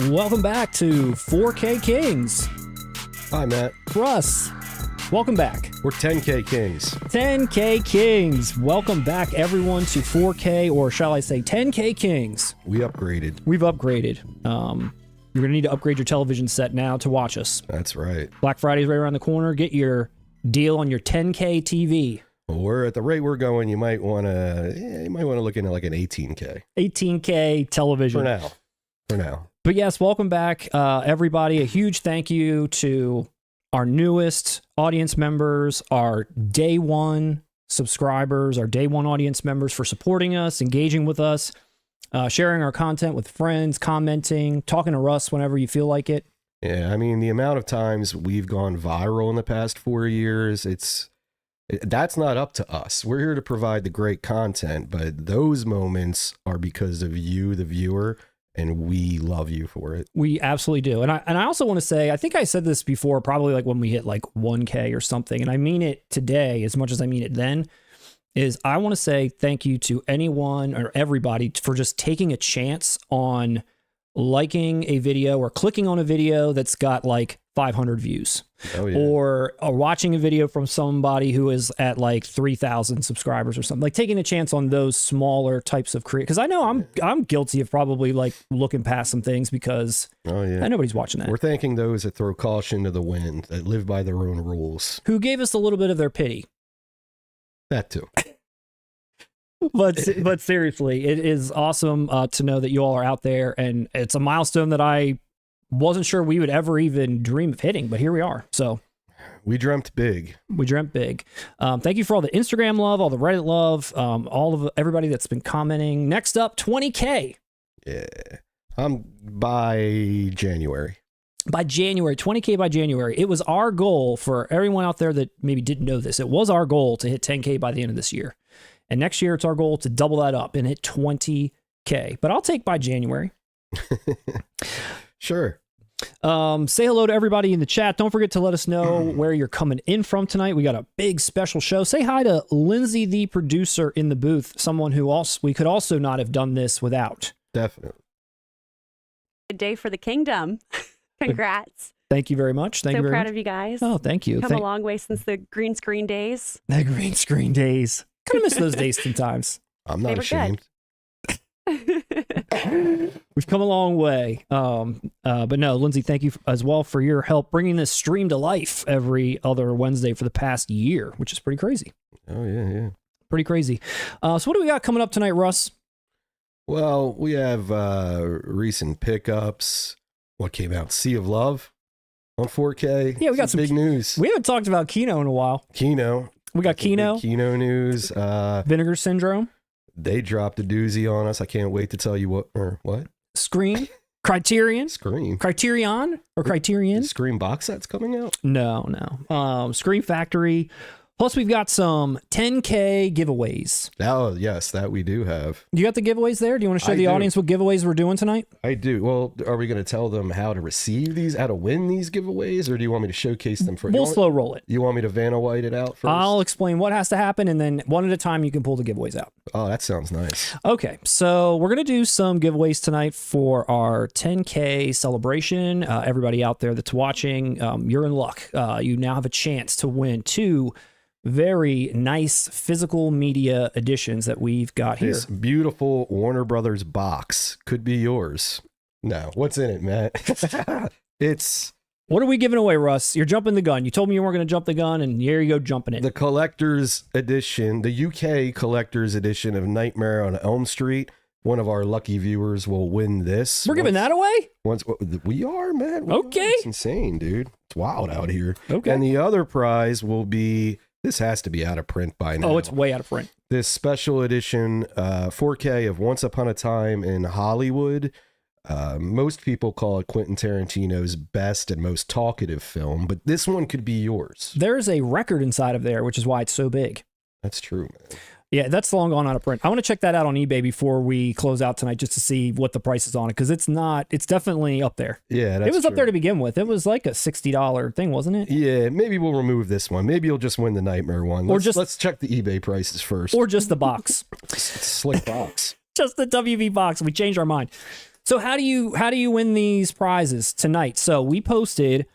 Welcome back to 4K Kings. Hi, Matt. Russ, welcome back. We're 10K Kings. 10K Kings. Welcome back, everyone, to 4K, or shall I say 10K Kings. We upgraded. We've upgraded. You're going to need to upgrade your television set now to watch us. That's right. Black Friday's right around the corner. Get your deal on your 10K TV. Well, we're at the rate we're going. You might want to look into like an 18K. 18K television. For now. But yes, welcome back, everybody. A huge thank you to our newest audience members, our day one subscribers, our day one audience members for supporting us, engaging with us, sharing our content with friends, commenting, talking to Russ whenever you feel like it. Yeah, I mean, the amount of times we've gone viral in the past 4 years, that's not up to us. We're here to provide the great content, but those moments are because of you, the viewer, and we love you for it. We absolutely do. And I also want to say, I think I said this before, probably like when we hit like 1K or something, and I mean it today as much as I mean it then, is I want to say thank you to anyone or everybody for just taking a chance on liking a video or clicking on a video that's got like 500 views. Oh, yeah. Or watching a video from somebody who is at like 3,000 subscribers or something, like taking a chance on those smaller types of creators. Because I know I'm guilty of probably like looking past some things because nobody's watching that. We're thanking those that throw caution to the wind, that live by their own rules. Who gave us a little bit of their pity. That too. But seriously, it is awesome to know that you all are out there, and it's a milestone that I wasn't sure we would ever even dream of hitting, but here we are. So we dreamt big. Thank you for all the Instagram love, all the Reddit love, all of everybody that's been commenting. Next up, 20K. Yeah. By January. 20K by January. It was our goal for everyone out there that maybe didn't know this. It was our goal to hit 10K by the end of this year. And next year, it's our goal to double that up and hit 20K. But I'll take by January. Sure. Say hello to everybody in the chat. Don't forget to let us know where you're coming in from tonight. We got a big special show. Say hi to Lindsay, the producer in the booth, someone who we could also not have done this without. Definitely. Good day for the kingdom. Congrats. Thank you very much. So proud of you guys. Oh, thank you. Come a long way since the green screen days. The green screen days. Kind of miss those days sometimes. I'm not ashamed. We've come a long way. But no, Lindsay, thank you as well for your help bringing this stream to life every other Wednesday for the past year, which is pretty crazy. Oh, yeah. Pretty crazy. So what do we got coming up tonight, Russ? Well, we have recent pickups. What came out? Sea of Love on 4K. Yeah, we got some big news. We haven't talked about Kino in a while. Kino. We got Kino. Kino news. Vinegar Syndrome. They dropped a doozy on us. I can't wait to tell you what. Scream. Criterion. Criterion or Criterion. The Scream box set's coming out? No. Scream Factory. Plus, we've got some 10K giveaways. Oh, yes, that we do have. You got the giveaways there? Do you want to show the audience what giveaways we're doing tonight? I do. Well, are we going to tell them how to receive these, how to win these giveaways, or do you want me to showcase them first? We'll slow roll it. You want me to Vanna White it out first? I'll explain what has to happen, and then one at a time you can pull the giveaways out. Oh, that sounds nice. Okay, so we're going to do some giveaways tonight for our 10K celebration. Everybody out there that's watching, you're in luck. You now have a chance to win 2 very nice physical media editions that we've got here. This beautiful Warner Brothers box could be yours. No, what's in it, Matt? What are we giving away, Russ? You're jumping the gun. You told me you weren't going to jump the gun, and here you go jumping it. The collector's edition, the UK collector's edition of Nightmare on Elm Street. One of our lucky viewers will win this. We're giving that away? We are, man. Okay. It's insane, dude. It's wild out here. Okay. And the other prize will be... This has to be out of print by now. Oh, it's way out of print. This special edition 4K of Once Upon a Time in Hollywood. Most people call it Quentin Tarantino's best and most talkative film, but this one could be yours. There's a record inside of there, which is why it's so big. That's true, man. Yeah, that's long gone out of print. I want to check that out on eBay before we close out tonight just to see what the price is on it, because it's definitely up there. Yeah, that's It was up there to begin with. It was like a $60 thing, wasn't it? Yeah, maybe we'll remove this one. Maybe you'll just win the Nightmare one. Let's check the eBay prices first. Or just the box. Slick box. Just the WV box. We changed our mind. So how do you win these prizes tonight? So we posted,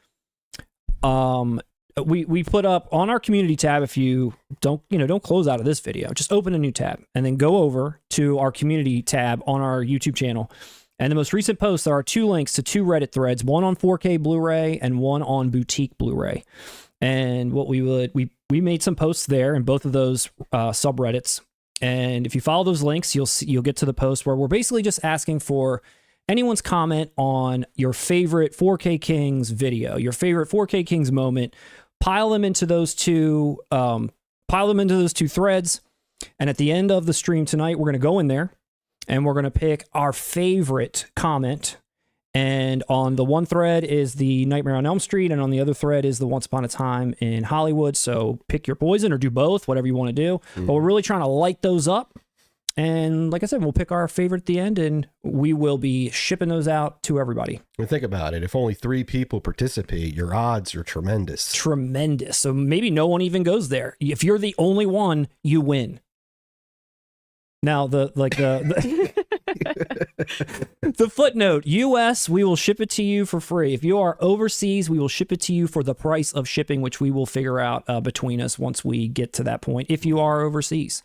we put up on our community tab. If you don't close out of this video, just open a new tab and then go over to our community tab on our YouTube channel. And the most recent post, there are 2 links to 2 Reddit threads, one on 4K Blu-ray and one on boutique Blu-ray. And what we made some posts there in both of those subreddits. And if you follow those links, you'll get to the post where we're basically just asking for anyone's comment on your favorite 4K Kings video, your favorite 4K Kings moment. Pile them into those two threads. And at the end of the stream tonight, we're going to go in there and we're going to pick our favorite comment. And on the one thread is the Nightmare on Elm Street, and on the other thread is the Once Upon a Time in Hollywood. So pick your poison or do both, whatever you want to do. But we're really trying to light those up. And like I said, we'll pick our favorite at the end, and we will be shipping those out to everybody. And think about it. If only 3 people participate, your odds are tremendous. Tremendous. So maybe no one even goes there. If you're the only one, you win. Now, the footnote, US, we will ship it to you for free. If you are overseas, we will ship it to you for the price of shipping, which we will figure out between us once we get to that point, if you are overseas.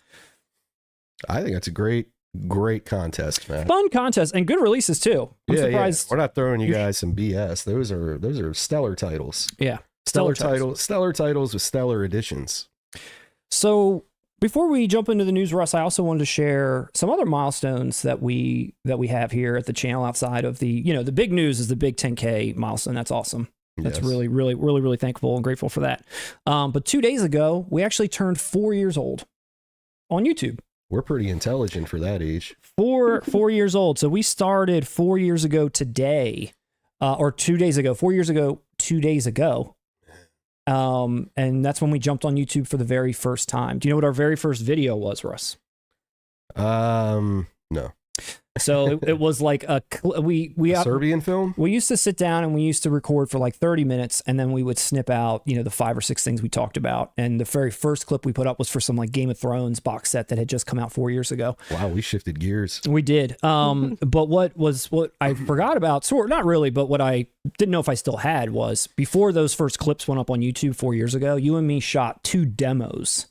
I think that's a great contest, man. Fun contest and good releases too. I'm surprised. Yeah. We're not throwing you guys some BS. Those are stellar titles. Yeah. Stellar titles with stellar editions. So before we jump into the news, Russ, I also wanted to share some other milestones that we have here at the channel outside of the big news is the big 10K milestone. That's awesome. That's really, really, really, really thankful and grateful for that. But 2 days ago, we actually turned 4 years old on YouTube. We're pretty intelligent for that age. 4 years old. So we started 4 years ago today, or 2 days ago. 4 years ago, 2 days ago. And that's when we jumped on YouTube for the very first time. Do you know what our very first video was, Russ? No. So it was like a Serbian film. We used to sit down and we used to record for like 30 minutes, and then we would snip out, the 5 or 6 things we talked about. And the very first clip we put up was for some like Game of Thrones box set that had just come out 4 years ago. Wow, we shifted gears. We did. But what I forgot about, not really, but what I didn't know if I still had was before those first clips went up on YouTube 4 years ago, you and me shot 2 demos.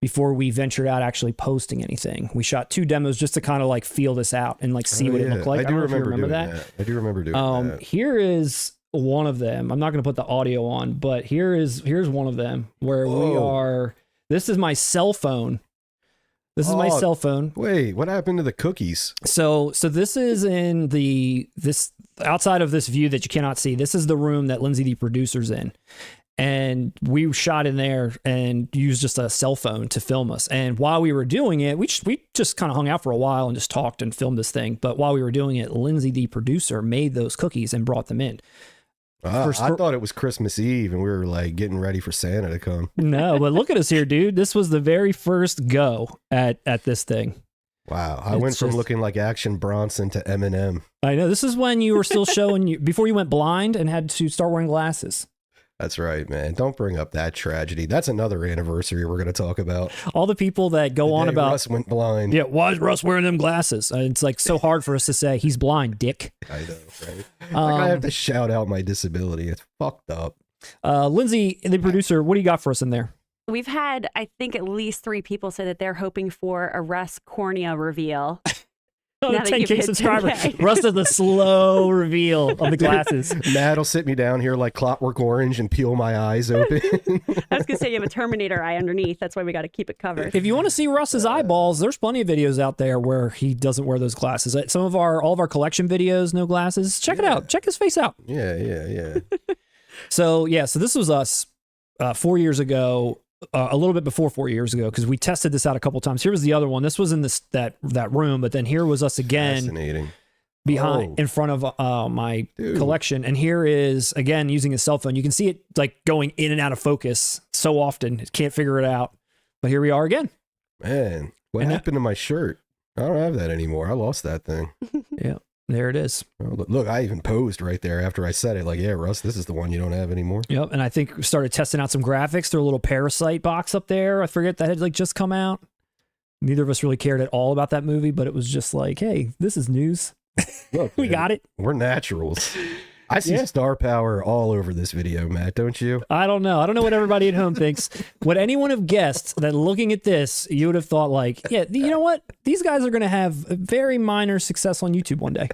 Before we ventured out actually posting anything, we shot 2 demos just to kind of like feel this out and like see what it looked like. I do remember that. I do remember doing that. Here is one of them. I'm not going to put the audio on, but here's one of them where we are. This is my cell phone. This is my cell phone. Wait, what happened to the cookies? So this is in this outside of this view that you cannot see. This is the room that Lindsay, the producer's in. And we shot in there and used just a cell phone to film us. And while we were doing it, we just kind of hung out for a while and just talked and filmed this thing. But while we were doing it, Lindsay, the producer, made those cookies and brought them in. I thought it was Christmas Eve and we were like getting ready for Santa to come. No, but look at us here, dude. This was the very first go at this thing. Wow. I went from looking like Action Bronson to Eminem. I know. This is when you were still showing before you went blind and had to start wearing glasses. That's right, man. Don't bring up that tragedy. That's another anniversary we're going to talk about. All the people that go on about Russ went blind. Yeah, why is Russ wearing them glasses? It's like so hard for us to say he's blind, dick. I know, right? I have to shout out my disability. It's fucked up. Lindsay, the producer, what do you got for us in there? We've had, I think, at least 3 people say that they're hoping for a Russ cornea reveal. 10K subscribers. 10K. Russ does the slow reveal of the glasses. Matt will sit me down here like Clockwork Orange and peel my eyes open. I was going to say you have a Terminator eye underneath. That's why we got to keep it covered. If you want to see Russ's eyeballs, there's plenty of videos out there where he doesn't wear those glasses. All of our collection videos, no glasses. Check it out. Check his face out. Yeah. So this was us 4 years ago. A little bit before 4 years ago, because we tested this out a couple times. Here was the other one. This was in that room, but then here was us again. Fascinating. Behind in front of my collection, and here is again using a cell phone. You can see it like going in and out of focus so often. It can't figure it out. But here we are again. Man, what happened to my shirt? I don't have that anymore. I lost that thing. Yeah. There it is. Oh, look, I even posed right there after I said it. Like, yeah, Russ, this is the one you don't have anymore. Yep. And I think we started testing out some graphics through a little Parasite box up there. I forget that had like just come out. Neither of us really cared at all about that movie, but it was just like, hey, this is news. Look, We man, got it. We're naturals. I see Yeah. star power all over this video, Matt, don't you? I don't know. I don't know what everybody at home thinks. Would anyone have guessed that looking at this, you would have thought like, yeah, you know what? These guys are going to have a very minor success on YouTube one day.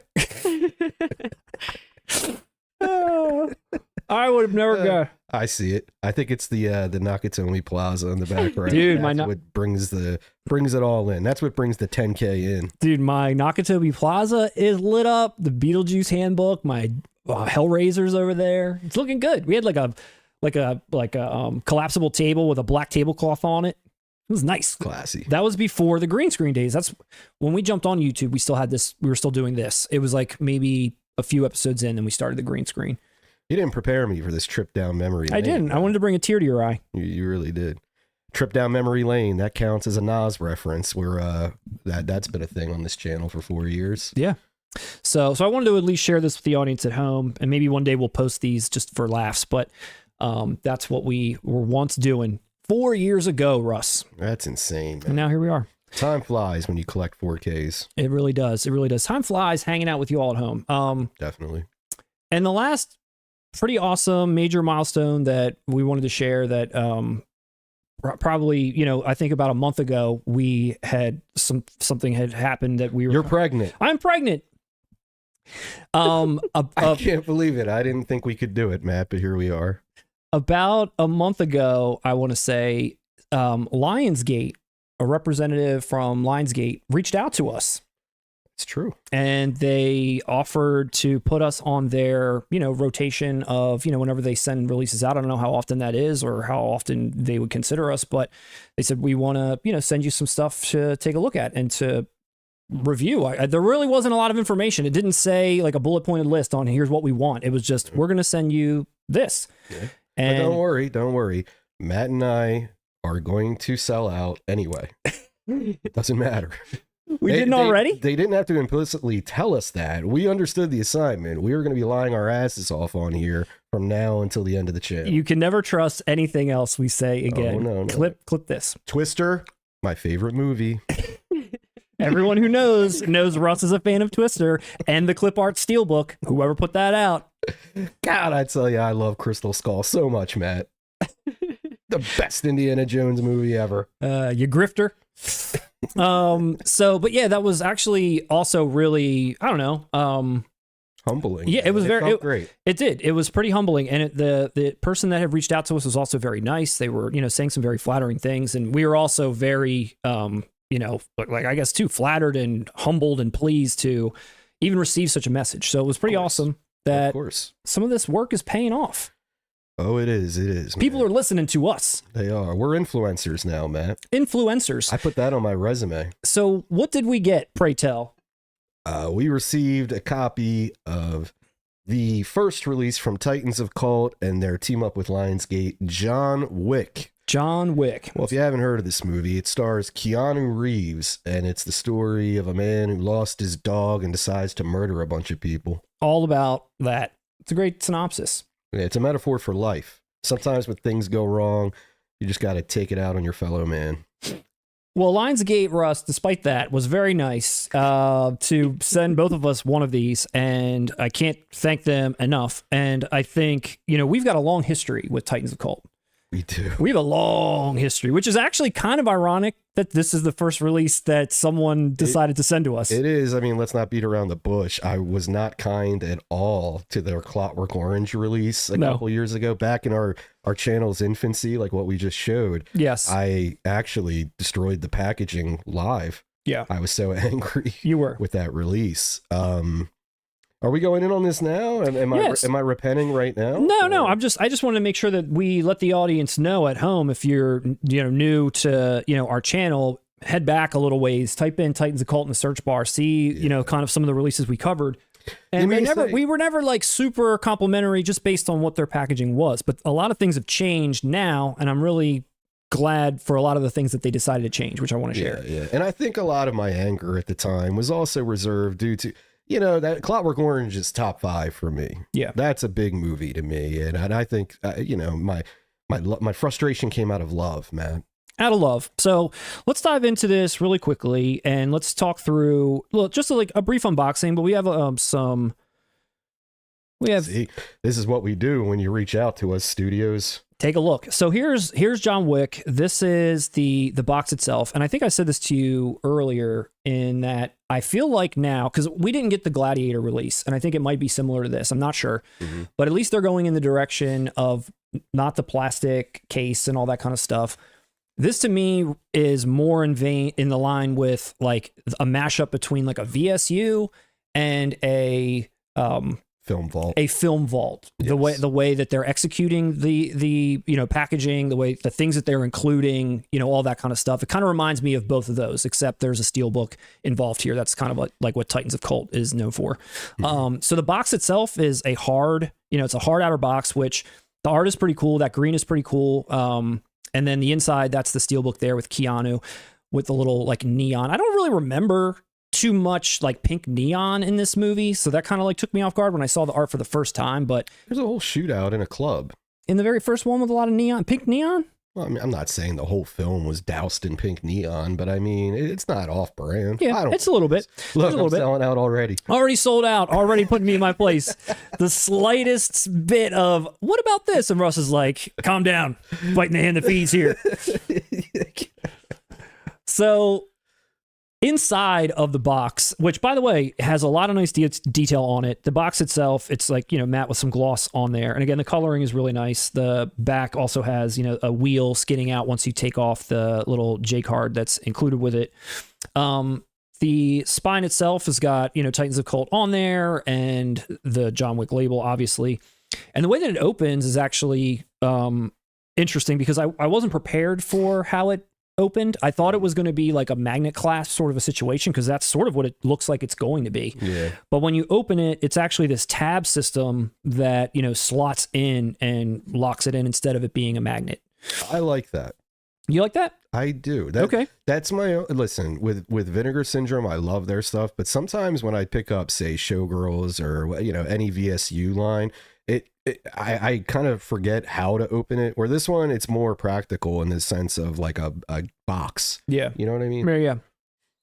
I would have never guessed. I see it. I think it's the Nakatomi Plaza in the background. Dude, That's what brings it all in. That's what brings the 10K in. Dude, my Nakatomi Plaza is lit up. The Beetlejuice handbook, my Hellraiser's over there. It's looking good. We had like a collapsible table with a black tablecloth on it. It was nice. Classy. That was before the green screen days. That's when we jumped on YouTube. We still had this. We were still doing this. It was like maybe a few episodes in, and we started the green screen. You didn't prepare me for this trip down memory lane. I didn't. I wanted to bring a tear to your eye. You really did. Trip down memory lane. That counts as a Nas reference. Where that's been a thing on this channel for 4 years. Yeah. So I wanted to at least share this with the audience at home, and maybe one day we'll post these just for laughs. But that's what we were once doing 4 years ago, Russ. That's insane, man. And now here we are. Time flies when you collect 4Ks. It really does. It really does. Time flies hanging out with you all at home. Definitely. And the last pretty awesome major milestone that we wanted to share that probably, I think about a month ago, we had something had happened that we were... You're pregnant. I'm pregnant. I can't believe it. I didn't think we could do it, Matt, but here we are. About a month ago, I want to say, LIONSGATE, a representative from LIONSGATE, reached out to us. It's true. And they offered to put us on their, rotation of, whenever they send releases out. I don't know how often that is or how often they would consider us, but they said, we want to, send you some stuff to take a look at and to review. There really wasn't a lot of information. It didn't say like a bullet pointed list on here's what we want. It was just, we're going to send you this. Yeah. And but don't worry. Matt and I are going to sell out anyway. It doesn't matter. We didn't already? They didn't have to implicitly tell us that. We understood the assignment. We were going to be lying our asses off on here from now until the end of the channel. You can never trust anything else we say again. Oh, no. Clip this. Twister, my favorite movie. Everyone who knows Russ is a fan of Twister and the clip art Steelbook. Whoever put that out. God, I tell you, I love Crystal Skull so much, Matt. The best Indiana Jones movie ever. You grifter. But yeah, that was actually also really, I don't know. Humbling. Yeah, it was felt great. It did. It was pretty humbling. And the person that had reached out to us was also very nice. They were, saying some very flattering things. And we were also very, I guess too flattered and humbled and pleased to even receive such a message. So it was pretty awesome that some of this work is paying off. Oh, it is. It is. People are listening to us. They are. We're influencers now, Matt. Influencers. I put that on my resume. So what did we get, pray tell? We received a copy of the first release from Titans of Cult and their team up with Lionsgate, John Wick. John Wick. Well, if you haven't heard of this movie, it stars Keanu Reeves, and it's the story of a man who lost his dog and decides to murder a bunch of people. All about that. It's a great synopsis. Yeah, it's a metaphor for life. Sometimes when things go wrong, you just got to take it out on your fellow man. Well, Lionsgate, Russ, despite that, was very nice to send both of us one of these, and I can't thank them enough. And I think, we've got a long history with Titans of Cult. We do. We have a long history, which is actually kind of ironic that this is the first release that someone decided to send to us. It is. I mean, let's not beat around the bush. I was not kind at all to their Clockwork Orange release a couple years ago, back in our channel's infancy, like what we just showed. Yes. I actually destroyed the packaging live. Yeah. I was so angry. You were. With that release. Are we going in on this now? Yes. Am I repenting right now? No. I just want to make sure that we let the audience know at home, if you're new to our channel, head back a little ways, type in Titans of Cult in the search bar, see kind of some of the releases we covered. And we were never like super complimentary just based on what their packaging was, but a lot of things have changed now, and I'm really glad for a lot of the things that they decided to change, which I want to share. Yeah. And I think a lot of my anger at the time was also reserved due to that Clockwork Orange is top 5 for me. Yeah. That's a big movie to me. And I think, my frustration came out of love, man. out of love. So let's dive into this really quickly and let's talk through just like a brief unboxing. But we have See, this is what we do when you reach out to us, studios. Take a look. So here's John Wick. This is the box itself. And I think I said this to you earlier in that I feel like now, because we didn't get the Gladiator release, and I think it might be similar to this. I'm not sure. But at least they're going in the direction of not the plastic case and all that kind of stuff. This to me is more in the line with like a mashup between like a VSU and a film vault. A film vault. Yes. The way that they're executing the packaging, the things that they're including, all that kind of stuff. It kind of reminds me of both of those, except there's a Steelbook involved here. That's kind of like what Titans of Cult is known for. So the box itself is a hard, it's a hard outer box, which the art is pretty cool. That green is pretty cool. And then the inside, that's the Steelbook there with Keanu with the little like neon. I don't really remember too much like pink neon in this movie, so that kind of like took me off guard when I saw the art for the first time. But there's a whole shootout in a club in the very first one with a lot of pink neon. Well, I mean, I'm not saying the whole film was doused in pink neon, but I mean, it's not off-brand. Yeah, it's a little bit. Look, I'm selling out already. Already sold out. Already putting me in my place. The slightest bit of, what about this? And Russ is like, calm down. Fighting the hand that feeds here. So inside of the box, which by the way has a lot of nice detail on it, the box itself, it's like matte with some gloss on there, and again the coloring is really nice. The back also has a wheel skidding out once you take off the little J card that's included with it. The spine itself has got Titans of Cult on there and the John Wick label obviously, and the way that it opens is actually interesting because I wasn't prepared for how it opened. I thought it was going to be like a magnet clasp sort of a situation because that's sort of what it looks like it's going to be. Yeah. But when you open it, it's actually this tab system that slots in and locks it in instead of it being a magnet. I like that. You like that? I do. Okay. That's my own. Listen, with Vinegar Syndrome, I love their stuff, but sometimes when I pick up, say, Showgirls or any VSU line, I kind of forget how to open it. Where this one, it's more practical in the sense of like a box. Yeah. You know what I mean? Yeah.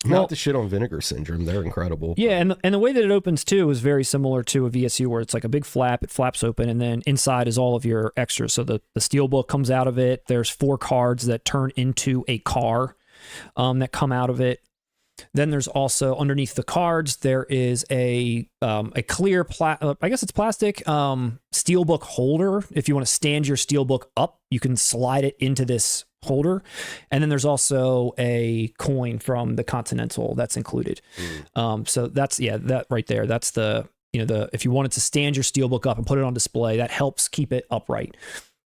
Not the shit on Vinegar Syndrome. They're incredible. Yeah, and the way that it opens too is very similar to a VSU where it's like a big flap, it flaps open, and then inside is all of your extras. So the Steelbook comes out of it. There's 4 cards that turn into a car that come out of it. Then there's also underneath the cards, there is a clear, I guess it's plastic, Steelbook holder. If you want to stand your Steelbook up, you can slide it into this holder. And then there's also a coin from the Continental that's included. So that's, that right there. That's the if you wanted to stand your Steelbook up and put it on display, that helps keep it upright.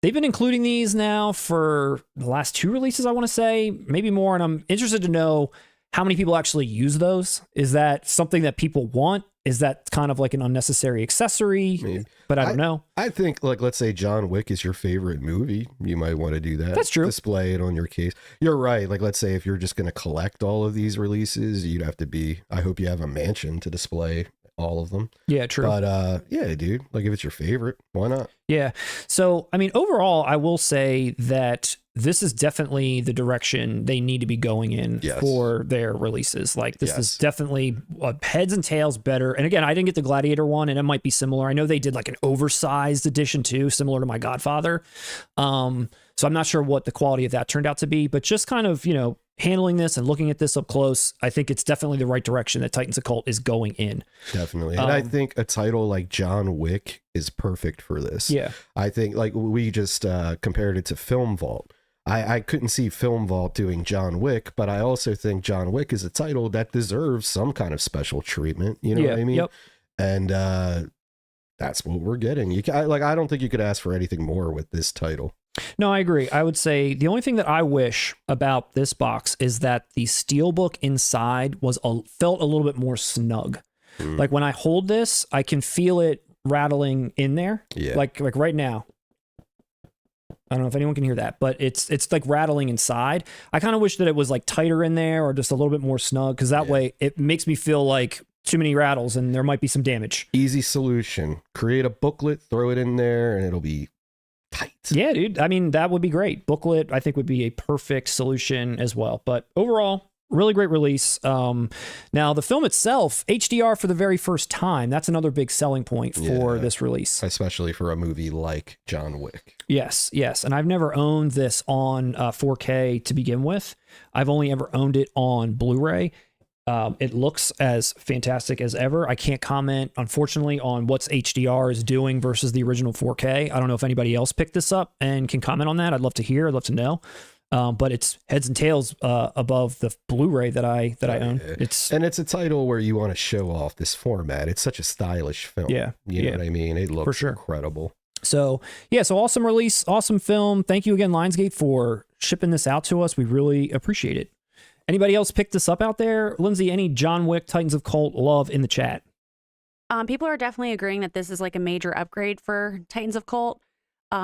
They've been including these now for the last 2 releases, I want to say, maybe more. And I'm interested to know how many people actually use those. Is that something that people want? Is that kind of like an unnecessary accessory? Maybe. But I don't know. I think, like, let's say John Wick is your favorite movie. You might want to do that. That's true. Display it on your case. You're right. Like, let's say if you're just going to collect all of these releases, you'd have to I hope you have a mansion to display all of them. Yeah, true. But yeah, dude, like if it's your favorite, why not? Yeah. So, I mean, overall, I will say that this is definitely the direction they need to be going in for their releases. Like this is definitely heads and tails better. And again, I didn't get the Gladiator one and it might be similar. I know they did like an oversized edition too, similar to my Godfather. So I'm not sure what the quality of that turned out to be, but just kind of, handling this and looking at this up close, I think it's definitely the right direction that Titans of Cult is going in. Definitely. And I think a title like John Wick is perfect for this. Yeah. I think like we just compared it to Film Vault. I couldn't see Film Vault doing John Wick, but I also think John Wick is a title that deserves some kind of special treatment. You know what I mean? Yep. And that's what we're getting. I don't think you could ask for anything more with this title. No, I agree. I would say the only thing that I wish about this box is that the Steelbook inside felt a little bit more snug. Like when I hold this, I can feel it rattling in there. Yeah. Like right now. I don't know if anyone can hear that, but it's like rattling inside. I kind of wish that it was like tighter in there or just a little bit more snug, because that way it makes me feel like too many rattles and there might be some damage. Easy solution. Create a booklet, throw it in there, and it'll be tight. Yeah, dude. I mean, that would be great. Booklet, I think, would be a perfect solution as well. But overall, really great release. Now, the film itself, HDR for the very first time. That's another big selling point for this release. Especially for a movie like John Wick. Yes, yes. And I've never owned this on 4K to begin with. I've only ever owned it on Blu-ray. It looks as fantastic as ever. I can't comment, unfortunately, on what's HDR is doing versus the original 4K. I don't know if anybody else picked this up and can comment on that. I'd love to hear. I'd love to know. But it's heads and tails above the Blu-ray that I own. It's a title where you want to show off this format. It's such a stylish film. Yeah, you know what I mean. It looks for sure incredible. So yeah, so awesome release, awesome film. Thank you again, LIONSGATE, for shipping this out to us. We really appreciate it. Anybody else pick this up out there? Lindsay, any John Wick Titans of Cult love in the chat? People are definitely agreeing that this is like a major upgrade for Titans of Cult.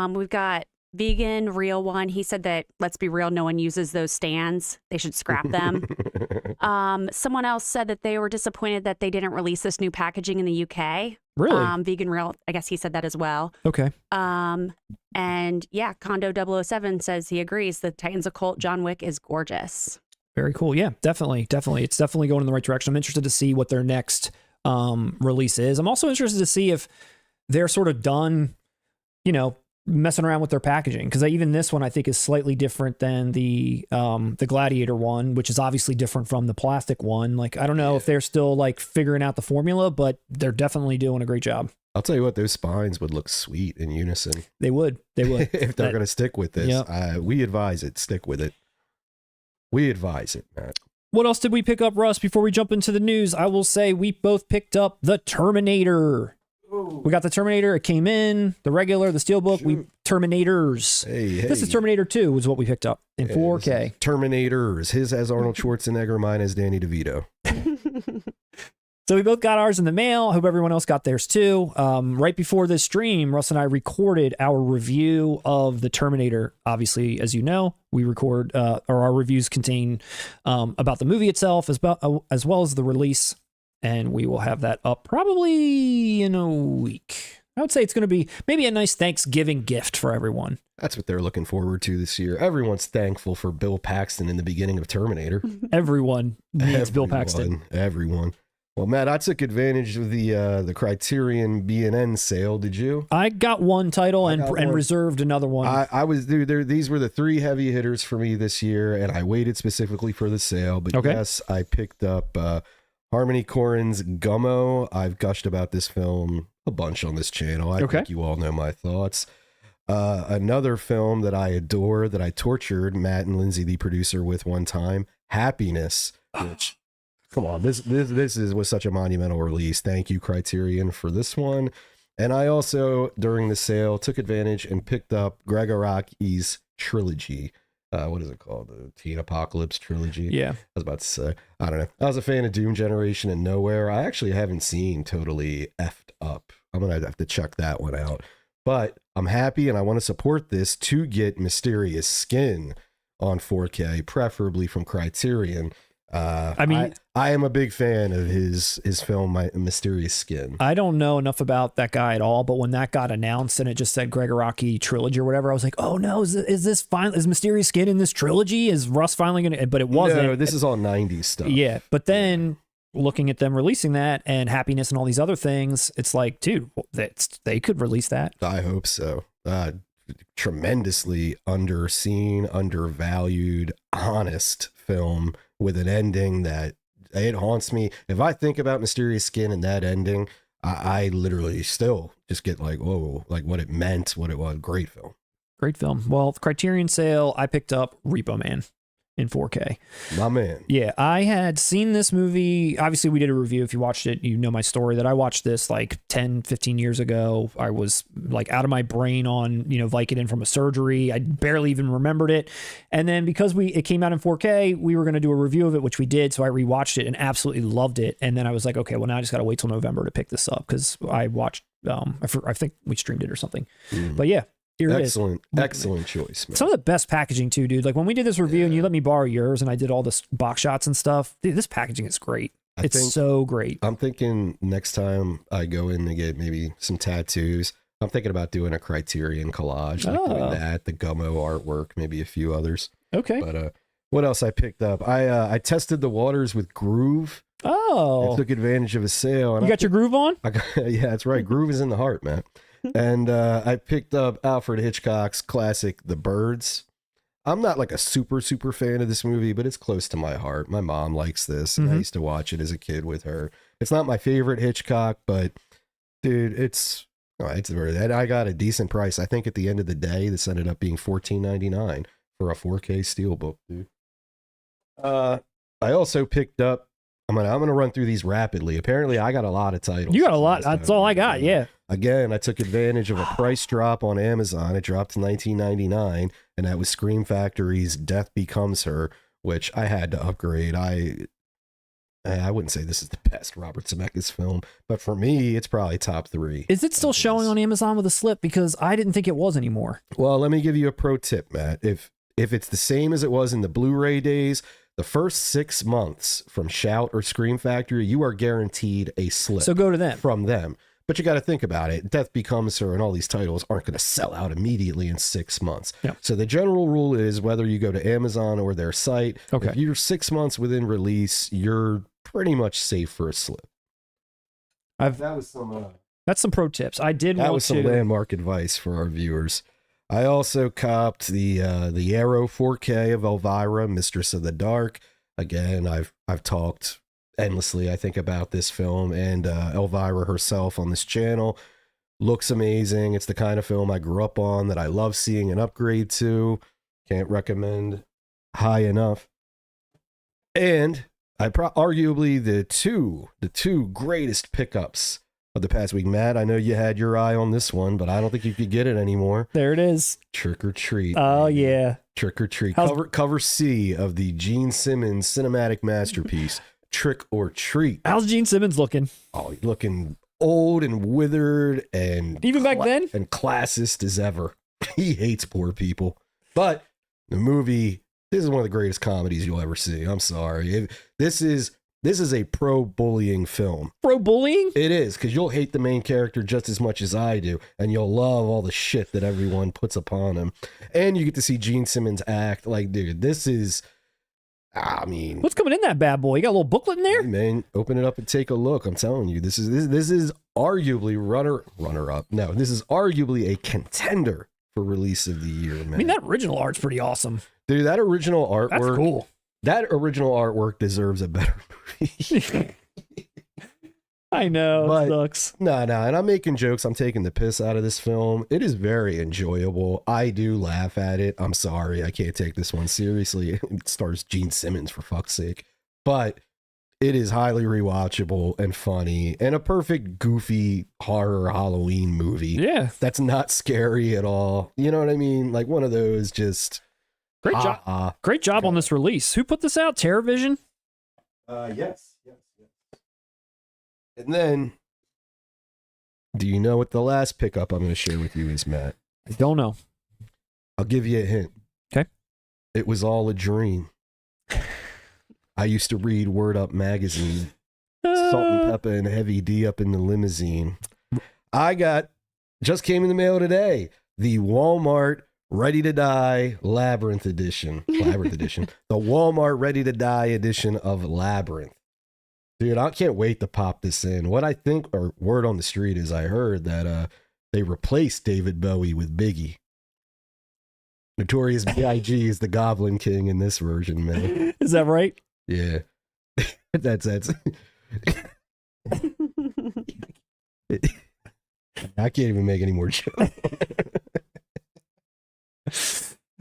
We've got Vegan, Real One. He said that, let's be real, no one uses those stands. They should scrap them. Someone else said that they were disappointed that they didn't release this new packaging in the UK. Really? Vegan Real, I guess he said that as well. Okay. And yeah, Condo007 says he agrees. The Titans of Cult John Wick is gorgeous. Very cool. Yeah, definitely. It's definitely going in the right direction. I'm interested to see what their next release is. I'm also interested to see if they're sort of done, messing around with their packaging, because even this one I think is slightly different than the Gladiator one, which is obviously different from the plastic one. Like, I don't know if they're still like figuring out the formula, but they're definitely doing a great job. I'll tell you what, those spines would look sweet in unison. They would. If they're going to stick with this. We advise it. Stick with it. We advise it, Matt. What else did we pick up, Russ, before we jump into the news? I will say we both picked up the Terminator. Ooh. We got the Terminator. It came in. The regular, the Steelbook. Terminators. Hey. This is Terminator 2 was what we picked up in 4K. Terminators. His has Arnold Schwarzenegger. Mine has Danny DeVito. So we both got ours in the mail. I hope everyone else got theirs too. Right before this stream, Russ and I recorded our review of the Terminator. Obviously, as you know, we record, or our reviews contain about the movie itself as well as the release. And we will have that up probably in a week. I would say it's going to be maybe a nice Thanksgiving gift for everyone. That's what they're looking forward to this year. Everyone's thankful for Bill Paxton in the beginning of Terminator. Everyone needs Bill Paxton. Everyone. Well, Matt, I took advantage of the Criterion B&N sale. Did you? I got one title and reserved another one. These were the three heavy hitters for me this year, and I waited specifically for the sale. But yes, I picked up Harmony Korman's Gummo. I've gushed about this film a bunch on this channel. I think you all know my thoughts. Another film that I adore, that I tortured Matt and Lindsay, the producer, with one time, Happiness, which... Come on, this was such a monumental release. Thank you, Criterion, for this one. And I also, during the sale, took advantage and picked up Greg Araki's trilogy. What is it called? The Teen Apocalypse trilogy? Yeah. I was about to say. I don't know. I was a fan of Doom Generation and Nowhere. I actually haven't seen Totally Effed Up. I'm going to have to check that one out. But I'm happy and I want to support this to get Mysterious Skin on 4K, preferably from Criterion. I am a big fan of his film, Mysterious Skin. I don't know enough about that guy at all, but when that got announced and it just said Greg Araki trilogy or whatever, I was like, oh no, is Mysterious Skin in this trilogy? Is Russ finally gonna? But it wasn't. No, this is all 90s stuff. Yeah, but then looking at them releasing that and Happiness and all these other things, it's like, dude, they could release that. I hope so. Tremendously underseen, undervalued, honest film with an ending that it haunts me. If I think about Mysterious Skin and that ending, I literally still just get like, whoa, like what it meant, what it was. Great film. Great film. Well, the Criterion sale, I picked up Repo Man in 4K. My man. Yeah, I had seen this movie. Obviously, we did a review. If you watched it, you know my story that I watched this like 10, 15 years ago. I was like out of my brain on, Vicodin from a surgery. I barely even remembered it. And then because it came out in 4K, we were going to do a review of it, which we did. So I rewatched it and absolutely loved it. And then I was like, okay, well, now I just got to wait till November to pick this up because I watched, I think we streamed it or something. But yeah. Here Excellent choice, man. Some of the best packaging too, dude. Like when we did this review and you let me borrow yours and I did all this box shots and stuff, dude, this packaging is great. It's so great. I'm thinking next time I go in to get maybe some tattoos, I'm thinking about doing a Criterion collage, like doing that, the Gummo artwork, maybe a few others. Okay. But what else I picked up? I tested the waters with Groove. Oh. I took advantage of a sale. And You got your Groove on? Yeah, that's right. Groove is in the heart, man. And I picked up Alfred Hitchcock's classic, The Birds. I'm not like a super fan of this movie, but it's close to my heart. My mom likes this, and I used to watch it as a kid with her. It's not my favorite Hitchcock, but dude, it's I got a decent price. I think at the end of the day, this ended up being $14.99 for a 4K Steelbook, dude. I also picked up. I'm gonna run through these rapidly. Apparently, I got a lot of titles. You got a lot. That's all I got. Yeah. Again, I took advantage of a price drop on Amazon. It dropped to $19.99, and that was Scream Factory's Death Becomes Her, which I had to upgrade. I wouldn't say this is the best Robert Zemeckis film, but for me, it's probably top 3. Is it still showing on Amazon with a slip? Because I didn't think it was anymore. Well, let me give you a pro tip, Matt. If it's the same as it was in the Blu-ray days, the first 6 months from Shout or Scream Factory, you are guaranteed a slip. So go to them. From them. But you got to think about it. Death Becomes Her and all these titles aren't going to sell out immediately in 6 months. Yep. So the general rule is whether you go to Amazon or their site, okay, if you're 6 months within release, you're pretty much safe for a slip. That's some pro tips. I did. That was some landmark advice for our viewers. I also copped the Arrow 4K of Elvira, Mistress of the Dark. Again, I've talked endlessly, I think, about this film, and Elvira herself on this channel looks amazing. It's the kind of film I grew up on that I love seeing an upgrade to. Can't recommend high enough. And arguably the two greatest pickups of the past week. Matt, I know you had your eye on this one, but I don't think you could get it anymore. There it is. Trick or Treat. Oh, yeah. Trick or Treat. Cover C of the Gene Simmons cinematic masterpiece, Trick or Treat. How's Gene Simmons looking? Oh, he's looking old and withered and even back then, and classist as ever. He hates poor people. But the movie, this is one of the greatest comedies you'll ever see. I'm sorry. This is a pro-bullying film. Pro-bullying? It is, because you'll hate the main character just as much as I do, and you'll love all the shit that everyone puts upon him. And you get to see Gene Simmons act. Like, dude, this is... I mean, what's coming in that bad boy? You got a little booklet in there? Hey man, open it up and take a look. I'm telling you, this is arguably runner up. No, this is arguably a contender for release of the year, man. I mean, that original art's pretty awesome. Dude, that original artwork. That's cool. That original artwork deserves a better movie. I know, it sucks. No, and I'm making jokes. I'm taking the piss out of this film. It is very enjoyable. I do laugh at it. I'm sorry, I can't take this one seriously. It stars Gene Simmons, for fuck's sake. But it is highly rewatchable and funny and a perfect goofy horror Halloween movie. Yeah. That's not scary at all. You know what I mean? Like one of those just... Great job. Great job on this release. Who put this out? TerraVision? Yes. And then, do you know what the last pickup I'm going to share with you is, Matt? I don't know. I'll give you a hint. Okay. It was all a dream. I used to read Word Up magazine. Salt and Pepper and Heavy D up in the limousine. Just came in the mail today, the Walmart Ready to Die Labyrinth edition. The Walmart Ready to Die edition of Labyrinth. Dude, I can't wait to pop this in. What I think, or word on the street is I heard that they replaced David Bowie with Biggie. Notorious B.I.G. is the Goblin King in this version, man. Is that right? Yeah. That's I can't even make any more jokes.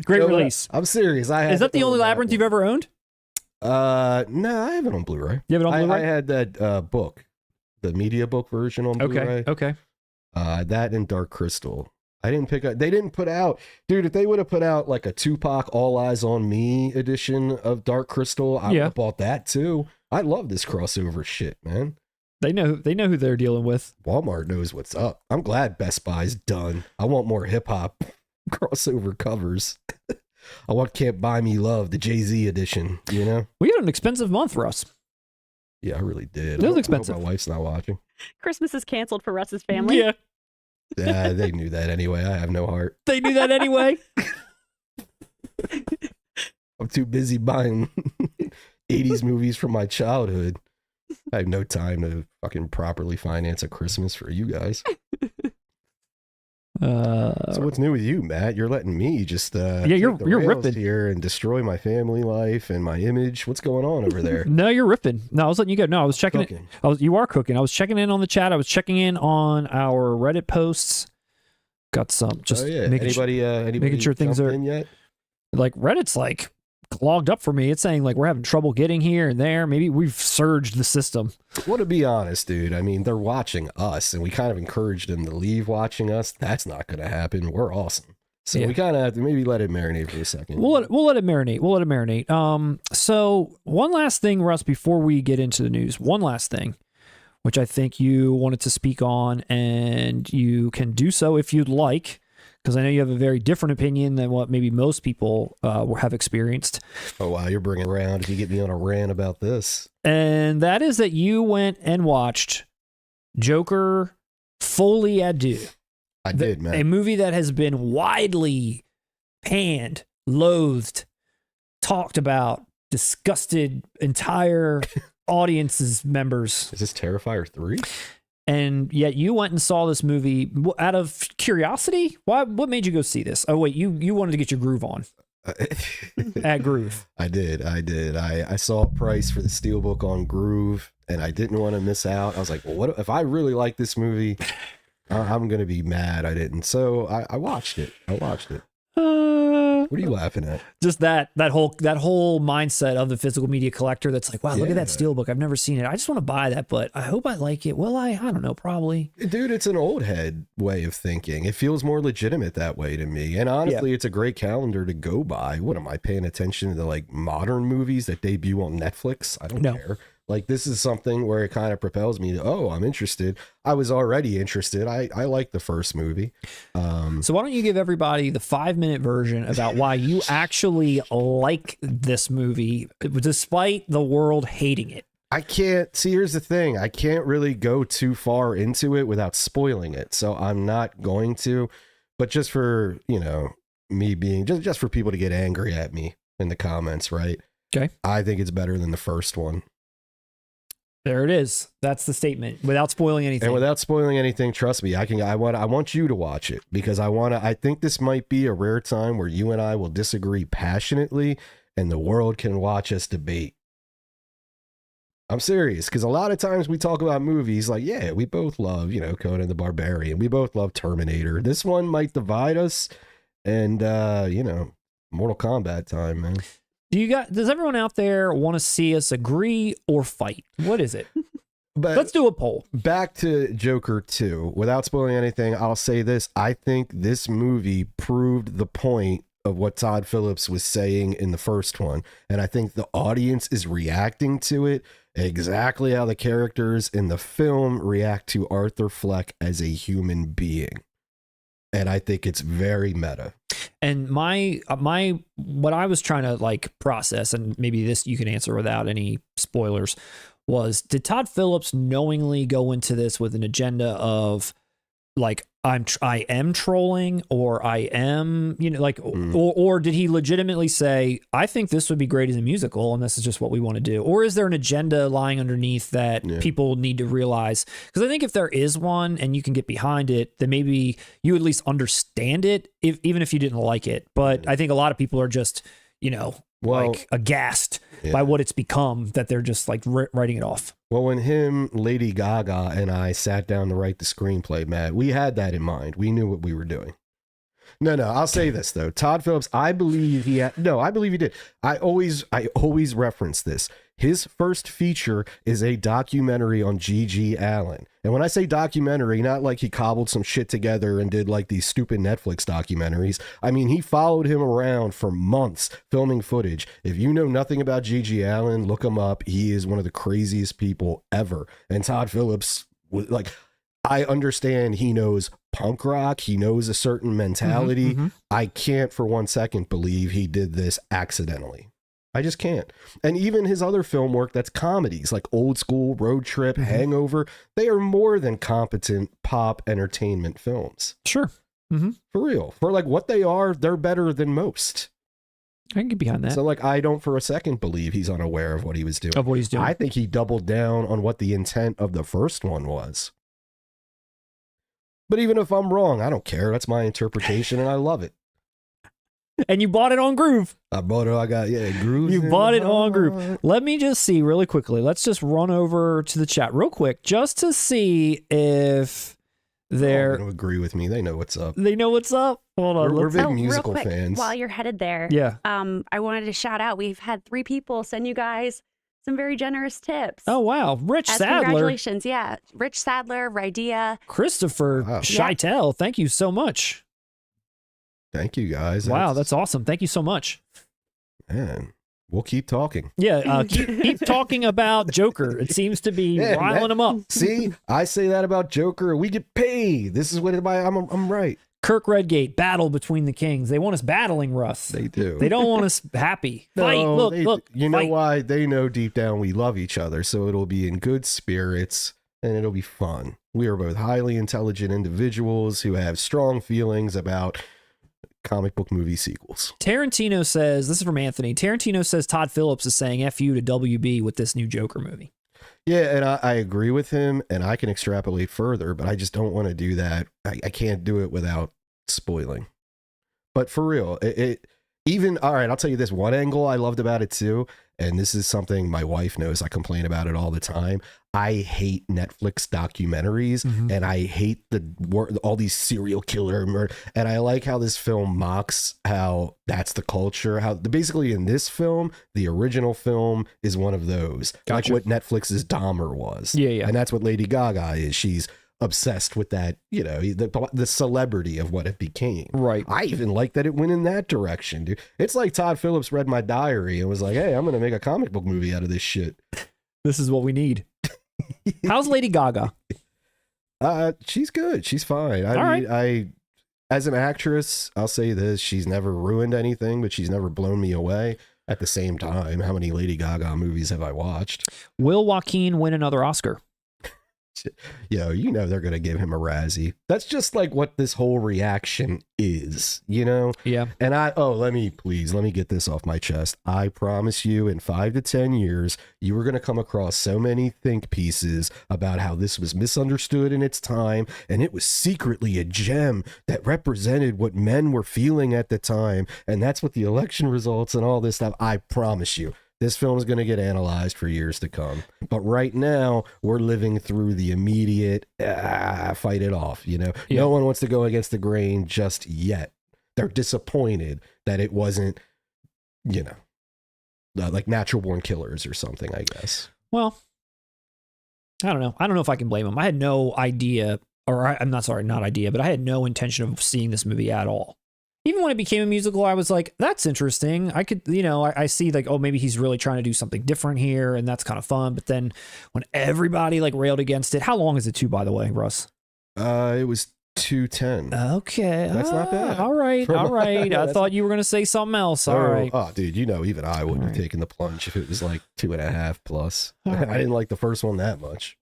Great release. I'm serious. Is that the only Labyrinth you've ever owned? No, I have it on Blu-ray. You have it on Blu-ray? I had that book, the media book version on Blu-ray. Okay. That and Dark Crystal. I didn't pick up. They didn't put out, dude. If they would have put out like a Tupac All Eyes on Me edition of Dark Crystal, I would have bought that too. I love this crossover shit, man. They know who they're dealing with. Walmart knows what's up. I'm glad Best Buy's done. I want more hip hop crossover covers. I want Can't Buy Me Love, the Jay-Z edition, you know? We had an expensive month for us. Yeah, I really did. It was expensive. My wife's not watching. Christmas is canceled for Russ's family. Yeah. Yeah, they knew that anyway. I have no heart. They knew that anyway. I'm too busy buying 80s movies from my childhood. I have no time to fucking properly finance a Christmas for you guys. So what's new with you, Matt? You're letting me just you're ripping here and destroy my family life and my image. What's going on over there? No, you're ripping. No, I was letting you go. No, I was checking it. You are cooking. I was checking in on the chat. I was checking in on our Reddit posts. Got some. Just making sure things are in yet. Like Reddit's like clogged up for me. It's saying like we're having trouble getting here and there. Maybe we've surged the system. Well, to be honest, dude, I mean, they're watching us and we kind of encouraged them to leave watching us. That's not going to happen. We're awesome. So we kind of have to maybe let it marinate for a second. We'll let it marinate. So one last thing, Russ, before we get into the news, one last thing, which I think you wanted to speak on, and you can do so if you'd like, because I know you have a very different opinion than what maybe most people have experienced. Oh, wow. You're bringing around if you get me on a rant about this. And that is that you went and watched Joker Folie à Deux. I did, man. A movie that has been widely panned, loathed, talked about, disgusted entire audience's members. Is this Terrifier 3? And yet you went and saw this movie out of curiosity? What made you go see this? Oh, wait, you wanted to get your groove on. At Groove. I did. I saw a price for the Steelbook on Groove, and I didn't want to miss out. I was like, well, what if I really like this movie? I'm going to be mad I didn't. So I watched it. What are you laughing at? Just that whole mindset of the physical media collector that's like, wow, look at that Steelbook. I've never seen it. I just want to buy that, but I hope I like it. Will I? I don't know, probably. Dude, it's an old head way of thinking. It feels more legitimate that way to me. And honestly, it's a great calendar to go by. What am I paying attention to the like modern movies that debut on Netflix? I don't care. Like, this is something where it kind of propels me to, oh, I'm interested. I was already interested. I like the first movie. So why don't you give everybody the 5-minute version about why you actually like this movie, despite the world hating it? I can't. See, here's the thing. I can't really go too far into it without spoiling it. So I'm not going to. But just for, me being, just for people to get angry at me in the comments, right? Okay. I think it's better than the first one. There it is. That's the statement. Without spoiling anything. And without spoiling anything, trust me, I want you to watch it, because I think this might be a rare time where you and I will disagree passionately and the world can watch us debate. I'm serious, because a lot of times we talk about movies like, yeah, we both love, Conan the Barbarian. We both love Terminator. This one might divide us, and Mortal Kombat time, man. Does everyone out there want to see us agree or fight? What is it? But let's do a poll. Back to Joker 2. Without spoiling anything, I'll say this. I think this movie proved the point of what Todd Phillips was saying in the first one. And I think the audience is reacting to it exactly how the characters in the film react to Arthur Fleck as a human being. And I think it's very meta. And what I was trying to like process, and maybe this you can answer without any spoilers, was, did Todd Phillips knowingly go into this with an agenda of like, I am trolling, or I am, or did he legitimately say, I think this would be great as a musical and this is just what we want to do? Or is there an agenda lying underneath that people need to realize? Because I think if there is one and you can get behind it, then maybe you at least understand it, even if you didn't like it. But I think a lot of people are just, like aghast by what it's become, that they're just like writing it off. Well, when Lady Gaga and I sat down to write the screenplay, Matt, we had that in mind. We knew what we were doing. No, I'll say this though. Todd Phillips, I believe he did. I always reference this. His first feature is a documentary on G.G. Allen. And when I say documentary, not like he cobbled some shit together and did like these stupid Netflix documentaries. I mean, he followed him around for months filming footage. If you know nothing about G.G. Allen, look him up. He is one of the craziest people ever. And Todd Phillips, I understand he knows punk rock. He knows a certain mentality. I can't for 1 second believe he did this accidentally. I just can't. And even his other film work that's comedies like Old School, Road Trip, Hangover, they are more than competent pop entertainment films. Sure. For real. For like what they are, they're better than most. I can get behind that. So like I don't for a second believe he's unaware of what he was doing. Of what he's doing. I think he doubled down on what the intent of the first one was. But even if I'm wrong, I don't care. That's my interpretation and I love it. And you bought it on Groove. I bought it. I got, Groove. You bought it on Groove. Let me just see really quickly. Let's just run over to the chat real quick just to see if they're going to agree with me. They know what's up. They know what's up. Hold on. We're big real musical quick, fans. While you're headed there, Yeah. I wanted to shout out. We've had 3 people send you guys some very generous tips. Oh, wow. Rich As Sadler. Congratulations. Yeah. Rich Sadler, Rydia. Christopher Wow. Scheitel. Thank you so much. Thank you, guys. Wow, that's awesome. Thank you so much. Man, we'll keep talking. Yeah, keep talking about Joker. It seems to be riling him up. See, I say that about Joker. We get paid. This is what I'm right. Kirk Redgate, battle between the kings. They want us battling, Russ. They do. They don't want us happy. Fight. No, Look. You know fight. why? They know deep down we love each other, so it'll be in good spirits and it'll be fun. We are both highly intelligent individuals who have strong feelings about comic book movie sequels. Tarantino says, this is from Anthony. Tarantino says Todd Phillips is saying F you to WB with this new Joker movie. Yeah, and I agree with him, and I can extrapolate further, but I just don't want to do that. I can't do it without spoiling. But for real, even, all right, I'll tell you this one angle I loved about it too, and this is something my wife knows. I complain about it all the time. I hate Netflix documentaries, and I hate all these serial killer murder. And I like how this film mocks how that's the culture. How basically in this film, the original film is one of those, Gotcha. like what Netflix's Dahmer was. Yeah. And that's what Lady Gaga is. She's obsessed with that, the celebrity of what it became. Right. I even like that it went in that direction, dude. It's like Todd Phillips read my diary and was like, hey, I'm going to make a comic book movie out of this shit. This is what we need. How's Lady Gaga? She's good. She's fine. I as an actress, I'll say this, she's never ruined anything, but she's never blown me away. At the same time, how many Lady Gaga movies have I watched? Will Joaquin win another Oscar? They're going to give him a Razzie. That's just like what this whole reaction is, Yeah. And let me get this off my chest. I promise you in 5 to 10 years, you are going to come across so many think pieces about how this was misunderstood in its time. And it was secretly a gem that represented what men were feeling at the time. And that's what the election results and all this stuff. I promise you. This film is going to get analyzed for years to come. But right now, we're living through the immediate fight it off. No one wants to go against the grain just yet. They're disappointed that it wasn't, like Natural Born Killers or something, I guess. Well, I don't know. I don't know if I can blame him. I had no idea, not idea, but I had no intention of seeing this movie at all. Even when it became a musical, I was like, that's interesting. I could, I see like, oh, maybe he's really trying to do something different here. And that's kind of fun. But then when everybody like railed against it, how long is it to, by the way, Russ? It was 2:10. Okay. That's not bad. All right. I thought you were going to say something else. All right. Oh, dude, even I wouldn't have taken the plunge if it was like 2.5 plus. Right. I didn't like the first one that much.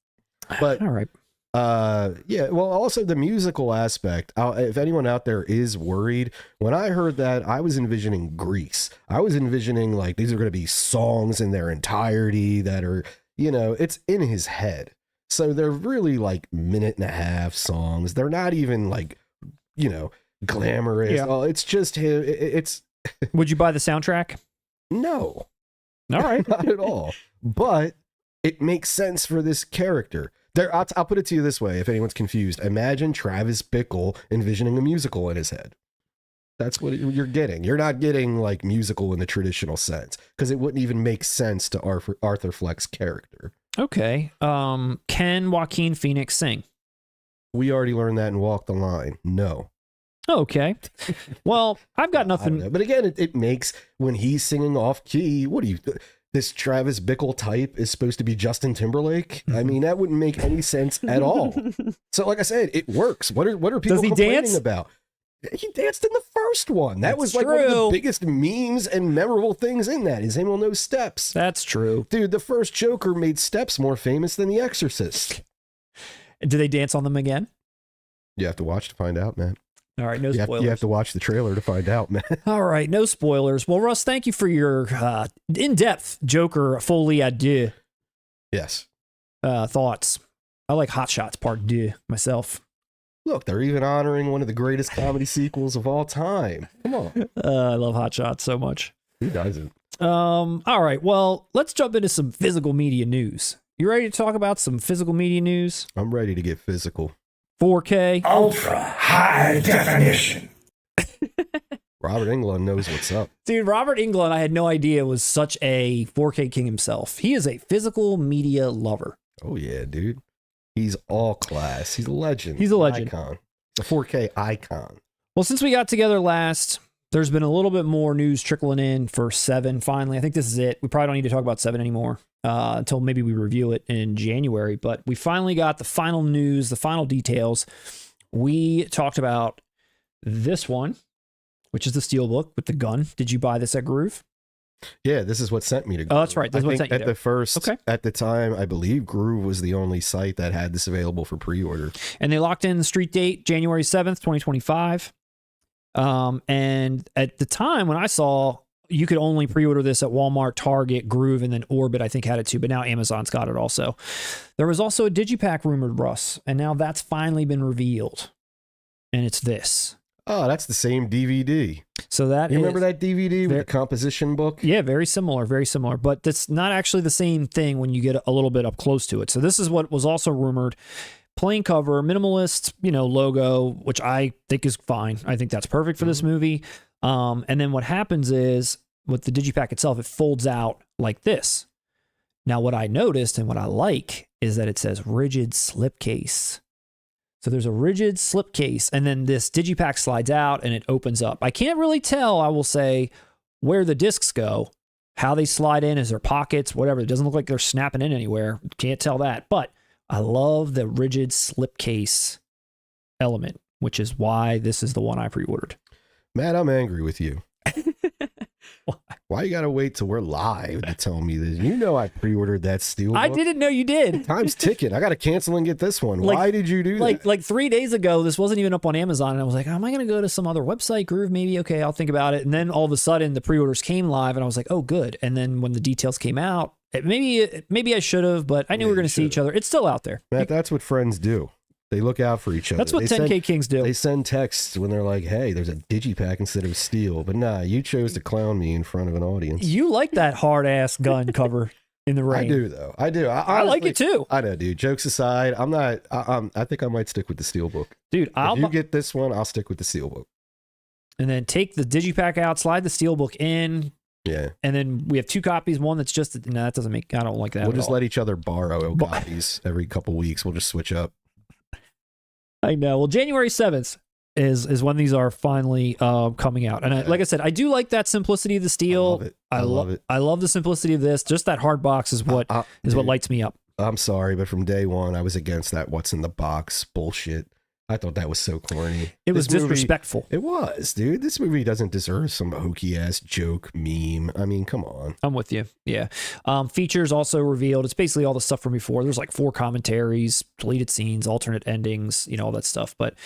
But all right. Well, also the musical aspect. If anyone out there is worried, when I heard that, I was envisioning Grease. I was envisioning like these are going to be songs in their entirety that are, it's in his head. So they're really like 1.5-minute songs. They're not even like, glamorous. Yeah. Oh, it's just him. It's. Would you buy the soundtrack? No. All right. Not at all. But it makes sense for this character. I'll put it to you this way, if anyone's confused. Imagine Travis Bickle envisioning a musical in his head. That's what you're getting. You're not getting like musical in the traditional sense, because it wouldn't even make sense to Arthur Fleck's character. Okay. Can Joaquin Phoenix sing? We already learned that in Walk the Line. No. Okay. Well, I've got nothing. But again, it makes, when he's singing off key, this Travis Bickle type is supposed to be Justin Timberlake. I mean, that wouldn't make any sense at all. So like I said, it works. What are people complaining about? He danced in the first one. That was like one of the biggest memes and memorable things in that, is him on those steps. That's true. Dude, the first Joker made steps more famous than The Exorcist. Do they dance on them again? You have to watch to find out, man. All right, no spoilers. You have to watch the trailer to find out, man. All right, no spoilers. Well, Russ, thank you for your in-depth Joker folie à deux. Yes. Thoughts. I like Hot Shots Part 2 myself. Look, they're even honoring one of the greatest comedy sequels of all time. Come on. I love Hot Shots so much. Who doesn't? All right, well, let's jump into some physical media news. You ready to talk about some physical media news? I'm ready to get physical. 4K. Ultra high definition. Robert Englund knows what's up. Dude, Robert Englund, I had no idea was such a 4K king himself. He is a physical media lover. Oh, yeah, dude. He's all class. He's a legend. He's a legend. Icon. He's a 4K icon. Well, since we got together last, there's been a little bit more news trickling in for 7 finally. I think this is it. We probably don't need to talk about 7 anymore until maybe we review it in January. But we finally got the final news, the final details. We talked about this one, which is the Steelbook with the gun. Did you buy this at Groove? Yeah, this is what sent me to Groove. Oh, that's right. That's what sent you at to. the first, Okay. At the time, I believe Groove was the only site that had this available for pre-order. And they locked in the street date, January 7th, 2025. And at the time when I saw, you could only pre-order this at Walmart, Target, Groove, and then Orbit, I think, had it too. But now Amazon's got it also. There was also a digipak rumored, Russ. And now that's finally been revealed. And it's this. Oh, that's the same DVD. So that you remember that DVD with the composition book? Yeah, very similar, very similar. But that's not actually the same thing when you get a little bit up close to it. So this is what was also rumored. Plain cover, minimalist, logo, which I think is fine. I think that's perfect for this movie. And then what happens is with the digipak itself, it folds out like this. Now, what I noticed and what I like is that it says rigid slipcase. So there's a rigid slipcase, and then this digipak slides out and it opens up. I can't really tell, I will say, where the discs go, how they slide in, is there pockets, whatever. It doesn't look like they're snapping in anywhere. Can't tell that. But I love the rigid slipcase element, which is why this is the one I pre-ordered. Matt, I'm angry with you. Why you gotta wait till we're live to tell me this? You know I pre-ordered that Steelbook. I didn't know you did. Time's ticking. I gotta cancel and get this one. Why did you do that? Like 3 days ago, this wasn't even up on Amazon, and I was like, am I gonna go to some other website, Groove? Maybe, okay, I'll think about it. And then all of a sudden, the pre-orders came live, and I was like, oh, good. And then when the details came out, maybe I should have, but I knew we were gonna see each other. It's still out there. Matt, that's what friends do. They look out for each other. That's what 10K Kings do. They send texts when they're like, hey, there's a digipak instead of steel. But nah, you chose to clown me in front of an audience. You like that hard-ass gun cover in the rain. I do, though. I do. I like it, too. I know, dude. Jokes aside, I'm not... I think I might stick with the Steelbook. Dude, if you get this one, I'll stick with the Steelbook. And then take the digipak out, slide the Steelbook in. Yeah. And then we have 2 copies. One that's just... No, that doesn't make... I don't like that. We'll just let each other borrow copies every couple weeks. We'll just switch up. I know. Well, January 7th is when these are finally coming out. And like I said, I do like that simplicity of the steel. I love it. I love the simplicity of this. Just that hard box is what what lights me up. I'm sorry, but from day one, I was against that what's in the box bullshit. I thought that was so corny. It was disrespectful. It was, dude. This movie doesn't deserve some hokey ass joke meme. I mean, come on. I'm with you. Yeah. Features also revealed. It's basically all the stuff from before. There's like 4 commentaries, deleted scenes, alternate endings, all that stuff. But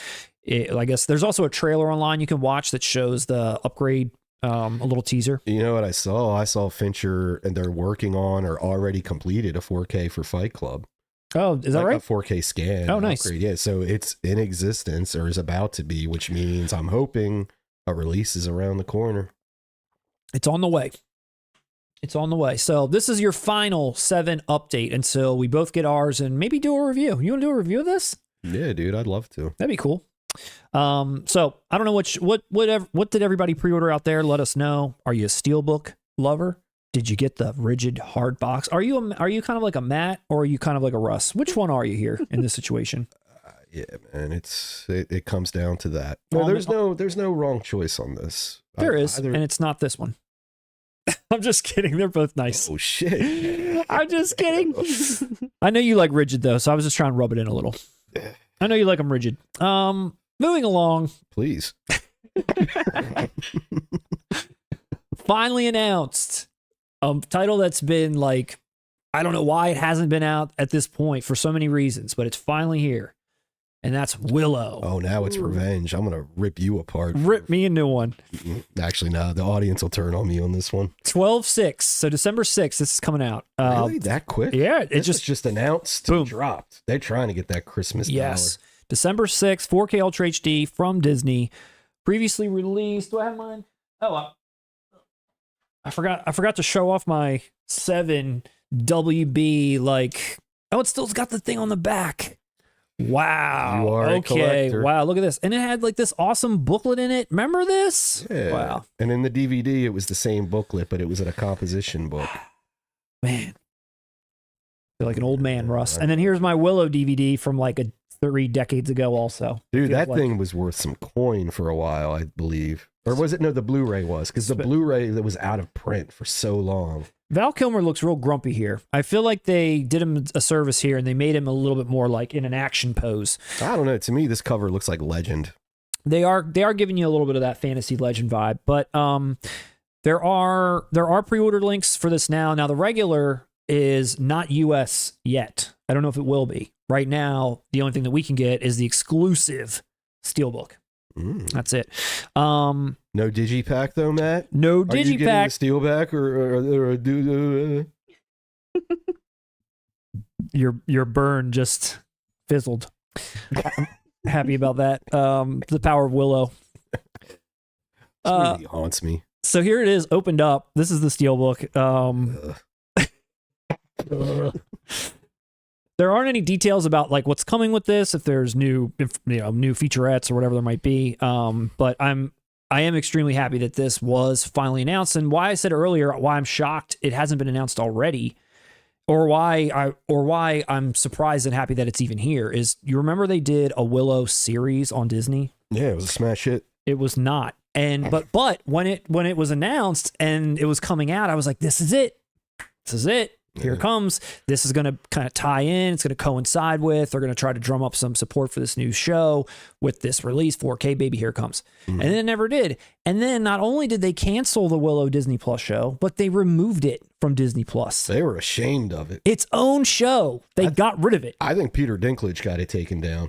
I guess there's also a trailer online you can watch that shows the upgrade, a little teaser. You know what I saw? I saw Fincher, and they're working on or already completed a 4K for Fight Club. Oh, is that right? A 4K scan. Oh, nice. Upgrade. Yeah, so it's in existence or is about to be, which means I'm hoping a release is around the corner. It's on the way. It's on the way. So this is your final 7 update until we both get ours and maybe do a review. You want to do a review of this? Yeah, dude, I'd love to. That'd be cool. So I don't know what did everybody pre-order out there? Let us know. Are you a Steelbook lover? Did you get the rigid hard box? Are you kind of like a Matt, or are you kind of like a Russ? Which one are you here in this situation? Yeah, man, it comes down to that. No, there's no wrong choice on this. There is, and it's not this one. I'm just kidding. They're both nice. Oh shit! I'm just kidding. I know you like rigid though, so I was just trying to rub it in a little. I know you like them rigid. Moving along. Please. Finally announced a title that's been like, I don't know why it hasn't been out at this point for so many reasons, but it's finally here. And that's Willow. Oh, now it's revenge. I'm going to rip you apart. Rip me a new one. Actually, no, the audience will turn on me on this one. 12/6. So December 6th, this is coming out. Really? That quick? Yeah. It This just is just announced. Boom. Dropped. They're trying to get that Christmas Yes. dollar. December 6th, 4K Ultra HD from Disney. Previously released. Do I have mine? Oh, I forgot to show off my 7 WB, like, oh, it's got the thing on the back. Wow. You are a collector. Wow, look at this. And it had like this awesome booklet in it. Remember this? Yeah. Wow. And in the DVD, it was the same booklet, but it was in a composition book. Man. Feel like an old man, Russ. And then here's my Willow DVD from like 3 decades ago also. Dude, Feels that like- thing was worth some coin for a while, I believe. Or was it? No, the Blu-ray was. Because the Blu-ray that was out of print for so long. Val Kilmer looks real grumpy here. I feel like they did him a service here and they made him a little bit more like in an action pose. I don't know. To me, this cover looks like Legend. They are giving you a little bit of that fantasy legend vibe, but there are pre-order links for this now. Now the regular is not US yet. I don't know if it will be. Right now, the only thing that we can get is the exclusive Steelbook. That's it. No digipak though, Matt? No Are you getting the digipak. Steelbook or Your burn just fizzled. I'm happy about that. The power of Willow. This really haunts me. So here it is, opened up. This is the Steelbook. There aren't any details about like what's coming with this, if there's new featurettes or whatever there might be. But I am extremely happy that this was finally announced, and why I said earlier why I'm shocked it hasn't been announced already, or why I'm surprised and happy that it's even here is, you remember they did a Willow series on Disney? Yeah, it was a smash hit. It was not. And but when it was announced and it was coming out, I was like, this is it. This is it. Here it comes. This is going to kind of tie in. It's going to coincide with. They're going to try to drum up some support for this new show with this release. 4K, baby, here it comes. And then it never did. And then not only did they cancel the Willow Disney Plus show, but they removed it from Disney Plus. They were ashamed of it. Its own show. They got rid of it. I think Peter Dinklage got it taken down.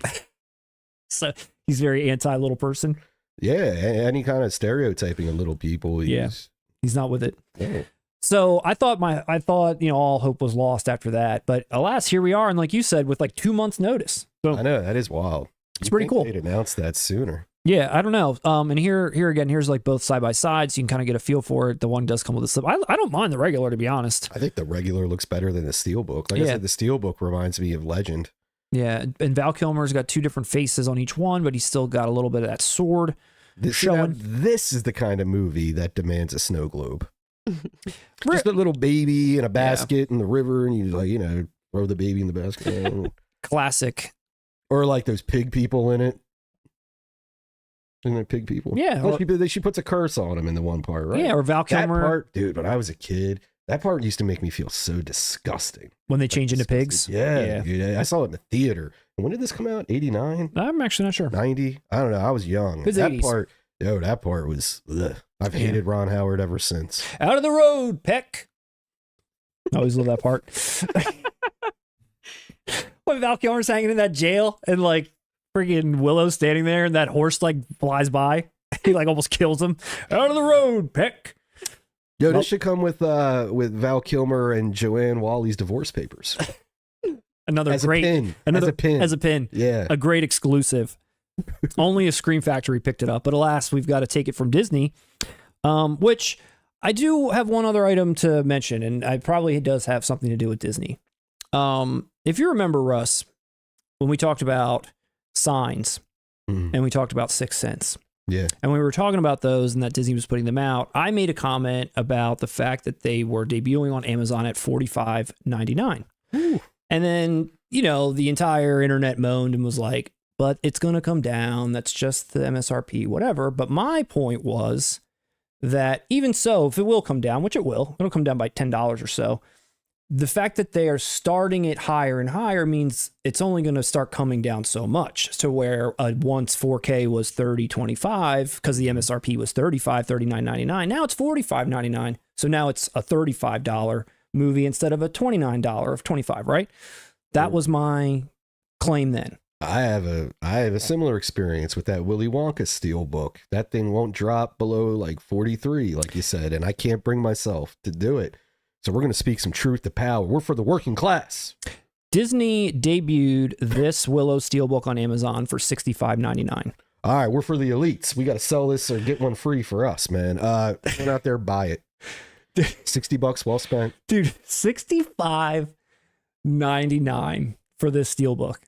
So he's very anti-little person. Yeah, any kind of stereotyping of little people. He's not with it. Yeah. So I thought all hope was lost after that, but alas, here we are, and like you said, with like 2 months notice. So I know, that is wild. It's pretty cool. They'd announced that sooner. Yeah, I don't know. And here again, here's like both side by side, so you can kind of get a feel for it. The one does come with a slip. I don't mind the regular, to be honest. I think the regular looks better than the Steelbook. Like I said, the Steelbook reminds me of Legend. Yeah, and Val Kilmer's got 2 different faces on each one, but he's still got a little bit of that sword showing. This is the kind of movie that demands a snow globe. Just a little baby in a basket in the river, and you throw the baby in the basket. Classic. Or like those pig people in it. Isn't it pig people? Yeah. She puts a curse on them in the one part, right? Yeah, or Val Kilmer. That part, dude, when I was a kid, that part used to make me feel so disgusting. When they change into pigs? Yeah. Dude, I saw it in the theater. And when did this come out? 89? I'm actually not sure. 90? I don't know. I was young. It's that 80s. part, that part was, ugh. I've hated Ron Howard ever since. Out of the road, Peck. I always love that part. When Val Kilmer's hanging in that jail and like freaking Willow standing there and that horse like flies by. He like almost kills him. Out of the road, Peck. Yo, this should come with Val Kilmer and Joanne Wally's divorce papers. Another as great a pin. Another, as a pin. Yeah. A great exclusive. Only a Scream Factory picked it up, but alas, we've got to take it from Disney. Which I do have one other item to mention, and it probably does have something to do with Disney. If you remember, Russ, when we talked about Signs and we talked about Sixth Sense, and we were talking about those and that Disney was putting them out, I made a comment about the fact that they were debuting on Amazon at $45.99. And then, the entire internet moaned and was like, but it's going to come down. That's just the MSRP, whatever. But my point was that even so, if it will come down, which it will, it'll come down by $10 or so. the fact that they are starting it higher and higher means it's only going to start coming down so much, to where once 4K was $30.25 because the MSRP was $39.99. Now it's $45.99. So now it's a $35 movie instead of a $29 of $25, right? That was my claim then. I have a similar experience with that Willy Wonka Steelbook. That thing won't drop below like 43, like you said, and I can't bring myself to do it. So we're going to speak some truth to power. We're for the working class. Disney debuted this Willow Steelbook on Amazon for $65.99. All right, we're for the elites. We got to sell this or get one free for us, man. Get out there, buy it. $60 well spent. Dude, $65.99 for this Steelbook.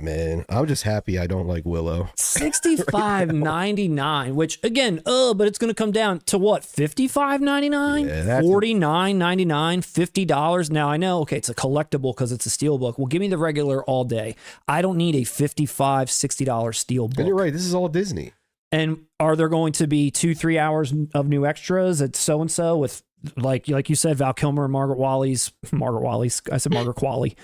Man, I'm just happy I don't like Willow. $65.99, which again, but it's going to come down to what? $55.99? Yeah, $49.99? $50? Now I know, okay, it's a collectible because it's a Steelbook. Well, give me the regular all day. I don't need a $55, $60 Steelbook. And you're right, this is all Disney. And are there going to be 2-3 hours of new extras at so-and-so with, like you said, Val Kilmer and Margaret Qualley. I said Margaret Qualley.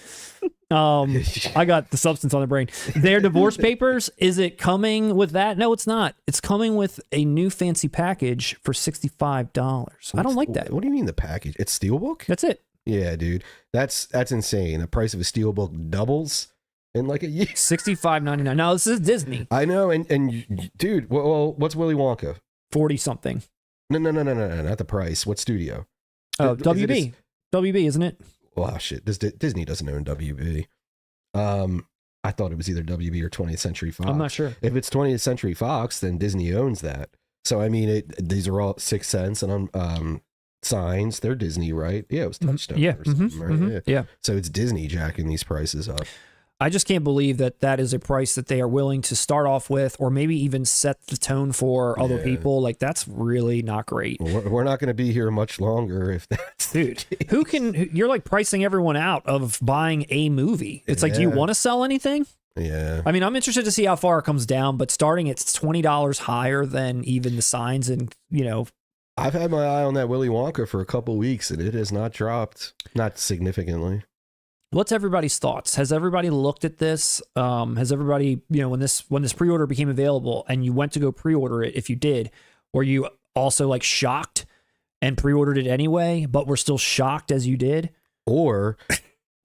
I got the substance on the brain. Their divorce papers, is it coming with that? No, it's not. It's coming with a new fancy package for $65. I don't like that. What do you mean the package? It's Steelbook? That's it. Yeah, dude. That's insane. The price of a Steelbook doubles in like a year. $65.99. Now, this is Disney. I know. And dude, well, what's Willy Wonka? 40 something. No, not the price. What studio? Oh, WB. WB, isn't it? Wow, shit. Disney doesn't own WB. I thought it was either WB or 20th Century Fox. I'm not sure. If it's 20th Century Fox, then Disney owns that. So I mean, these are all 6 cents and signs. They're Disney, right? Yeah, it was Touchstone. Yeah. Or something, right? Yeah. So it's Disney jacking these prices up. I just can't believe that is a price that they are willing to start off with, or maybe even set the tone for other people. Like, that's really not great. Well, we're not going to be here much longer if that's... Dude, you're like pricing everyone out of buying a movie. It's like, do you want to sell anything? Yeah. I mean, I'm interested to see how far it comes down, but starting it's $20 higher than even the signs and, I've had my eye on that Willy Wonka for a couple weeks and it has not dropped. Not significantly. What's everybody's thoughts? Has everybody looked at this? Has everybody, when this pre-order became available and you went to go pre-order it, if you did, were you also like shocked and pre-ordered it anyway, but were still shocked as you did? Or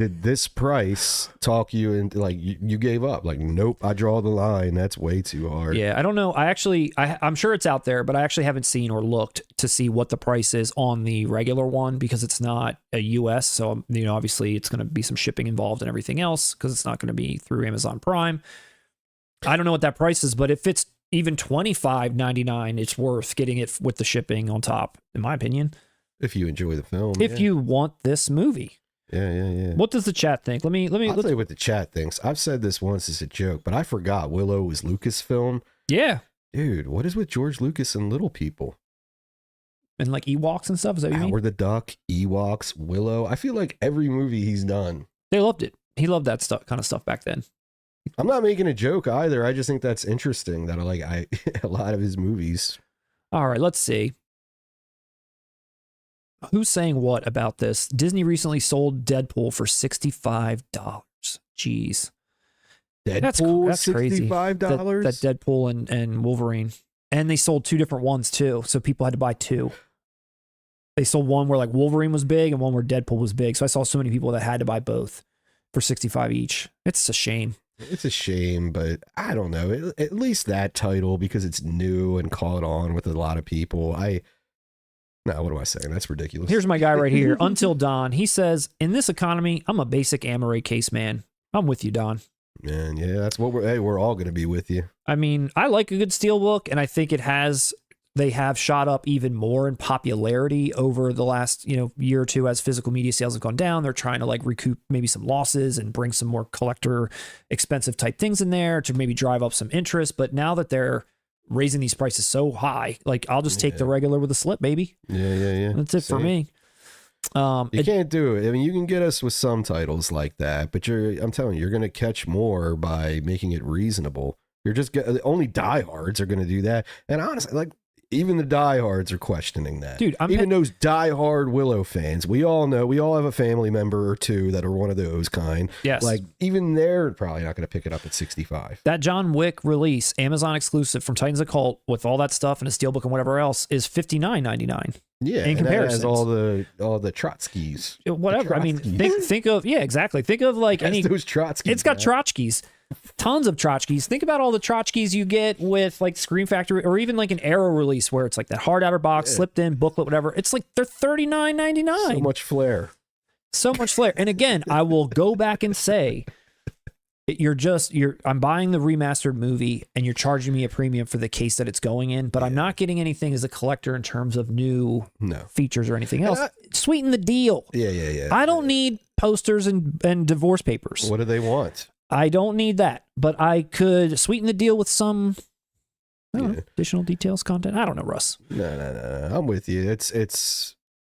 did this price talk you into like you gave up? Like, nope, I draw the line. That's way too hard. Yeah, I don't know. I'm sure it's out there, but I actually haven't seen or looked to see what the price is on the regular one because it's not a US. So, obviously it's going to be some shipping involved and everything else because it's not going to be through Amazon Prime. I don't know what that price is, but if it's even $25.99, it's worth getting it with the shipping on top, in my opinion. If you enjoy the film. If you want this movie. Yeah. What does the chat think? I'll tell you what the chat thinks. I've said this once as a joke, but I forgot Willow was Lucasfilm. Yeah. Dude, what is with George Lucas and little people? And like Ewoks and stuff? Is that what you mean? Howard the Duck, Ewoks, Willow. I feel like every movie he's done. They loved it. He loved that kind of stuff back then. I'm not making a joke either. I just think that's interesting that a lot of his movies. All right, let's see. Who's saying what about this? Disney recently sold Deadpool for $65. Jeez. Deadpool, that's crazy. $65? That Deadpool and Wolverine. And they sold 2 different ones too. So people had to buy 2. They sold one where like Wolverine was big and one where Deadpool was big. So I saw so many people that had to buy both for $65 each. It's a shame. It's a shame, but I don't know. At least that title, because it's new and caught on with a lot of people. No, what am I saying? That's ridiculous. Here's my guy right here, Until Dawn. He says, in this economy, I'm a basic Amaray case man. I'm with you, Don. Man, yeah, that's what we're all going to be with you. I mean, I like a good Steelbook, and I think they have shot up even more in popularity over the last, year or two as physical media sales have gone down. They're trying to like recoup maybe some losses and bring some more collector expensive type things in there to maybe drive up some interest. But now that they're raising these prices so high, like I'll just take the regular with a slip, baby. Yeah. That's it for me. You can't do it. I mean, you can get us with some titles like that, but I'm telling you, you're going to catch more by making it reasonable. Only diehards are going to do that. And honestly, like, Even the diehards are questioning that. Dude, even those diehard Willow fans, we all know, we all have a family member or two that are one of those kind. Yes. Like, even they're probably not going to pick it up at 65. That John Wick release, Amazon exclusive from Titans of Cult with all that stuff and a steelbook and whatever else is $59.99. Yeah, in and that has comparison, all the Trotskys. Whatever. I mean, think of exactly. Think of like any those Trotskys. It's got Trotskys, tons of Trotskys. Think about all the Trotskys you get with like Scream Factory or even like an Arrow release where it's like that hard outer box, slipped in booklet, whatever. It's like they're $39.99. So much flair. So much flair. And again, I will go back and say, I'm buying the remastered movie and you're charging me a premium for the case that it's going in, but I'm not getting anything as a collector in terms of new features or anything else. Sweeten the deal. Yeah. I don't need posters and divorce papers. What do they want? I don't need that, but I could sweeten the deal with some additional details, content. I don't know, Russ. No. I'm with you. That's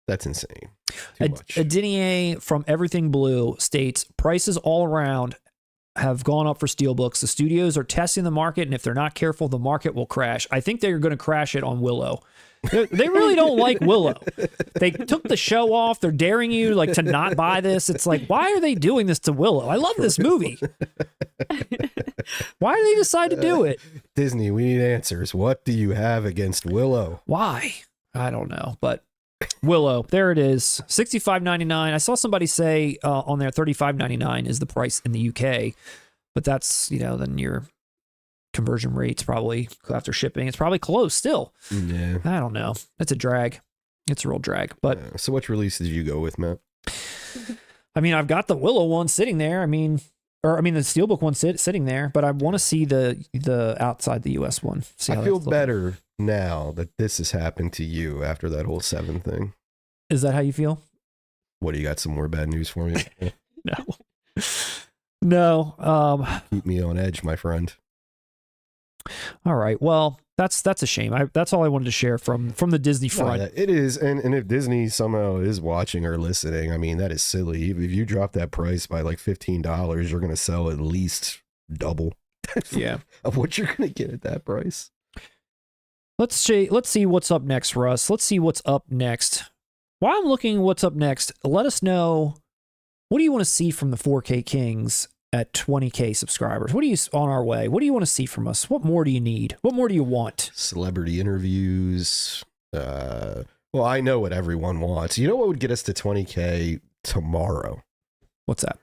insane. Too much. A denier from Everything Blue states prices all around have gone up for steelbooks. The studios are testing the market, and if they're not careful, the market will crash. I think they're going to crash it on Willow. They really don't like Willow. They took the show off. They're daring you like to not buy this. It's like, why are they doing this to Willow? I love this movie. Why did they decide to do it? Disney, we need answers. What do you have against Willow? Why? I don't know, but Willow, there it is, $65.99. I saw somebody say on there $35.99 is the price in the UK, but that's, then your conversion rates probably after shipping, it's probably close still. Yeah. I don't know. It's a drag. It's a real drag. But so which release did you go with, Matt? I mean, I've got the Willow one sitting there. I mean, the Steelbook one sitting there, but I want to see the outside the US one. See how I feel better now that this has happened to you after that whole 7 thing. Is that how you feel? What, do you got some more bad news for me? No. Keep me on edge, my friend. All right. Well, that's a shame. That's all I wanted to share from the Disney front. No, it is, and if Disney somehow is watching or listening, I mean, that is silly. If you drop that price by like $15, you're going to sell at least double. Yeah. Of what you're going to get at that price. Let's see what's up next, Russ. Let's see what's up next. While I'm looking what's up next, let us know, what do you want to see from the 4K Kings at 20K subscribers? What are you on our way? What do you want to see from us? What more do you need? What more do you want? Celebrity interviews. Well, I know what everyone wants. You know what would get us to 20K tomorrow? What's that?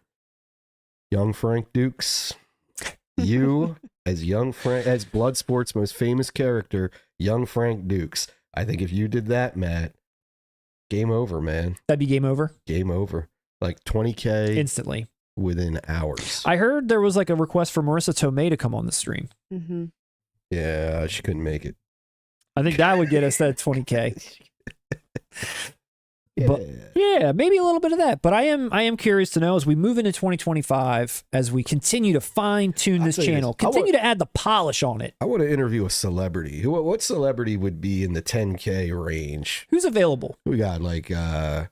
Young Frank Dukes. You as young Frank, as Bloodsport's most famous character, young Frank Dukes. I think if you did that, Matt, game over, man. That'd be game over? Game over. Like 20K. Instantly. Within hours. I heard there was like a request for Marissa Tomei to come on the stream. Mm-hmm. Yeah, she couldn't make it. I think that would get us that 20K. Yeah. But yeah, maybe a little bit of that. But I am curious to know, as we move into 2025, as we continue to fine tune this channel, continue to add the polish on it. I want to interview a celebrity. What celebrity would be in the 10K range? Who's available? We got like Gary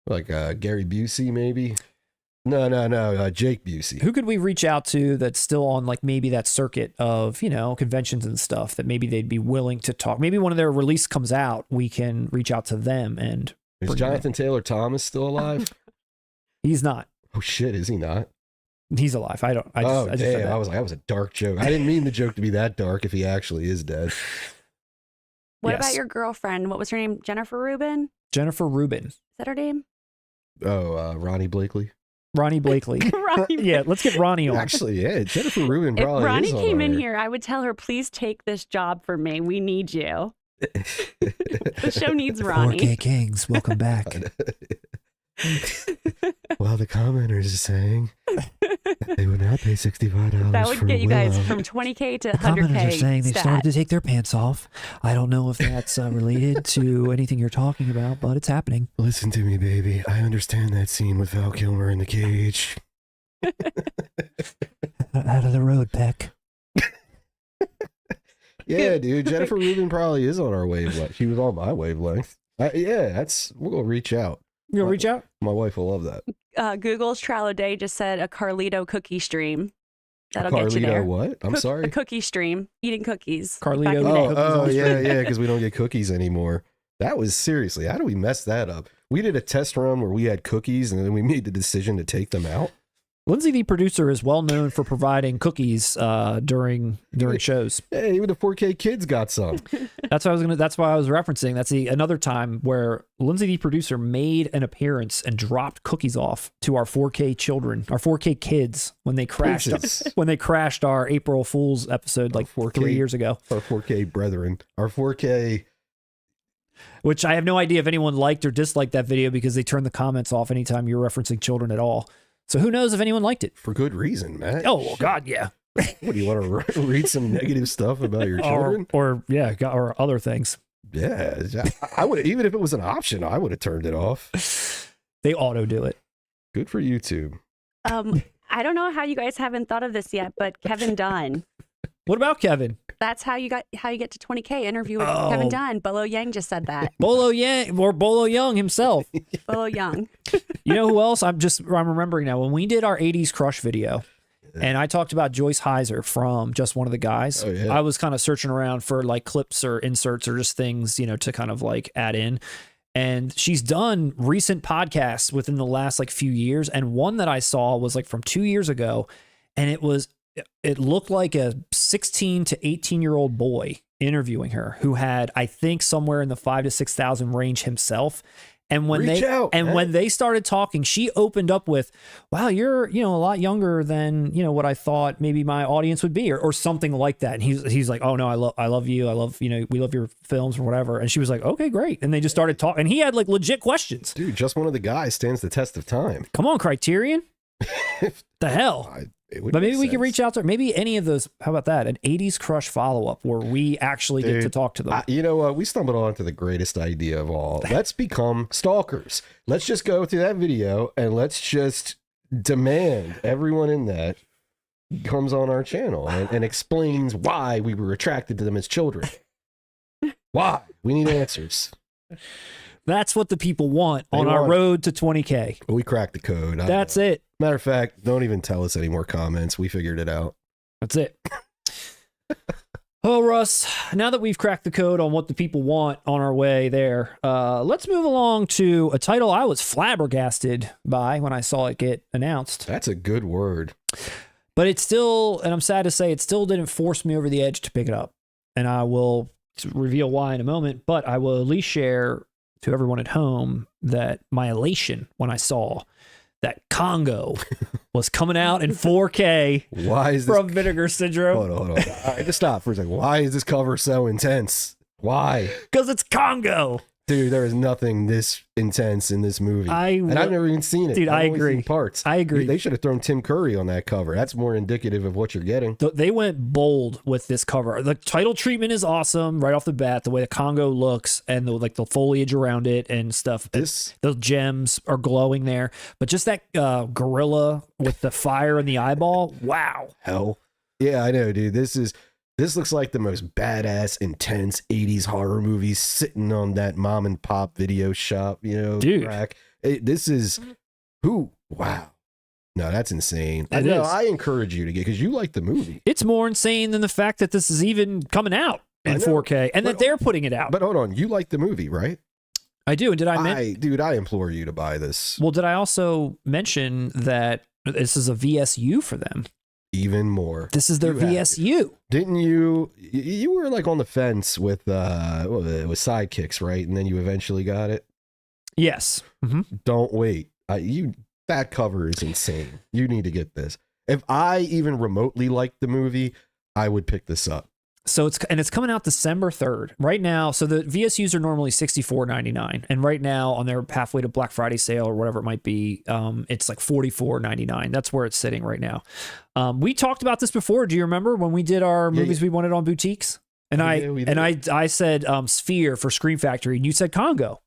Busey, maybe. No, Jake Busey. Who could we reach out to that's still on like maybe that circuit of, conventions and stuff that maybe they'd be willing to talk? Maybe when their release comes out, we can reach out to them and. Is Jonathan Taylor Thomas still alive? He's not. Oh shit, is he not? He's alive. I just damn, I was like, that was a dark joke. I didn't mean the joke to be that dark if he actually is dead. What about your girlfriend? What was her name? Jennifer Rubin? Jennifer Rubin. Is that her name? Oh, Ronnie Blakely. Ronnie Blakely. Yeah, let's get Ronnie on. Actually, yeah, Jennifer Rubin probably If Ronnie is on came in our... here, I would tell her, please take this job for me. We need you. The show needs Ronnie. 4K Kings, welcome back. Well, the commenters are saying they would not pay $65 That would for get you Willow. guys from 20K to 100K. The commenters are saying they've started to take their pants off. I don't know if that's related to anything you're talking about, but it's happening. Listen to me, baby. I understand that scene with Val Kilmer in the cage. Out of the road, Peck. Yeah, dude. Jennifer Rubin probably is on our wavelength. She was on my wavelength. We're going to reach out. You gonna reach out? My wife will love that. Google's Trallo Day just said a Carlito cookie stream. That'll get you Carlito, there. what? I'm sorry. A cookie stream, eating cookies. Carlito back in the eating day. cookies. Oh, on yeah, because we don't get cookies anymore. That was seriously, how do we mess that up? We did a test run where we had cookies and then we made the decision to take them out. Lindsay, the producer, is well known for providing cookies during shows. Hey, even the 4K kids got some. That's why I was referencing. That's another time where Lindsay, the producer, made an appearance and dropped cookies off to our 4K children, our 4K kids, when they crashed Princes. when they crashed our April Fool's episode like 4K 3 years ago. Our 4K brethren, our 4K. Which I have no idea if anyone liked or disliked that video because they turn the comments off anytime you're referencing children at all. So who knows if anyone liked it? For good reason, Matt. Oh, well, God, yeah. What, do you want to read some negative stuff about your children? Or other things. Yeah, I would, even if it was an option, I would have turned it off. They auto do it. Good for YouTube. I don't know how you guys haven't thought of this yet, but Kevin Dunn. What about Kevin? That's how you get to 20K. Interview with Oh. Kevin Dunn. Bolo Yang just said that. Bolo Yang or Bolo Young himself. Bolo Young. You know who else? I'm remembering now. When we did our 80s crush video, and I talked about Joyce Heiser from Just One of the Guys. Oh, yeah. I was kind of searching around for like clips or inserts or just things, to kind of like add in. And she's done recent podcasts within the last like few years. And one that I saw was like from 2 years ago. And it looked like a 16 to 18-year-old boy interviewing her who had, I think, somewhere in the 5,000 to 6,000 range himself. And when when they started talking, she opened up with, "Wow, you're a lot younger than what I thought maybe my audience would be," or something like that. And he's like, "Oh no, I love you. I love we love your films or whatever." And she was like, "Okay, great." And they just started talking, and he had like legit questions. Dude, Just One of the Guys stands the test of time. Come on, Criterion. The hell. But maybe we can reach out to maybe any of those. How about that? An 80s crush follow-up where we actually get to talk to them. You know what? We stumbled onto the greatest idea of all. Let's become stalkers. Let's just go through that video and let's just demand everyone in that comes on our channel and explains why we were attracted to them as children. Why? We need answers. That's what the people want on our road to 20K. We cracked the code. That's it. Matter of fact, don't even tell us any more comments. We figured it out. That's it. Oh, Russ, now that we've cracked the code on what the people want on our way there, let's move along to a title I was flabbergasted by when I saw it get announced. That's a good word. But it's still, and I'm sad to say, it still didn't force me over the edge to pick it up. And I will reveal why in a moment, but I will at least share to everyone at home that my elation when I saw that CONGO was coming out in 4K. Why is this from Vinegar Syndrome? Hold on. All right, just stop for a second. Why is this cover so intense? Why? Because it's CONGO. Dude, there is nothing this intense in this movie. And I've never even seen it. Dude, I I've only agree. seen parts. I agree. They should have thrown Tim Curry on that cover. That's more indicative of what you're getting. They went bold with this cover. The title treatment is awesome right off the bat. The way the CONGO looks and the foliage around it and stuff. The gems are glowing there. But just that gorilla with the fire in the eyeball. Wow. Hell. Yeah, I know, dude. This looks like the most badass, intense 80s horror movie sitting on that mom and pop video shop, Dude. Rack. This is who? Wow. No, that's insane. It is. I encourage you to get, because you like the movie. It's more insane than the fact that this is even coming out in 4K and that they're putting it out. But hold on, you like the movie, right? I do. And did I Dude, I implore you to buy this. Well, did I also mention that this is a VSU for them? Even more. This is their VSU. Didn't you were like on the fence with Sidekicks, right? And then you eventually got it? Yes. Mm-hmm. Don't wait. That cover is insane. You need to get this. If I even remotely liked the movie, I would pick this up. So it's coming out December 3rd right now. So the VSUs are normally $64.99, and right now on their halfway to Black Friday sale or whatever it might be, it's like $44.99. That's where it's sitting right now. We talked about this before. Do you remember when we did our movies we wanted on boutiques? And I said Sphere for Scream Factory, and you said CONGO.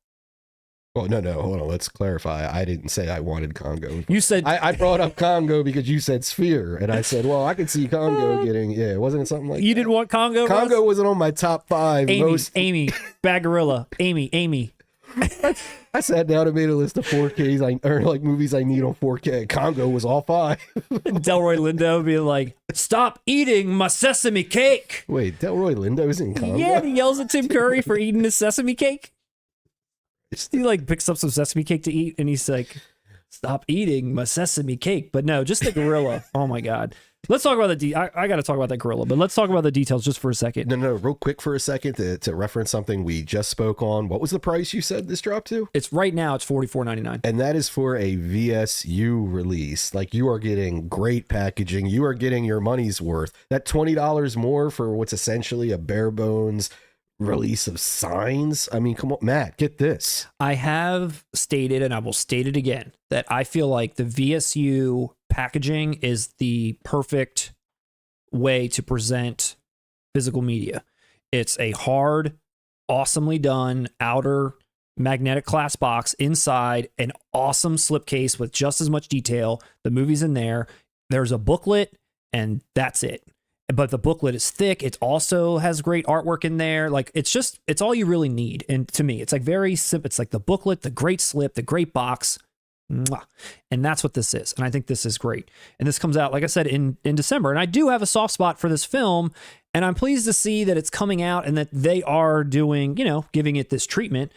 Oh, no, hold on. Let's clarify. I didn't say I wanted CONGO. You said... I brought up CONGO because you said Sphere, and I said, well, I could see CONGO getting... Yeah, wasn't it something like You didn't want CONGO, CONGO Russ? wasn't on my top 5. Amy, Bagorilla, Amy. I sat down and made a list of 4Ks or like movies I need on 4K. Congo was all 5. Delroy Lindo being like, "Stop eating my sesame cake." Wait, Delroy Lindo's in Congo? Yeah, he yells at Tim Curry for eating his sesame cake. He like picks up some sesame cake to eat, and he's like, "Stop eating my sesame cake." But no, just the gorilla. Oh my God. Let's talk about I got to talk about that gorilla, but let's talk about the details just for a second. No, real quick for a second to reference something we just spoke on. What was the price you said this dropped to? It's right now, it's $44.99. And that is for a VSU release. Like, you are getting great packaging. You are getting your money's worth. That $20 more for what's essentially a bare bones release of signs. I mean, come on, Matt, get this. I have stated, and I will state it again, that I feel like the VSU packaging is the perfect way to present physical media. It's a hard, awesomely done outer magnetic glass box, inside an awesome slipcase with just as much detail. The movie's in there. There's a booklet, and that's it. But the booklet is thick. It also has great artwork in there. Like, it's all you really need. And to me, it's like very simple. It's like the booklet, the great slip, the great box. Mwah. And that's what this is. And I think this is great. And this comes out, like I said, in December. And I do have a soft spot for this film. And I'm pleased to see that it's coming out and that they are doing, giving it this treatment.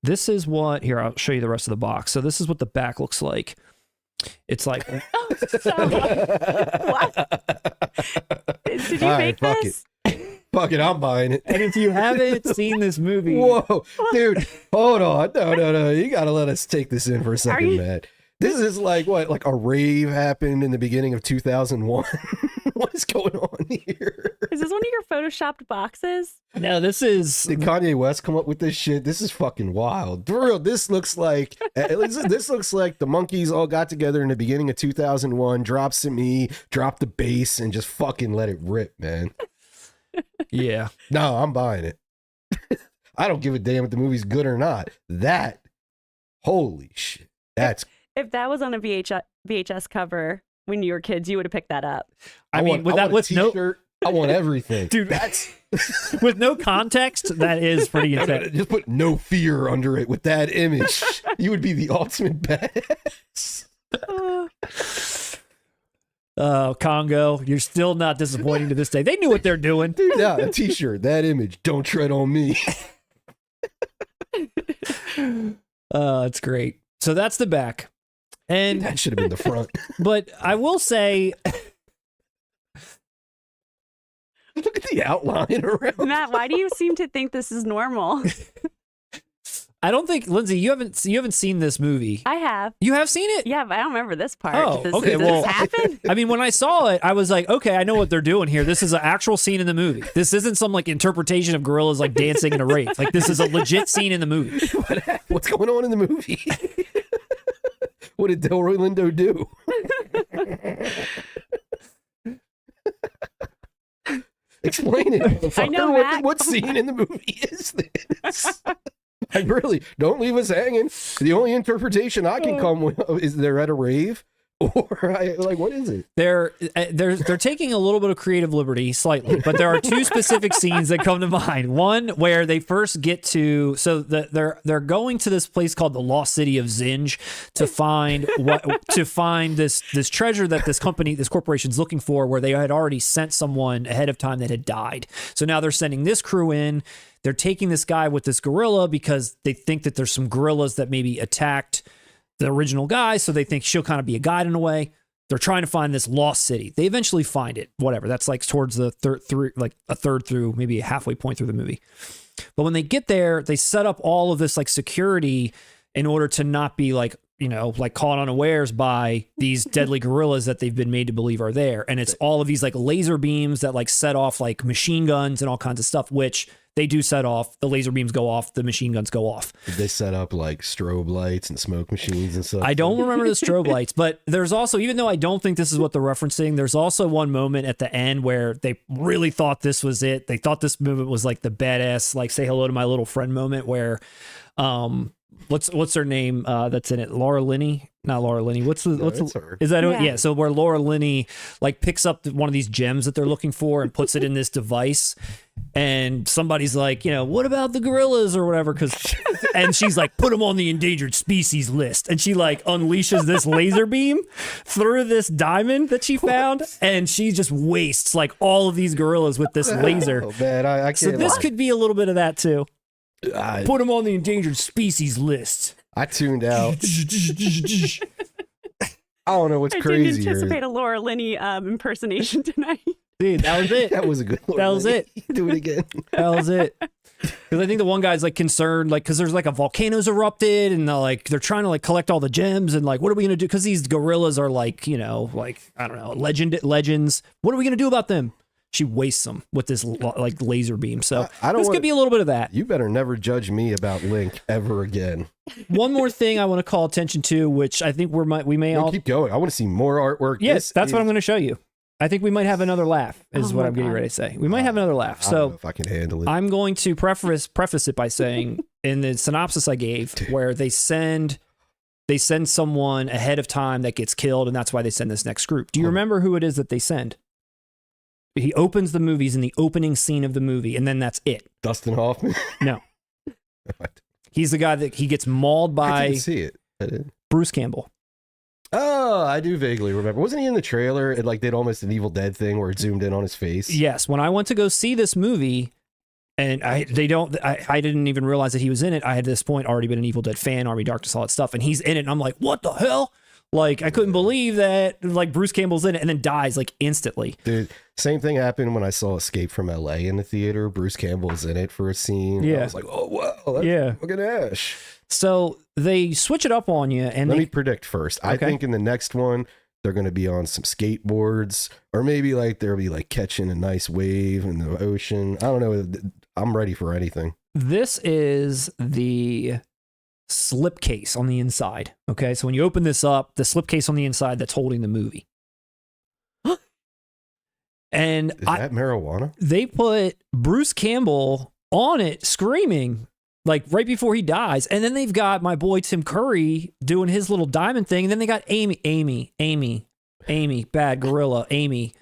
This is what, here, I'll show you the rest of the box. So this is what the back looks like. It's like, Oh, stop. What? Did you make this? Fuck it, I'm buying it. and if you haven't seen this movie, Whoa, dude, hold on. No. You gotta let us take this in for a second, Matt. This is like what? Like a rave happened in the beginning of 2001. What is going on here? Is this one of your photoshopped boxes? no, this is Did Kanye West come up with this shit? This is fucking wild. For real, this looks like this looks like the monkeys all got together in the beginning of 2001, dropped some E, dropped the bass, and just fucking let it rip, man. yeah. No, I'm buying it. I don't give a damn if the movie's good or not. That, holy shit, that's. If that was on a VHS cover when you were kids, you would have picked that up. I mean, with a t-shirt. I want everything, dude. That's with no context. That is pretty intense. Just put no fear under it with that image. You would be the ultimate badass. Congo, you're still not disappointing to this day. They knew what they're doing. Dude, yeah, a t-shirt, that image, don't tread on me. It's great. So that's the back. And that should have been the front. But I will say, look at the outline around. Matt, why do you seem to think this is normal? I don't think, Lindsay, you haven't seen this movie. I have. You have seen it? Yeah, but I don't remember this part. Oh, okay. Did Well, this happen? I mean, when I saw it, I was like, okay, I know what they're doing here. This is an actual scene in the movie. This isn't some like interpretation of gorillas like dancing in a rave. Like, this is a legit scene in the movie. What's going on in the movie? What did Delroy Lindo do? Explain it. I know, Matt. What scene in the movie is this? I really don't leave us hanging. The only interpretation I can come with is they're at a rave, or what is it? They're taking a little bit of creative liberty, slightly, but there are two specific scenes that come to mind. One where they first get to, they're going to this place called the Lost City of Zinj to find this treasure that this corporation's looking for, where they had already sent someone ahead of time that had died. So now they're sending this crew in. They're taking this guy with this gorilla because they think that there's some gorillas that maybe attacked the original guy, so they think she'll kind of be a guide in a way. They're trying to find this lost city. They eventually find it. Whatever. That's like towards the third through, maybe a halfway point through the movie. But when they get there, they set up all of this like security in order to not be like caught unawares by these deadly gorillas that they've been made to believe are there. And it's all of these like laser beams that like set off like machine guns and all kinds of stuff, which they do set off. The laser beams go off. The machine guns go off. Did they set up like strobe lights and smoke machines and stuff? I don't remember the strobe lights, but there's also, even though I don't think this is what they're referencing, there's also one moment at the end where they really thought this was it. They thought this moment was like the badass, like say hello to my little friend moment where, what's her name that's in it? Laura Linney? Not Laura Linney. Is that Yeah. yeah. So where Laura Linney like picks up one of these gems that they're looking for and puts it in this device, And somebody's like, what about the gorillas or whatever? And she's like, put them on the endangered species list. And she like unleashes this laser beam through this diamond that she found. And she just wastes like all of these gorillas with this laser. Oh, man, I can't. So this could be a little bit of that too. Put them on the endangered species list. I tuned out. I don't know what's crazy. I didn't anticipate a Laura Linney impersonation tonight. Dude, that was it. That was a good one. That was it. Do it again. That was it. Because I think the one guy's like concerned, like, because there's like a volcano's erupted and they're trying to like collect all the gems and like, what are we going to do? Because these gorillas are like, like, I don't know, legends. What are we going to do about them? She wastes them with this like laser beam. So this could be a little bit of that. You better never judge me about Link ever again. One more thing I want to call attention to, which I think we may all keep going. I want to see more artwork. Yes, that's what I'm going to show you. I think we might have another laugh, is what I'm getting ready to say. We might have another laugh. I don't know if I can handle it. I'm going to preface it by saying, in the synopsis I gave, where they send someone ahead of time that gets killed, and that's why they send this next group. Do you remember who it is that they send? He opens the movies in the opening scene of the movie, and then that's it. Dustin Hoffman? No. He's the guy that he gets mauled by. I didn't see it. I did. Bruce Campbell. Oh, I do vaguely remember. Wasn't he in the trailer? It like did almost an Evil Dead thing where it zoomed in on his face. Yes. When I went to go see this movie, and I didn't even realize that he was in it. I had at this point already been an Evil Dead fan, Army Darkness, all that stuff, and he's in it, and I'm like, what the hell? Like, I couldn't believe that, like, Bruce Campbell's in it and then dies, like, instantly. Dude, same thing happened when I saw Escape from LA in the theater. Bruce Campbell's in it for a scene. Yeah. I was like, oh, wow. That's fucking Ash. So they switch it up on you. And Let me predict first. Okay. I think in the next one, they're going to be on some skateboards, or maybe, like, they'll be, like, catching a nice wave in the ocean. I don't know. I'm ready for anything. This is the slipcase on the inside. Okay, so when you open this up, the slipcase on the inside that's holding the movie. And is that marijuana? They put Bruce Campbell on it screaming, like right before he dies. And then they've got my boy Tim Curry doing his little diamond thing. And then they got Amy, bad gorilla, Amy.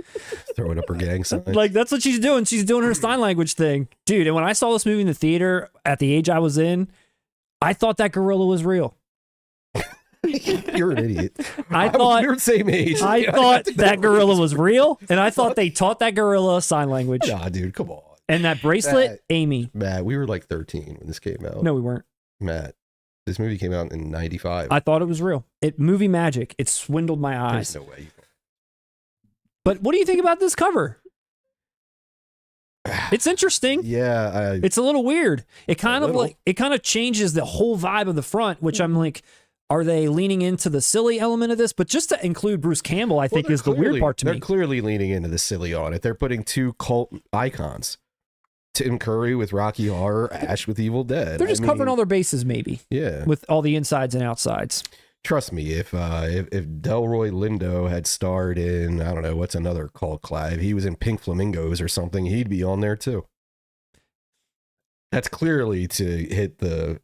Throwing up her gang sign. Like, that's what she's doing. She's doing her sign language thing. Dude, and when I saw this movie in the theater at the age I was in, I thought that gorilla was real. You're an idiot. I thought you're the same age. I thought that gorilla was real, and I thought they taught that gorilla sign language. Nah, dude, come on. And that bracelet, Amy. Matt, we were like 13 when this came out. No, we weren't. Matt, this movie came out in 95. I thought it was real. Movie magic. It swindled my eyes. There's no way. But what do you think about this cover? It's interesting. Yeah, it's a little weird. It kind of changes the whole vibe of the front, which I'm like, are they leaning into the silly element of this? But just to include Bruce Campbell, I think is the weird part to me. They're clearly leaning into the silly on it. They're putting two cult icons. Tim Curry with Rocky Horror, Ash with Evil Dead. They're just covering all their bases, maybe. Yeah. With all the insides and outsides. Trust me, if Delroy Lindo had starred in, I don't know, what's another cult Clive? He was in Pink Flamingos or something, he'd be on there too. That's clearly to hit the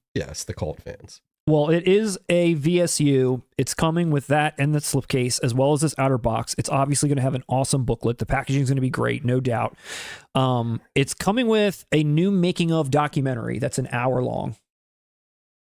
cult fans. Well, it is a VSU. It's coming with that and the slipcase, as well as this outer box. It's obviously going to have an awesome booklet. The packaging is going to be great, no doubt. It's coming with a new making of documentary that's an hour long.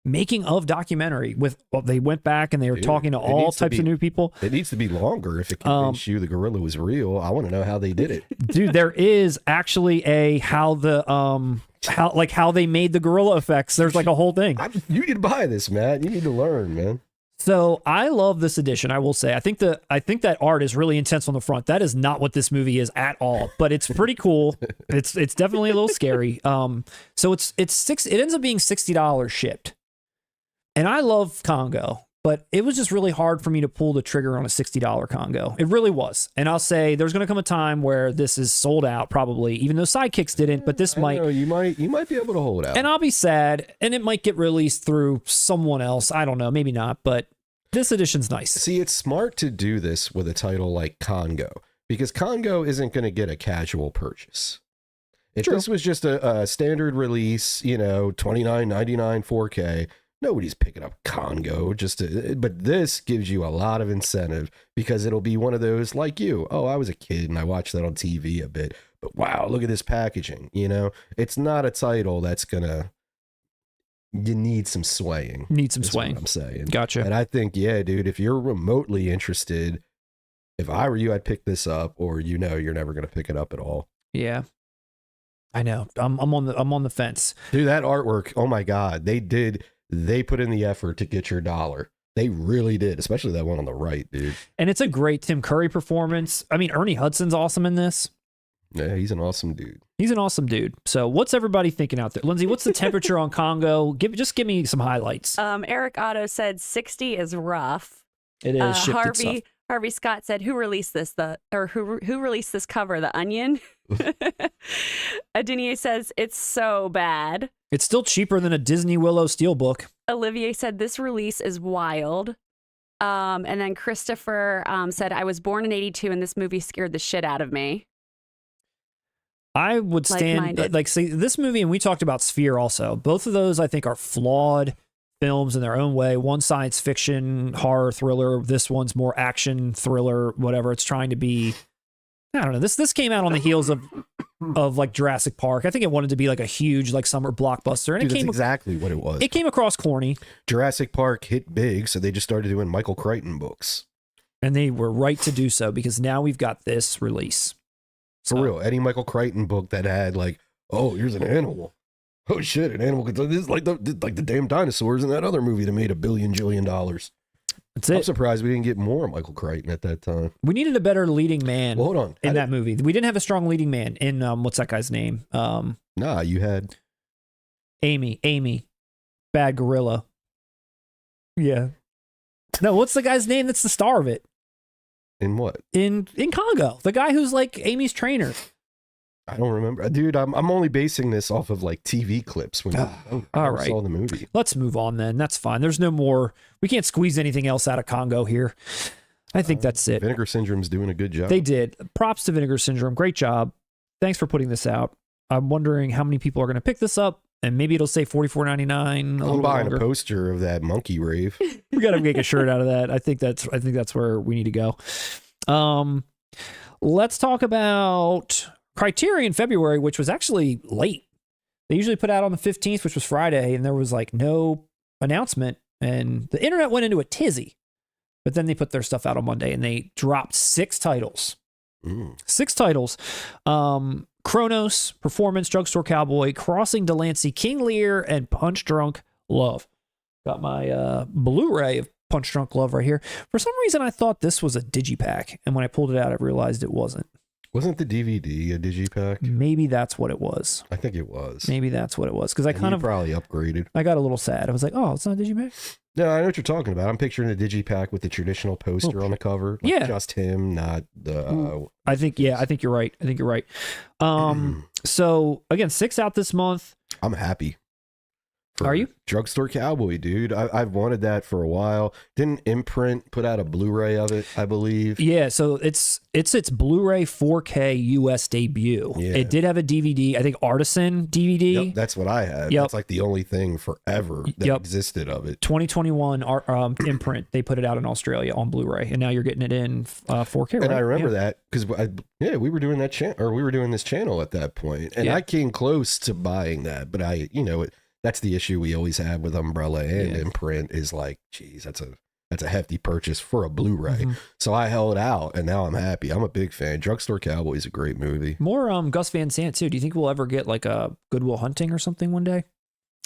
Making of documentary they went back and they were talking to all types of new people. It needs to be longer if it convinced you the gorilla was real. I want to know how they did it. Dude, there is actually how they made the gorilla effects. There's like a whole thing. You need to buy this, Matt. You need to learn, man. So I love this edition. I will say, I think that art is really intense on the front. That is not what this movie is at all, but it's pretty cool. It's definitely a little scary. So it ends up being $60 shipped. And I love Congo, but it was just really hard for me to pull the trigger on a $60 Congo. It really was. And I'll say there's going to come a time where this is sold out probably, even though Sidekicks didn't, but this might. You might be able to hold out. And I'll be sad, and it might get released through someone else. I don't know, maybe not, but this edition's nice. See, it's smart to do this with a title like Congo, because Congo isn't going to get a casual purchase. If this was just a standard release, $29.99 4K, nobody's picking up Congo but this gives you a lot of incentive because it'll be one of those like you. Oh, I was a kid and I watched that on TV a bit. but wow, look at this packaging. You know, it's not a title that's gonna. You need some swaying. Need some swaying. I'm saying. Gotcha. And I think, yeah, dude, if you're remotely interested, if I were you, I'd pick this up, or you know, you're never gonna pick it up at all. Yeah. I know. I'm on the fence. Dude, that artwork, oh my God. They put in the effort to get your dollar. They really did, especially that one on the right, dude. And it's a great Tim Curry performance. I mean, Ernie Hudson's awesome in this. Yeah, he's an awesome dude. He's an awesome dude. So what's everybody thinking out there? Lindsay, what's the temperature on Congo? Give me some highlights. Eric Otto said 60 is rough. It is shifted stuff. Harvey Scott said, "Who released this? Who released this cover? The Onion." Adinier says it's so bad. It's still cheaper than a Disney Willow Steelbook. Olivier said this release is wild. And then Christopher said, "I was born in '82 and this movie scared the shit out of me." I would stand see this movie, and we talked about Sphere also. Both of those I think are flawed films in their own way. One science fiction horror thriller. This one's more action thriller, whatever it's trying to be. I don't know. This came out on the heels of like Jurassic Park. I think it wanted to be like a huge like summer blockbuster, and Dude, that's exactly what it was. It came across corny. Jurassic Park hit big, so they just started doing Michael Crichton books. And they were right to do so, because now we've got this release. For real, any Michael Crichton book that had like, oh, here's an animal. Oh shit, an animal could. This is like the damn dinosaurs in that other movie that made $1 billion jillion. That's it. I'm surprised we didn't get more Michael Crichton at that time. We needed a better leading man. Well, hold on. In that movie, we didn't have a strong leading man in what's that guy's name? Nah, you had Amy, Bad Gorilla. Yeah. No, what's the guy's name? That's the star of it. In what? In Congo, the guy who's like Amy's trainer. I don't remember, dude. I'm only basing this off of like TV clips when I right. saw the movie. Let's move on then. That's fine. There's no more. We can't squeeze anything else out of Congo here. I think that's it. Vinegar Syndrome's doing a good job. They did. Props to Vinegar Syndrome. Great job. Thanks for putting this out. I'm wondering how many people are going to pick this up, and maybe it'll say $44.99. I'm buying a poster of that monkey rave. We got to make a shirt out of that. I think that's where we need to go. Let's talk about Criterion February, which was actually late. They usually put out on the 15th, which was Friday, and there was like no announcement, and the internet went into a tizzy. But then they put their stuff out on Monday, and they dropped 6 titles. 6 titles. Chronos, Performance, Drugstore Cowboy, Crossing Delancey, King Lear, and Punch Drunk Love. Got my Blu-ray of Punch Drunk Love right here. For some reason, I thought this was a digipak, and when I pulled it out, I realized it wasn't. Wasn't the DVD a digipak? Maybe that's what it was. I think it was. Maybe that's what it was, because I kind of probably upgraded. I got a little sad. I was like, oh, it's not a digipak? No, I know what you're talking about. I'm picturing a digipak with the traditional poster on the cover. Like yeah. Just him, not the... I think you're right. I think you're right. So, again, 6 out this month. I'm happy. Are you? Drugstore Cowboy, dude. I've wanted that for a while. Didn't Imprint put out a Blu-ray of it, I believe? Yeah, so it's Blu-ray 4K US debut. Yeah. It did have a DVD, I think Artisan DVD. Yep, that's what I had. Yep. That's like the only thing forever that existed of it. 2021 Imprint. They put it out in Australia on Blu-ray, and now you're getting it in 4K, right? And I remember that because we were doing that we were doing this channel at that point, and I came close to buying that, but that's the issue we always have with Umbrella and Imprint is like, geez, that's a hefty purchase for a Blu-ray. Mm-hmm. So I held out, and now I'm happy. I'm a big fan. Drugstore Cowboy is a great movie. More Gus Van Sant too. Do you think we'll ever get like a Good Will Hunting or something one day?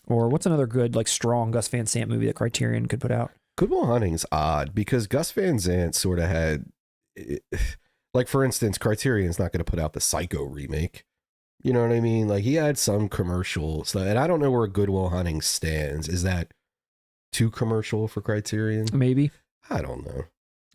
Or what's another good like strong Gus Van Sant movie that Criterion could put out? Good Will Hunting's odd because Gus Van Sant sort of had, like for instance, Criterion's not going to put out the Psycho remake. You know what I mean? Like he had some commercials, and I don't know where Good Will Hunting stands. Is that too commercial for Criterion? Maybe. I don't know.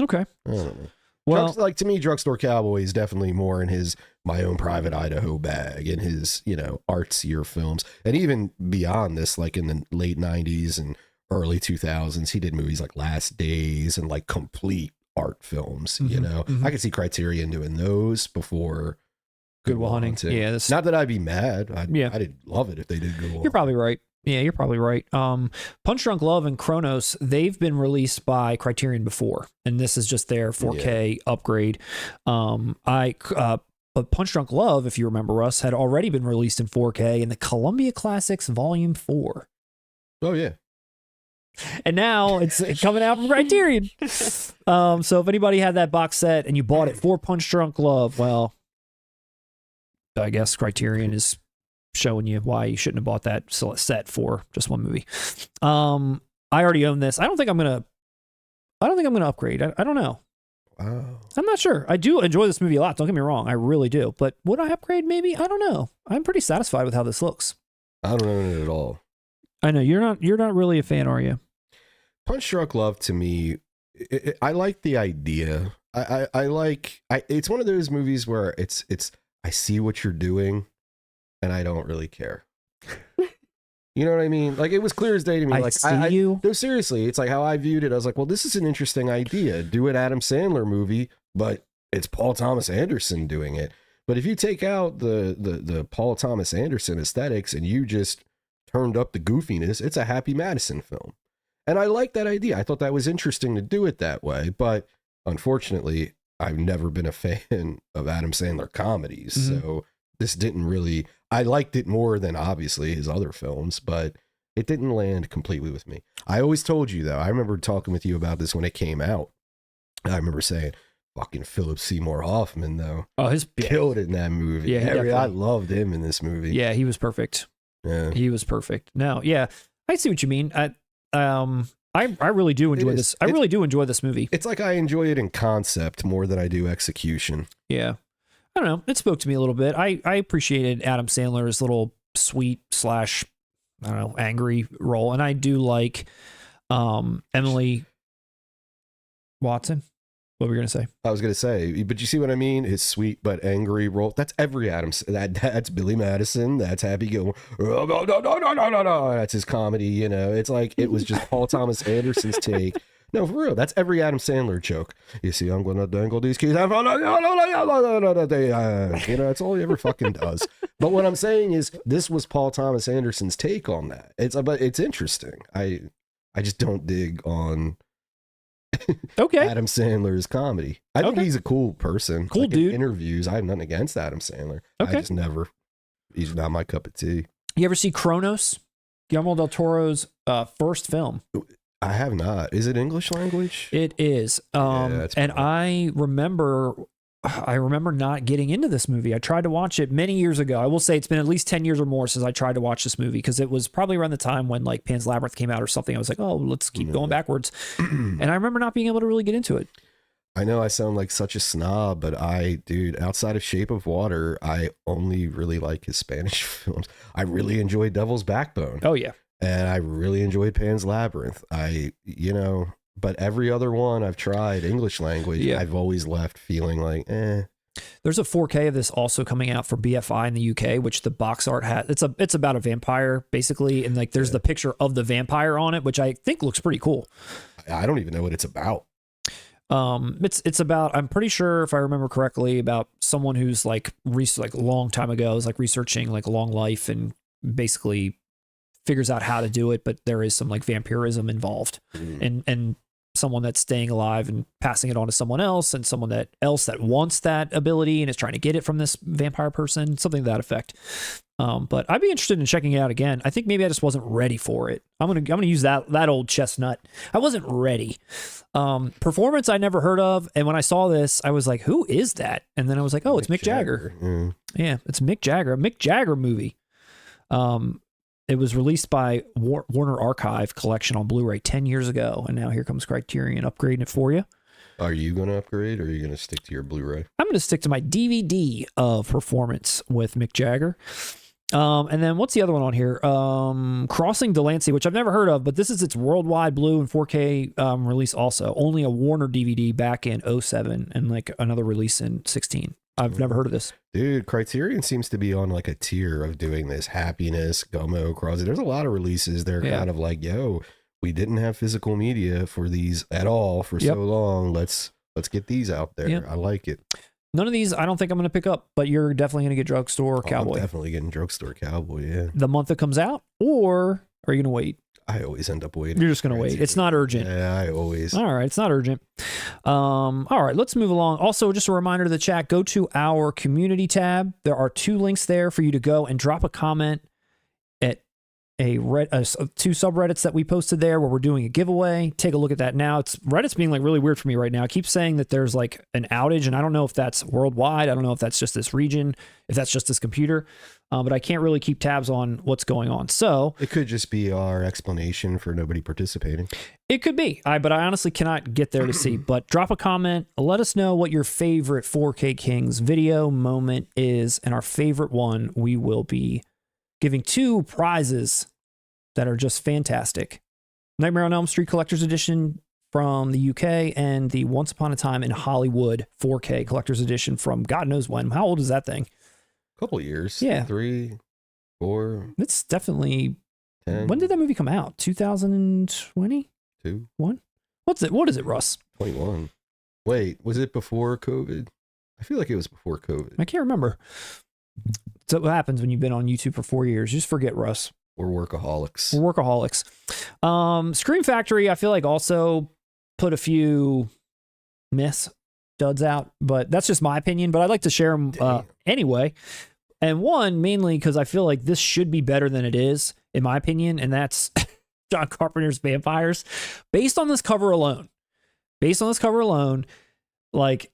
Okay. I don't know. Well, to me, Drugstore Cowboy is definitely more in his My Own Private Idaho bag and his, artsier films. And even beyond this, like in the late 90s and early 2000s, he did movies like Last Days and like complete art films, Mm-hmm. I could see Criterion doing those before Good Will Hunting. Yeah. Not that I'd be mad. I'd love it if they did Good Will. You're probably right. Yeah, you're probably right. Punch Drunk Love and Chronos, they've been released by Criterion before, and this is just their 4K upgrade. Punch Drunk Love, if you remember us, had already been released in 4K in the Columbia Classics Volume 4. Oh, yeah. And now it's coming out from Criterion. So if anybody had that box set and you bought it for Punch Drunk Love, well, I guess Criterion is showing you why you shouldn't have bought that set for just one movie. I already own this. I don't think I'm gonna upgrade. I don't know. Wow. I'm not sure. I do enjoy this movie a lot. Don't get me wrong. I really do. But would I upgrade? Maybe. I don't know. I'm pretty satisfied with how this looks. I don't own it at all. I know you're not really a fan, are you? Punch Drunk Love, to me, I like the idea. I like it's one of those movies where it's I see what you're doing and I don't really care. You know what I mean? Like, it was clear as day to me. I like, see you. No, seriously, it's like how I viewed it. I was like, well, this is an interesting idea. Do an Adam Sandler movie, but it's Paul Thomas Anderson doing it. But if you take out the Paul Thomas Anderson aesthetics and you just turned up the goofiness, it's a Happy Madison film. And I like that idea. I thought that was interesting to do it that way. But unfortunately, I've never been a fan of Adam Sandler comedies. Mm-hmm. So this didn't really, I liked it more than obviously his other films, but it didn't land completely with me. I always told you, though, I remember talking with you about this when it came out. I remember saying, fucking Philip Seymour Hoffman, though. Oh, his killed it in that movie. Yeah, I loved him in this movie. Yeah, he was perfect. Yeah, he was perfect. No, yeah, I see what you mean. I really do enjoy this. I really do enjoy this movie. It's like I enjoy it in concept more than I do execution. Yeah, I don't know. It spoke to me a little bit. I appreciated Adam Sandler's little sweet / I don't know, angry role, and I do like Emily Watson. What were you gonna say? I was gonna say, but you see what I mean? His sweet but angry role. That's every Adams. That's Billy Madison. That's Happy Gilmore. Oh, no. That's his comedy. You know, it's like it was just Paul Thomas Anderson's take. No, for real. That's every Adam Sandler joke. You see, I'm gonna dangle these keys. You know, that's all he ever fucking does. But what I'm saying is, this was Paul Thomas Anderson's take on that. But it's interesting. I just don't dig on. Okay. Adam Sandler's comedy. I think he's a cool person. Cool dude. In interviews, I have nothing against Adam Sandler. Okay. I just never. He's not my cup of tea. You ever see Kronos? Guillermo del Toro's first film. I have not. Is it English language? It is. And I remember not getting into this movie. I tried to watch it many years ago. I will say it's been at least 10 years or more since I tried to watch this movie, because it was probably around the time when like Pan's Labyrinth came out or something. I was like, oh, let's keep going backwards. And I remember not being able to really get into it. I know I sound like such a snob, but dude, outside of Shape of Water, I only really like his Spanish films. I really enjoyed Devil's Backbone. Oh, yeah. And I really enjoyed Pan's Labyrinth. But every other one I've tried, English language, I've always left feeling like, eh. There's a 4K of this also coming out for BFI in the UK, which the box art has. It's about a vampire, basically. And like there's the picture of the vampire on it, which I think looks pretty cool. I don't even know what it's about. It's about, I'm pretty sure if I remember correctly, about someone who's like a long time ago is like researching like long life and basically figures out how to do it, but there is some like vampirism involved, and someone that's staying alive and passing it on to someone else, and someone that wants that ability and is trying to get it from this vampire person, something to that effect. But I'd be interested in checking it out again. I think maybe I just wasn't ready for it. I'm gonna use that old chestnut. I wasn't ready. Performance I never heard of, and when I saw this, I was like, "Who is that?" And then I was like, "Oh, it's Mick Jagger." Yeah, it's Mick Jagger. A Mick Jagger movie. It was released by Warner Archive Collection on Blu-ray 10 years ago, and now here comes Criterion upgrading it for you. Are you going to upgrade, or are you going to stick to your Blu-ray? I'm going to stick to my DVD of Performance with Mick Jagger. And then what's the other one on here? Crossing Delancey, which I've never heard of, but this is its worldwide Blue and 4K release also. Only a Warner DVD back in 07 and like another release in 16. I've never heard of this. Dude, Criterion seems to be on like a tier of doing this. Happiness, Gummo, Crossing. There's a lot of releases. They're kind of like, yo, we didn't have physical media for these at all for so long. Let's get these out there. Yep. I like it. None of these I don't think I'm going to pick up, but you're definitely going to get Drugstore Cowboy. I'm definitely getting Drugstore Cowboy, yeah. The month it comes out, or are you going to wait? I always end up waiting. You're just going to wait. It's not urgent. Yeah, I always. All right, it's not urgent. All right, let's move along. Also, just a reminder to the chat, go to our community tab. There are 2 links there for you to go and drop a comment at two subreddits that we posted there where we're doing a giveaway. Take a look at that now. Reddit's being like really weird for me right now. I keep saying that there's like an outage, and I don't know if that's worldwide. I don't know if that's just this region, if that's just this computer, but I can't really keep tabs on what's going on. So it could just be our explanation for nobody participating. It could be, but I honestly cannot get there to see. But drop a comment. Let us know what your favorite 4K Kings video moment is, and our favorite one, we will be giving 2 prizes that are just fantastic. Nightmare on Elm Street Collector's Edition from the UK and the Once Upon a Time in Hollywood 4K Collector's Edition from God knows when. How old is that thing? A couple of years. Yeah. 3, 4. It's definitely... 10. When did that movie come out? 2020? 2. 1? What is it, Russ? 21. Wait, was it before COVID? I feel like it was before COVID. I can't remember. So what happens when you've been on YouTube for 4 years? You just forget, Russ. We're workaholics. We're workaholics. Scream Factory, I feel like also put a few duds out, but that's just my opinion. But I'd like to share them anyway. And one, mainly because I feel like this should be better than it is, in my opinion, and that's John Carpenter's Vampires. Based on this cover alone, like,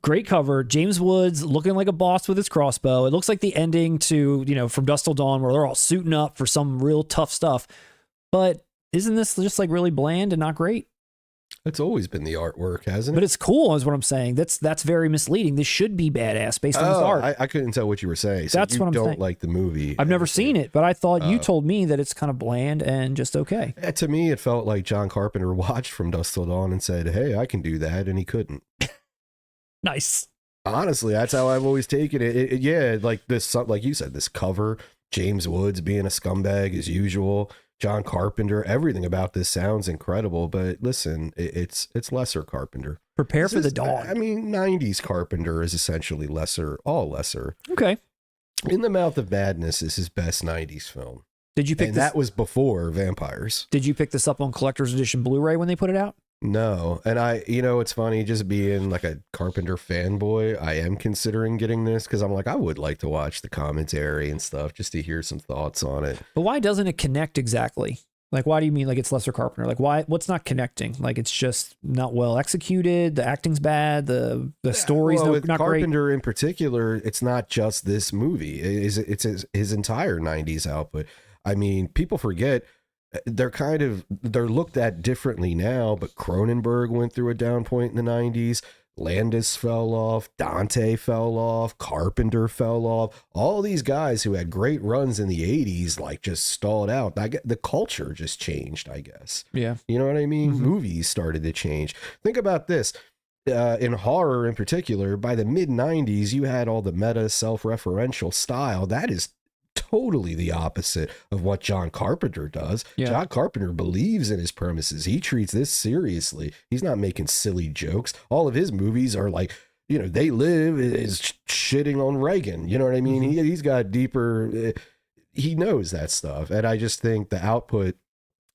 great cover. James Woods looking like a boss with his crossbow. It looks like the ending to, From Dusk Till Dawn, where they're all suiting up for some real tough stuff. But isn't this just like really bland and not great? It's always been the artwork, hasn't it? But it's cool, is what I'm saying. That's very misleading. This should be badass based on this art. I couldn't tell what you were saying. So that's what I'm saying. You don't like the movie. I've never seen it, but I thought you told me that it's kind of bland and just okay. To me, it felt like John Carpenter watched From Dusk Till Dawn and said, hey, I can do that, and he couldn't. Nice. Honestly, that's how I've always taken it. Yeah, like this, like you said, this cover, James Woods being a scumbag as usual, John Carpenter, everything about this sounds incredible. But listen, it's lesser Carpenter. Prepare for the dawn. I mean, 90s Carpenter is essentially all lesser. Okay. In the Mouth of Madness is his best 90s film. Did you pick this? That was before Vampires. Did you pick this up on Collector's Edition Blu-ray when they put it out? No. And it's funny, just being like a Carpenter fanboy, I am considering getting this because I'm like, I would like to watch the commentary and stuff just to hear some thoughts on it. But why doesn't it connect exactly? Like, why do you mean like it's lesser Carpenter? Like, what's not connecting? Like, it's just not well executed. The acting's bad. The story's not great. Carpenter in particular, it's not just this movie. It's his entire 90s output. I mean, people forget they're looked at differently now, but Cronenberg went through a down point in the 90s. Landis fell off, Dante fell off, Carpenter fell off. All these guys who had great runs in the 80s like just stalled out. The culture just changed, I guess. Yeah. You know what I mean? Mm-hmm. Movies started to change. Think about this. In horror in particular, by the mid-90s, you had all the meta self-referential style. That is totally the opposite of what John Carpenter does. Yeah. John Carpenter believes in his premises. He treats this seriously. He's not making silly jokes. All of his movies are like, They Live is shitting on Reagan. You know what I mean? Mm-hmm. He's got deeper, he knows that stuff. And I just think the output,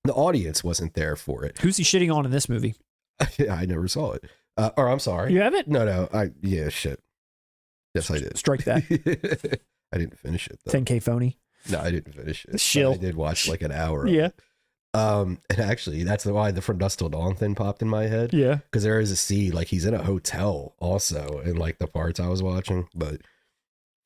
the audience wasn't there for it. Who's he shitting on in this movie? I never saw it. Or I'm sorry. You haven't? No. Shit. Yes, I did. Strike that. I didn't finish it though. 10K phony. No, I didn't finish it. Shill. I did watch like an hour. Yeah. And actually, that's why the From Dusk Till Dawn thing popped in my head. Yeah. Because there is a scene like he's in a hotel also in like the parts I was watching. But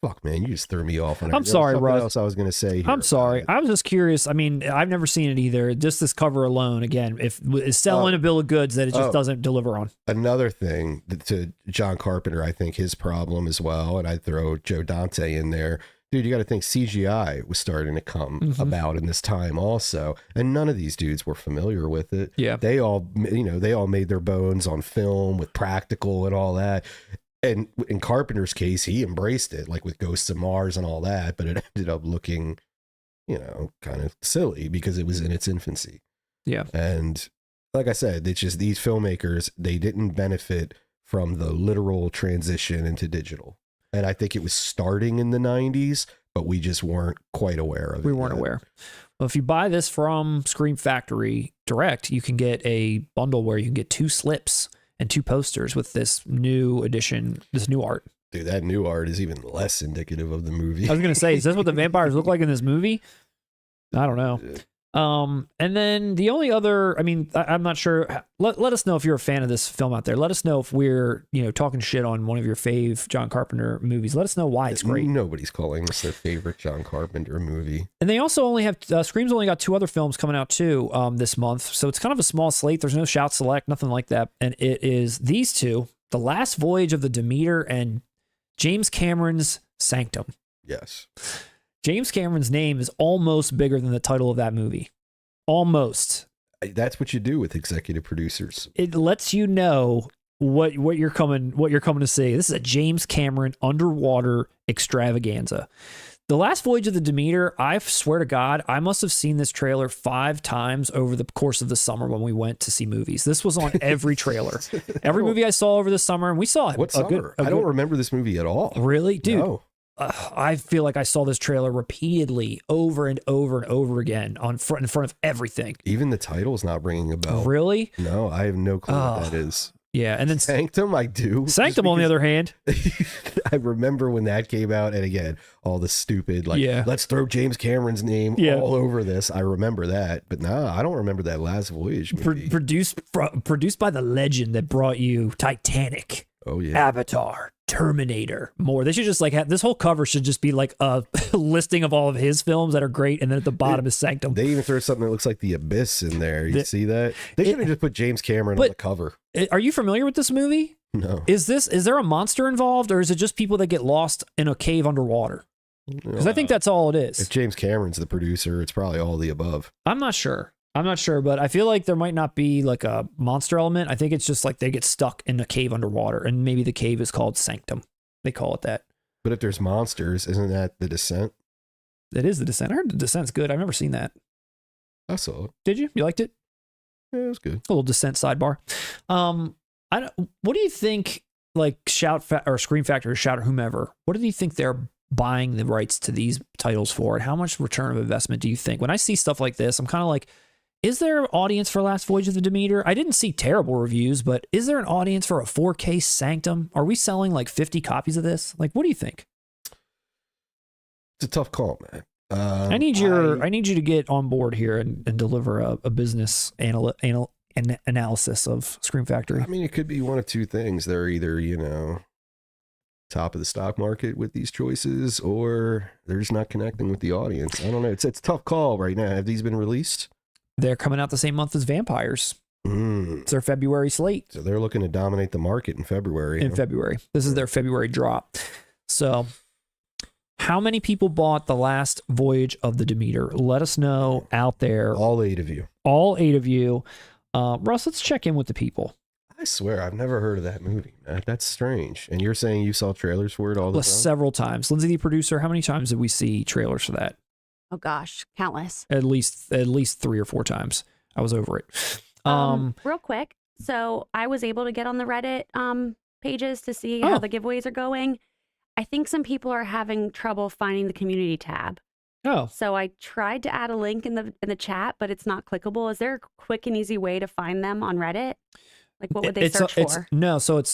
fuck, man, you just threw me off. I'm sorry, Russ. Else I was gonna say. I'm sorry. I was just curious. I mean, I've never seen it either. Just this cover alone, again, is selling a bill of goods that it just doesn't deliver on. Another thing to John Carpenter, I think his problem as well, and I'd throw Joe Dante in there. Dude, you got to think CGI was starting to come about in this time also, and none of these dudes were familiar with it. Yeah, they all made their bones on film with practical and all that. And in Carpenter's case, he embraced it, like with Ghosts of Mars and all that, but it ended up looking, kind of silly because it was in its infancy. Yeah. And like I said, it's just these filmmakers, they didn't benefit from the literal transition into digital. And I think it was starting in the 90s, but we just weren't quite aware of it. We weren't aware. Well, if you buy this from Scream Factory Direct, you can get a bundle where you can get 2 slips. and 2 posters with this new edition, this new art. Dude, that new art is even less indicative of the movie. I was gonna say, is this what the vampires look like in this movie? I don't know. And then the only other, I mean, I'm not sure. Let us know if you're a fan of this film out there. Let us know if we're, talking shit on one of your fave John Carpenter movies. Let us know why it's great. Nobody's calling this their favorite John Carpenter movie. And they also only have, Scream's only got 2 other films coming out too this month. So it's kind of a small slate. There's no Shout Select, nothing like that. And it is these 2, The Last Voyage of the Demeter and James Cameron's Sanctum. Yes. James Cameron's name is almost bigger than the title of that movie. Almost. That's what you do with executive producers. It lets you know what you're coming to see. This is a James Cameron underwater extravaganza. The Last Voyage of the Demeter, I swear to God, I must have seen this trailer 5 times over the course of the summer when we went to see movies. This was on every trailer. Every movie I saw over the summer, and we saw it. What summer? I don't remember this movie at all. Really? Dude. No. I feel like I saw this trailer repeatedly over and over and over again in front of everything. Even the title's not ringing a bell. Really? No, I have no clue what that is. Yeah, and then Sanctum, I do. Sanctum, on the other hand, I remember when that came out, and again, all the stupid let's throw James Cameron's name all over this. I remember that, but no, I don't remember that Last Voyage movie. Produced by the legend that brought you Titanic. Oh yeah, Avatar, Terminator, more. They should just have this whole cover should just be like a listing of all of his films that are great, and then at the bottom is Sanctum. They even throw something that looks like The Abyss in there. You see that? They should have just put James Cameron on the cover. Are you familiar with this movie? No. Is there a monster involved, or is it just people that get lost in a cave underwater? Because I think that's all it is. If James Cameron's the producer, it's probably all the above. I'm not sure, but I feel like there might not be like a monster element. I think it's just like they get stuck in a cave underwater, and maybe the cave is called Sanctum. They call it that. But if there's monsters, isn't that The Descent? It is The Descent. I heard The Descent's good. I've never seen that. I saw it. Did you? You liked it? Yeah, it was good. A little Descent sidebar. What do you think, like or Scream Factory or Shout or whomever, what do you think they're buying the rights to these titles for, and how much return of investment do you think? When I see stuff like this, I'm kind of like, is there an audience for Last Voyage of the Demeter? I didn't see terrible reviews, but is there an audience for a 4K Sanctum? Are we selling like 50 copies of this? Like, what do you think? It's a tough call, man. I need you to get on board here and deliver a business analysis of Scream Factory. I mean, it could be one of 2 things. They're either, top of the stock market with these choices, or they're just not connecting with the audience. I don't know. It's a tough call right now. Have these been released? They're coming out the same month as Vampires. It's their February slate. So they're looking to dominate the market in February. February. This is their February drop. So how many people bought The Last Voyage of the Demeter? Let us know out there. All 8 of you. All 8 of you. Russ, let's check in with the people. I swear, I've never heard of that movie, man. That's strange. And you're saying you saw trailers for it all the time? Several times. Lindsay, the producer, how many times did we see trailers for that? Oh gosh, countless. At least 3 or 4 times. I was over it. Real quick. So I was able to get on the Reddit pages to see how the giveaways are going. I think some people are having trouble finding the community tab. Oh. So I tried to add a link in the chat, but it's not clickable. Is there a quick and easy way to find them on Reddit? Like, what would they search for?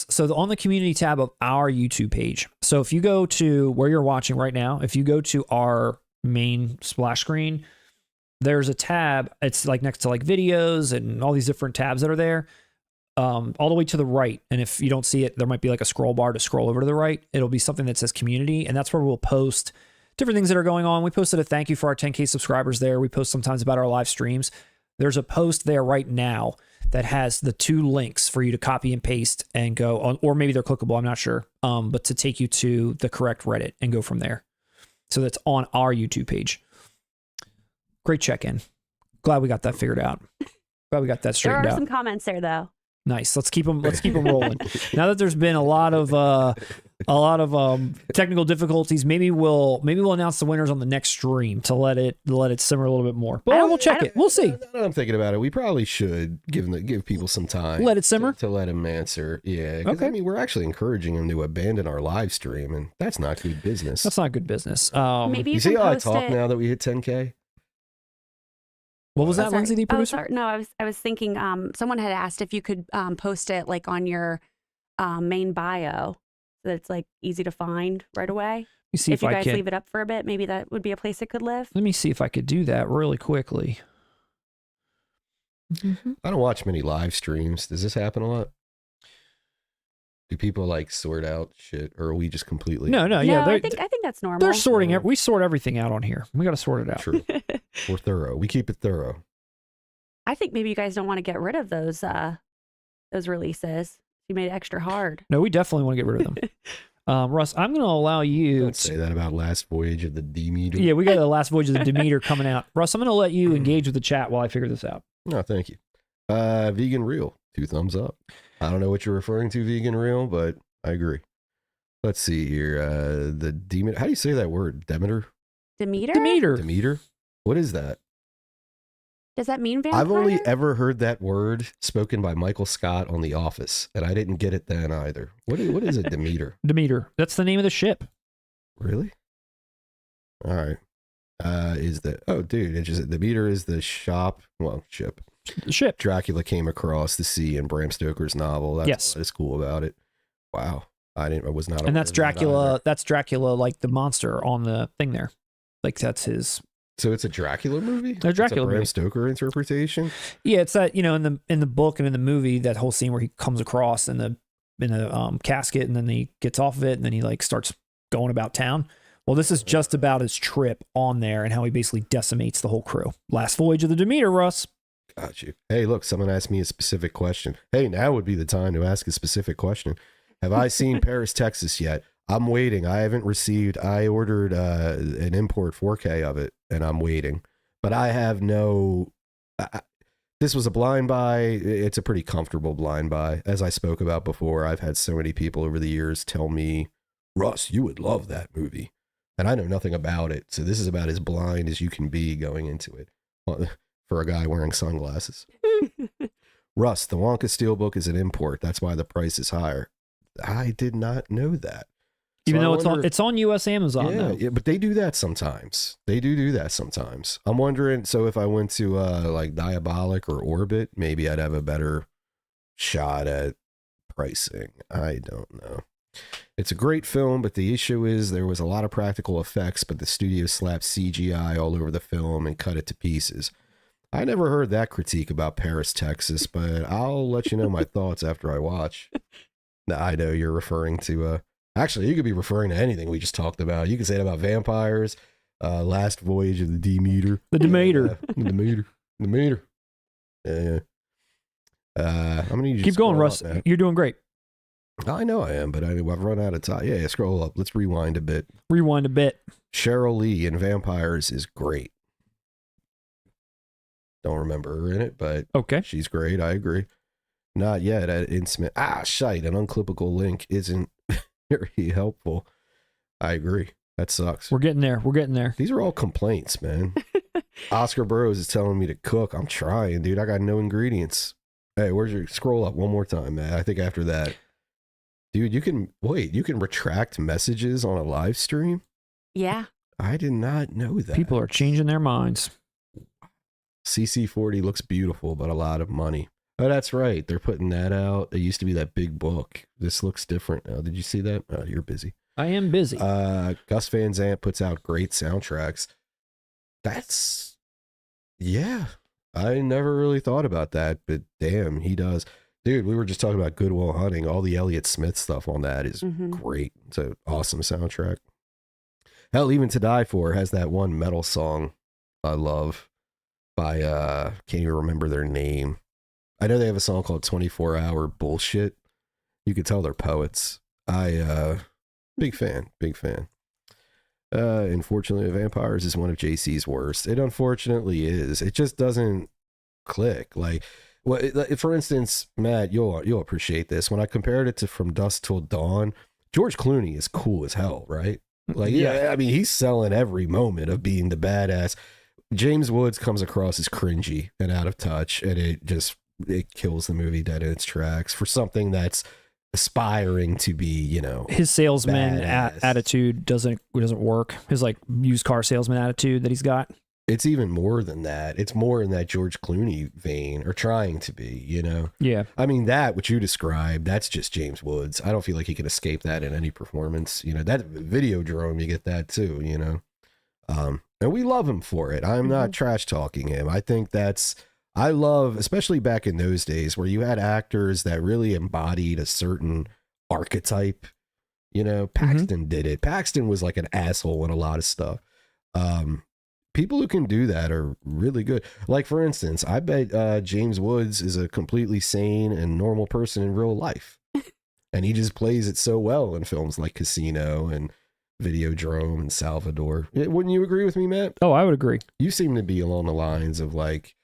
So on the community tab of our YouTube page. So if you go to where you're watching right now, if you go to our main splash screen, there's a tab. It's like next to like videos and all these different tabs that are there, all the way to the right. And if you don't see it, there might be like a scroll bar to scroll over to the right. It'll be something that says community, and that's where we'll post different things that are going on. We posted a thank you for our 10K subscribers there. We post sometimes about our live streams. There's a post there right now that has the 2 links for you to copy and paste and go on, or maybe they're clickable, I'm not sure, but to take you to the correct Reddit and go from there. So that's on our YouTube page. Great check-in. Glad we got that figured out. Glad we got that straightened out. There are some comments there, though. Nice. Let's keep them rolling. Now that there's been a lot of technical difficulties, maybe we'll announce the winners on the next stream to let it simmer a little bit more. But we'll check it. We'll see. Now that I'm thinking about it, we probably should give people some time. Let it simmer to let them answer. Yeah. Okay. I mean, we're actually encouraging them to abandon our live stream, and that's not good business. That's not good business. Maybe you see how I talk now that we hit 10K? What was that, Sorry. Lindsay, the Oh, producer? sorry. No, I was thinking. Someone had asked if you could post it like on your main bio, so that it's like easy to find right away. You see If if you I guys can. leave it up for a bit, maybe that would be a place it could live. Let me see if I could do that really quickly. I don't watch many live streams. Does this happen a lot? Do people like sort out shit, or are we just completely? No, No, yeah, I think that's normal. they're sorting. We sort everything out on here. We got to sort it out. True. We're thorough. We keep it thorough. I think maybe you guys don't want to get rid of those releases. You made it extra hard. No, we definitely want to get rid of them. Russ, I'm going to allow you. Don't say that about Last Voyage of the Demeter. Yeah, we got the last voyage of the Demeter coming out. Russ, I'm going to let you engage with the chat while I figure this out. No, thank you. Vegan Real, 2 thumbs up. I don't know what you're referring to, Vegan Real, but I agree. Let's see here. The Demeter. How do you say that word? Demeter? Demeter? Demeter? What is that? Does that mean vampire? I've only ever heard that word spoken by Michael Scott on The Office, and I didn't get it then either. What is a Demeter? Demeter. That's the name of the ship. Really? All right. Demeter is the ship The ship. Dracula came across the sea in Bram Stoker's novel. That's what is cool about it. Wow. I was not. And that's Dracula. That's Dracula, like the monster on the thing there. Like that's his. So it's a Dracula movie? A Dracula Bram movie. Stoker interpretation? Yeah, it's that, in the book and in the movie, that whole scene where he comes across in the casket, and then he gets off of it, and then he like starts going about town. Well, this is just about his trip on there and how he basically decimates the whole crew. Last voyage of the Demeter, Russ. Got you. Hey, look, someone asked me a specific question. Hey, now would be the time to ask a specific question. Have I seen Paris, Texas yet? I'm waiting. I haven't received. I ordered an import 4K of it, and I'm waiting. But I have no. This was a blind buy. It's a pretty comfortable blind buy. As I spoke about before, I've had so many people over the years tell me, Russ, you would love that movie. And I know nothing about it. So this is about as blind as you can be going into it for a guy wearing sunglasses. Russ, the Wonka Steelbook is an import. That's why the price is higher. I did not know that. Even though it's on US Amazon, though. Yeah, but they do that sometimes. They do that sometimes. I'm wondering, so if I went to like Diabolic or Orbit, maybe I'd have a better shot at pricing. I don't know. It's a great film, but the issue is there was a lot of practical effects, but the studio slapped CGI all over the film and cut it to pieces. I never heard that critique about Paris, Texas, but I'll let you know my thoughts after I watch. Now, I know you're referring to... Actually, you could be referring to anything we just talked about. You could say it about vampires, Last Voyage of the Demeter. The Demeter. Demeter. Yeah. I'm gonna need you Keep to going, scroll Russ. up, man. You're doing great. I know I am, but I've run out of time. Yeah, scroll up. Let's rewind a bit. Rewind a bit. Cheryl Lee in Vampires is great. Don't remember her in it, but Okay. she's great. I agree. Not yet at Intimate. Shite. An unclippable link isn't very helpful. I agree. That sucks. We're getting there. We're getting there. These are all complaints, man. Oscar Burroughs is telling me to cook. I'm trying, dude. I got no ingredients. Hey, where's your scroll up one more time, man? I think after that, dude, you can retract messages on a live stream. Yeah. I did not know that. People are changing their minds. CC40 looks beautiful, but a lot of money. Oh, that's right. They're putting that out. It used to be that big book. This looks different now. Did you see that? Oh, you're busy. I am busy. Gus Van Sant puts out great soundtracks. Yeah. I never really thought about that, but damn, he does. Dude, we were just talking about Good Will Hunting. All the Elliott Smith stuff on that is great. It's an awesome soundtrack. Hell, even To Die For has that one metal song I love by, can't even remember their name. I know they have a song called 24 Hour Bullshit. You could tell they're poets. Big fan. Unfortunately, Vampires is one of JC's worst. It unfortunately is. It just doesn't click. Like, for instance, Matt, you'll appreciate this. When I compared it to From Dusk Till Dawn, George Clooney is cool as hell, right? Like, yeah, I mean, he's selling every moment of being the badass. James Woods comes across as cringy and out of touch, and it kills the movie dead in its tracks for something that's aspiring to be, his salesman badass. attitude doesn't work. His like used car salesman attitude that he's got. it's even more than that. It's more in that George Clooney vein, or trying to be, you know? Yeah. I mean, that, what you described, that's just James Woods. I don't feel like he can escape that in any performance. You know, that Videodrome, you get that too, you know? And we love him for it. I'm not trash talking him. I think I love, especially back in those days where you had actors that really embodied a certain archetype. You know, Paxton did it. Paxton was like an asshole in a lot of stuff. People who can do that are really good. Like, for instance, I bet James Woods is a completely sane and normal person in real life. And he just plays it so well in films like Casino and Videodrome and Salvador. Wouldn't you agree with me, Matt? Oh, I would agree. You seem to be along the lines of like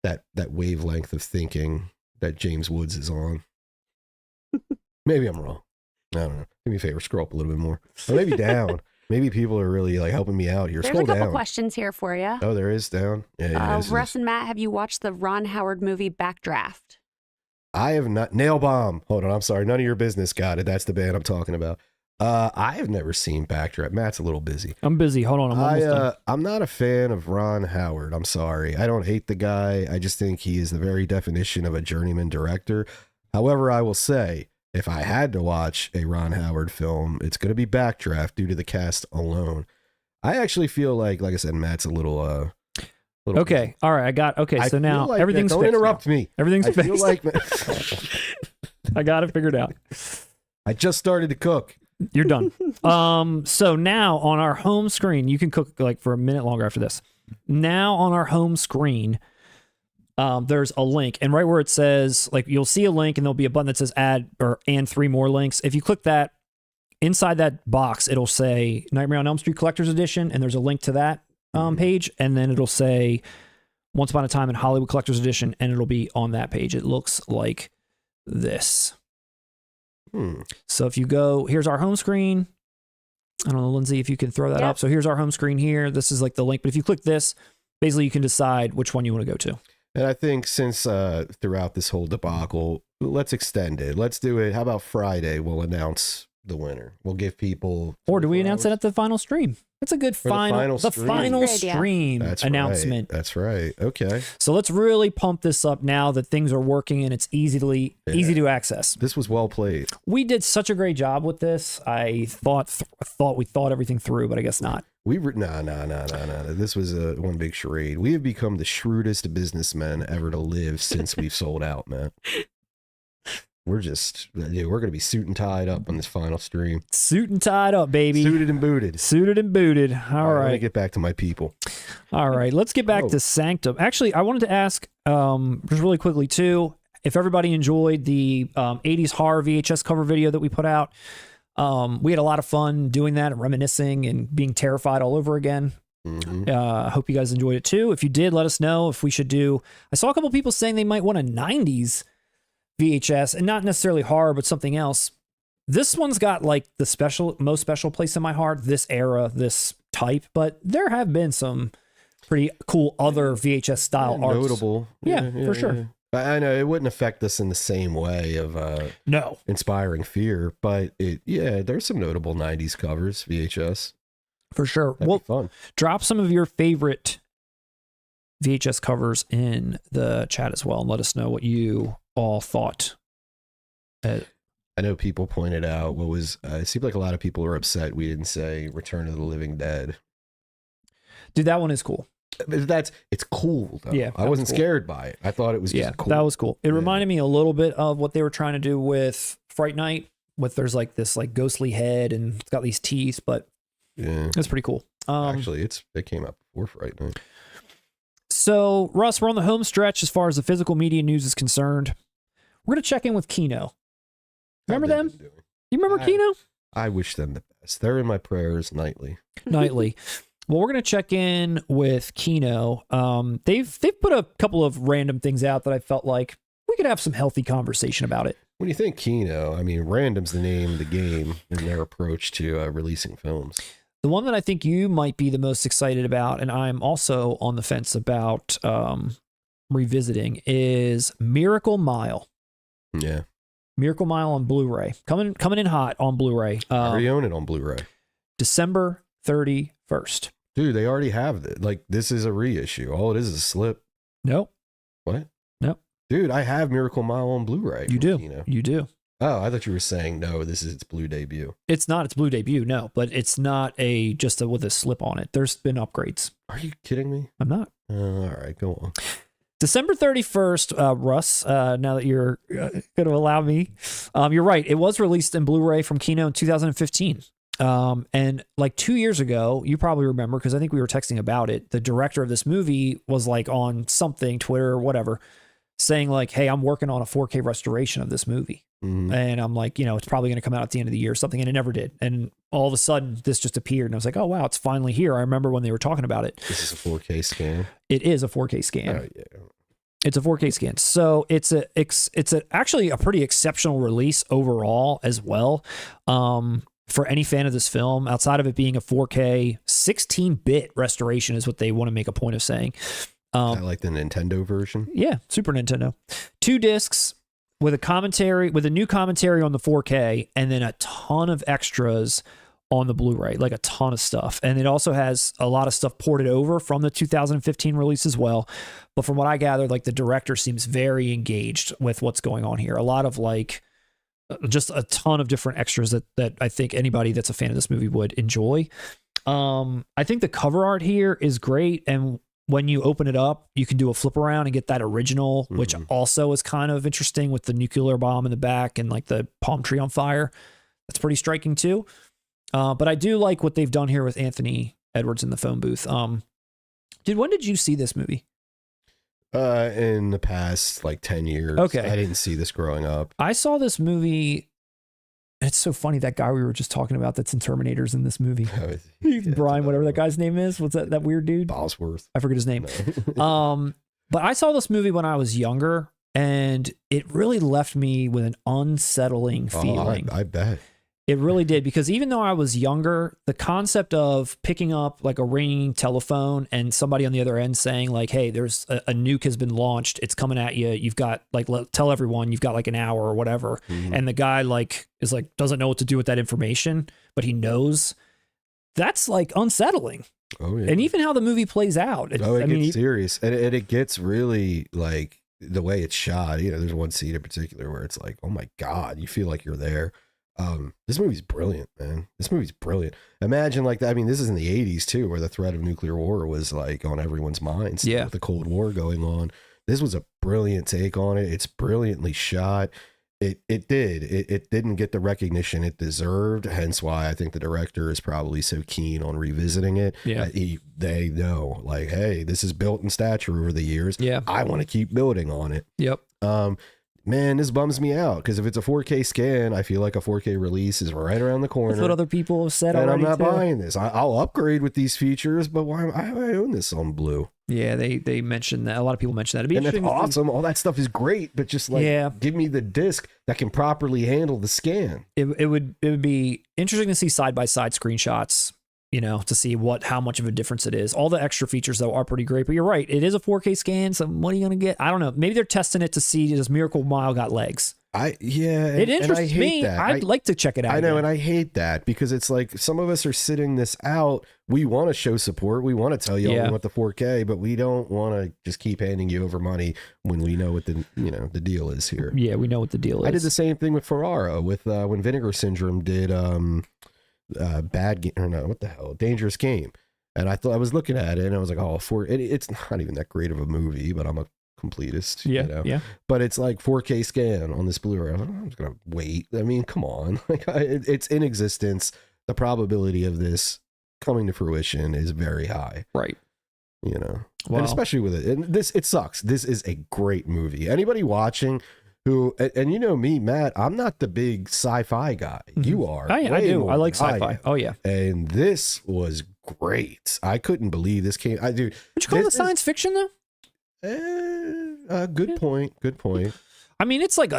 that wavelength of thinking that James Woods is on. Maybe I'm wrong. I don't know. Do me a favor, scroll up a little bit more. Or maybe down. Maybe people are really like helping me out here. There's Scroll a couple down. questions here for you. Oh, there is down. Yeah, Russ and Matt, have you watched the Ron Howard movie Backdraft? I have not. Nail Bomb. Hold on. I'm sorry. None of your business. Got it. That's the band I'm talking about. I have never seen Backdraft. Matt's a little busy. I'm busy. Hold on. I'm almost done. I'm not a fan of Ron Howard. I'm sorry. I don't hate the guy. I just think he is the very definition of a journeyman director. However, I will say, if I had to watch a Ron Howard film, it's going to be Backdraft due to the cast alone. I actually feel like I said, Matt's a little Okay. All right. Okay. So now like everything's don't fixed interrupt now. me. Everything's I fixed. feel like I got it figured out. I just started to cook. You're done. So now on our home screen, you can cook like for a minute longer after this. Now on our home screen, there's a link, and right where it says, like, you'll see a link and there'll be a button that says add and 3 more links. If you click that, inside that box, it'll say Nightmare on Elm Street Collector's Edition, and there's a link to that page, and then it'll say Once Upon a Time in Hollywood Collector's Edition, and it'll be on that page. It looks like this. So if you go, here's our home screen. I don't know, Lindsay, if you can throw that up. So here's our home screen here. This is like the link. But if you click this, basically you can decide which one you want to go to. And I think since throughout this whole debacle, let's extend it. Let's do it. How about Friday? We'll announce the winner. We'll give people. Or do we announce it at the final stream? That's a good final stream announcement. Right. That's right. Okay. So let's really pump this up now that things are working and it's easy to access. This was well played. We did such a great job with this. I thought we thought everything through, but I guess not. No. This was one big charade. We have become the shrewdest businessmen ever to live since we've sold out, man. We're going to be suit and tied up on this final stream. Suit and tied up, baby. Suited and booted. Suited and booted. All right. Let me get back to my people. All right. Let's get back to Sanctum. Actually, I wanted to ask just really quickly, too, if everybody enjoyed the 80s horror VHS cover video that we put out. We had a lot of fun doing that and reminiscing and being terrified all over again. I hope you guys enjoyed it, too. If you did, let us know if we should do. I saw a couple people saying they might want a 90s VHS, and not necessarily horror, but something else. This one's got like the most special place in my heart, this era, this type, but there have been some pretty cool other VHS style arts. Notable. Yeah, for sure. I know it wouldn't affect us in the same way of inspiring fear, but there's some notable 90s covers, VHS. For sure. That'd be fun. Drop some of your favorite VHS covers in the chat as well and let us know what you all thought. I know people pointed out it seemed like a lot of people were upset we didn't say Return of the Living Dead. Dude, that one is cool. It's cool though. Yeah, I wasn't scared by it. I thought it was just cool. That was cool. It reminded me a little bit of what they were trying to do with Fright Night, there's like this like ghostly head and it's got these teeth, but it's pretty cool. Actually, it came out before Fright Night. So, Russ, we're on the home stretch as far as the physical media news is concerned. We're going to check in with Kino. Remember them? You remember Kino? I wish them the best. They're in my prayers nightly. Nightly. Well, we're going to check in with Kino. They've put a couple of random things out that I felt like we could have some healthy conversation about it. When you think Kino, I mean, random's the name of the game in their approach to releasing films. The one that I think you might be the most excited about, and I'm also on the fence about revisiting, is Miracle Mile. Yeah. Miracle Mile on Blu-ray. Coming in hot on Blu-ray. I already own it on Blu-ray. December 31st. Dude, they already have it. Like, this is a reissue. All it is a slip. Nope. What? Nope. Dude, I have Miracle Mile on Blu-ray. You do. Kino. You do. Oh, I thought you were saying, no, this is its blue debut. It's not its blue debut, no, but it's not with a slip on it. There's been upgrades. Are you kidding me? I'm not. All right, go on. December 31st, Russ, now that you're going to allow me, you're right. It was released in Blu-ray from Kino in 2015. And like 2 years ago, you probably remember, because I think we were texting about it, the director of this movie was like on something, Twitter or whatever, saying like, hey, I'm working on a 4K restoration of this movie. And I'm like, it's probably going to come out at the end of the year or something. And it never did. And all of a sudden this just appeared. And I was like, oh, wow, it's finally here. I remember when they were talking about it. This is a 4K scan. It is a 4K scan. Oh, yeah. It's a 4K scan. So it's actually a pretty exceptional release overall as well. For any fan of this film, outside of it being a 4K 16-bit restoration is what they want to make a point of saying. I like the Nintendo version. Yeah, Super Nintendo. 2 discs with a new commentary on the 4K, and then a ton of extras on the Blu-ray, like a ton of stuff. And it also has a lot of stuff ported over from the 2015 release as well. But from what I gathered, like the director seems very engaged with what's going on here. A lot of like just a ton of different extras that I think anybody that's a fan of this movie would enjoy. I think the cover art here is great, and when you open it up, you can do a flip around and get that original, which also is kind of interesting with the nuclear bomb in the back and like the palm tree on fire. That's pretty striking too. But I do like what they've done here with Anthony Edwards in the phone booth. Dude, when did you see this movie? In the past like 10 years. Okay. I didn't see this growing up. I saw this movie. It's so funny, that guy we were just talking about that's in Terminators in this movie. Brian, whatever that guy's name is. What's that weird dude? Bosworth. I forget his name. No. But I saw this movie when I was younger, and it really left me with an unsettling feeling. I bet. It really did, because even though I was younger, the concept of picking up like a ringing telephone and somebody on the other end saying like, hey, there's a nuke has been launched. It's coming at you. You've got like, tell everyone you've got like an hour or whatever. And the guy like is like, doesn't know what to do with that information, but he knows. That's like unsettling. Oh, yeah. And even how the movie plays out. It gets serious. And it gets really like the way it's shot. There's one scene in particular where it's like, oh my God, you feel like you're there. This movie's brilliant, man. This movie's brilliant. Imagine like that. I mean, this is in the 80s too, where the threat of nuclear war was like on everyone's minds. Yeah. With the Cold War going on. This was a brilliant take on it. It's brilliantly shot. It didn't get the recognition it deserved. Hence why I think the director is probably so keen on revisiting it. Yeah. They know like, hey, this is built in stature over the years. Yeah. I want to keep building on it. Yep. Man, this bums me out, because if it's a 4K scan, I feel like a 4K release is right around the corner. That's what other people have said and already. I'm not buying this. I'll upgrade with these features, but why I own this on blue? Yeah, they mentioned that. A lot of people mentioned that. It'd be And that's awesome. All that stuff is great, but just like, give me the disc that can properly handle the scan. It would be interesting to see side-by-side screenshots, to see how much of a difference it is. All the extra features, though, are pretty great. But you're right. It is a 4K scan, so what are you going to get? I don't know. Maybe they're testing it to see, does Miracle Mile got legs? It interests me. That. I'd like to check it out. I know, and I hate that, because it's like some of us are sitting this out. We want to show support. We want to tell you we want the 4K, but we don't want to just keep handing you over money when we know what the deal is here. Yeah, we know what the deal is. I did the same thing with Ferrara with when Vinegar Syndrome did Dangerous Game, and I was looking at it and I was like, it's not even that great of a movie, but I'm a completist. Yeah. But it's like 4K scan on this Blu-ray. I was like, I'm just gonna wait. I mean, come on, like it's in existence. The probability of this coming to fruition is very high, right? And especially with it, and it sucks. This is a great movie. Anybody watching who, and me, Matt, I'm not the big sci-fi guy. You are. I do. I like sci-fi. Oh yeah. And this was great. I couldn't believe this came. Would you call it science fiction though? Good point. I mean, it's like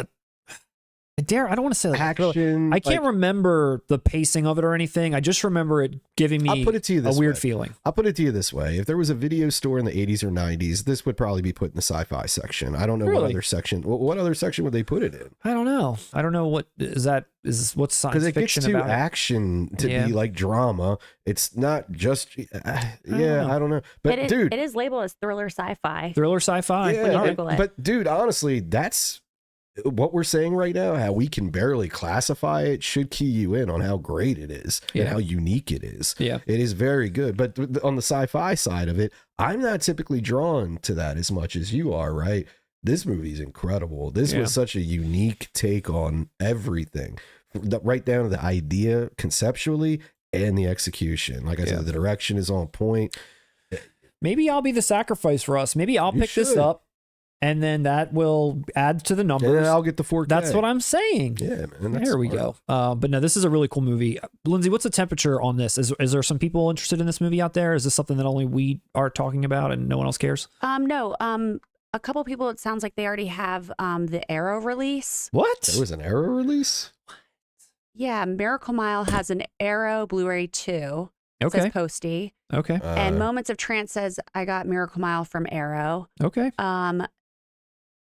I don't want to say like action. I can't remember the pacing of it or anything. I just remember it giving me I'll put it to you this a weird way. feeling. I'll put it to you this way. If there was a video store in the 80s or 90s, this would probably be put in the sci-fi section. I don't know what other section. What other section would they put it in? I don't know. I don't know what is that is what's science Because it gets fiction too about action to be like drama. It's not just I don't know. But dude, it is labeled as thriller sci-fi. Thriller sci-fi. yeah, when you Google it. but dude, honestly, that's what we're saying right now. How we can barely classify it should key you in on how great it is and how unique it is. Yeah, it is very good. But on the sci-fi side of it, I'm not typically drawn to that as much as you are, right? This movie is incredible. This was such a unique take on everything, right down to the idea conceptually and the execution. Like I said, the direction is on point. Maybe I'll be the sacrifice for us. Maybe I'll pick this up, and then that will add to the numbers. And then I'll get the 4K. That's what I'm saying. Yeah, man. That's There we go. But no, this is a really cool movie. Lindsay, what's the temperature on this? Is there some people interested in this movie out there? Is this something that only we are talking about and no one else cares? No. A couple people, it sounds like they already have the Arrow release. What? There was an Arrow release? Yeah, Miracle Mile has an Arrow Blu-ray 2. Okay. Says Posty. Okay. And Moments of Trance says, I got Miracle Mile from Arrow. Okay. I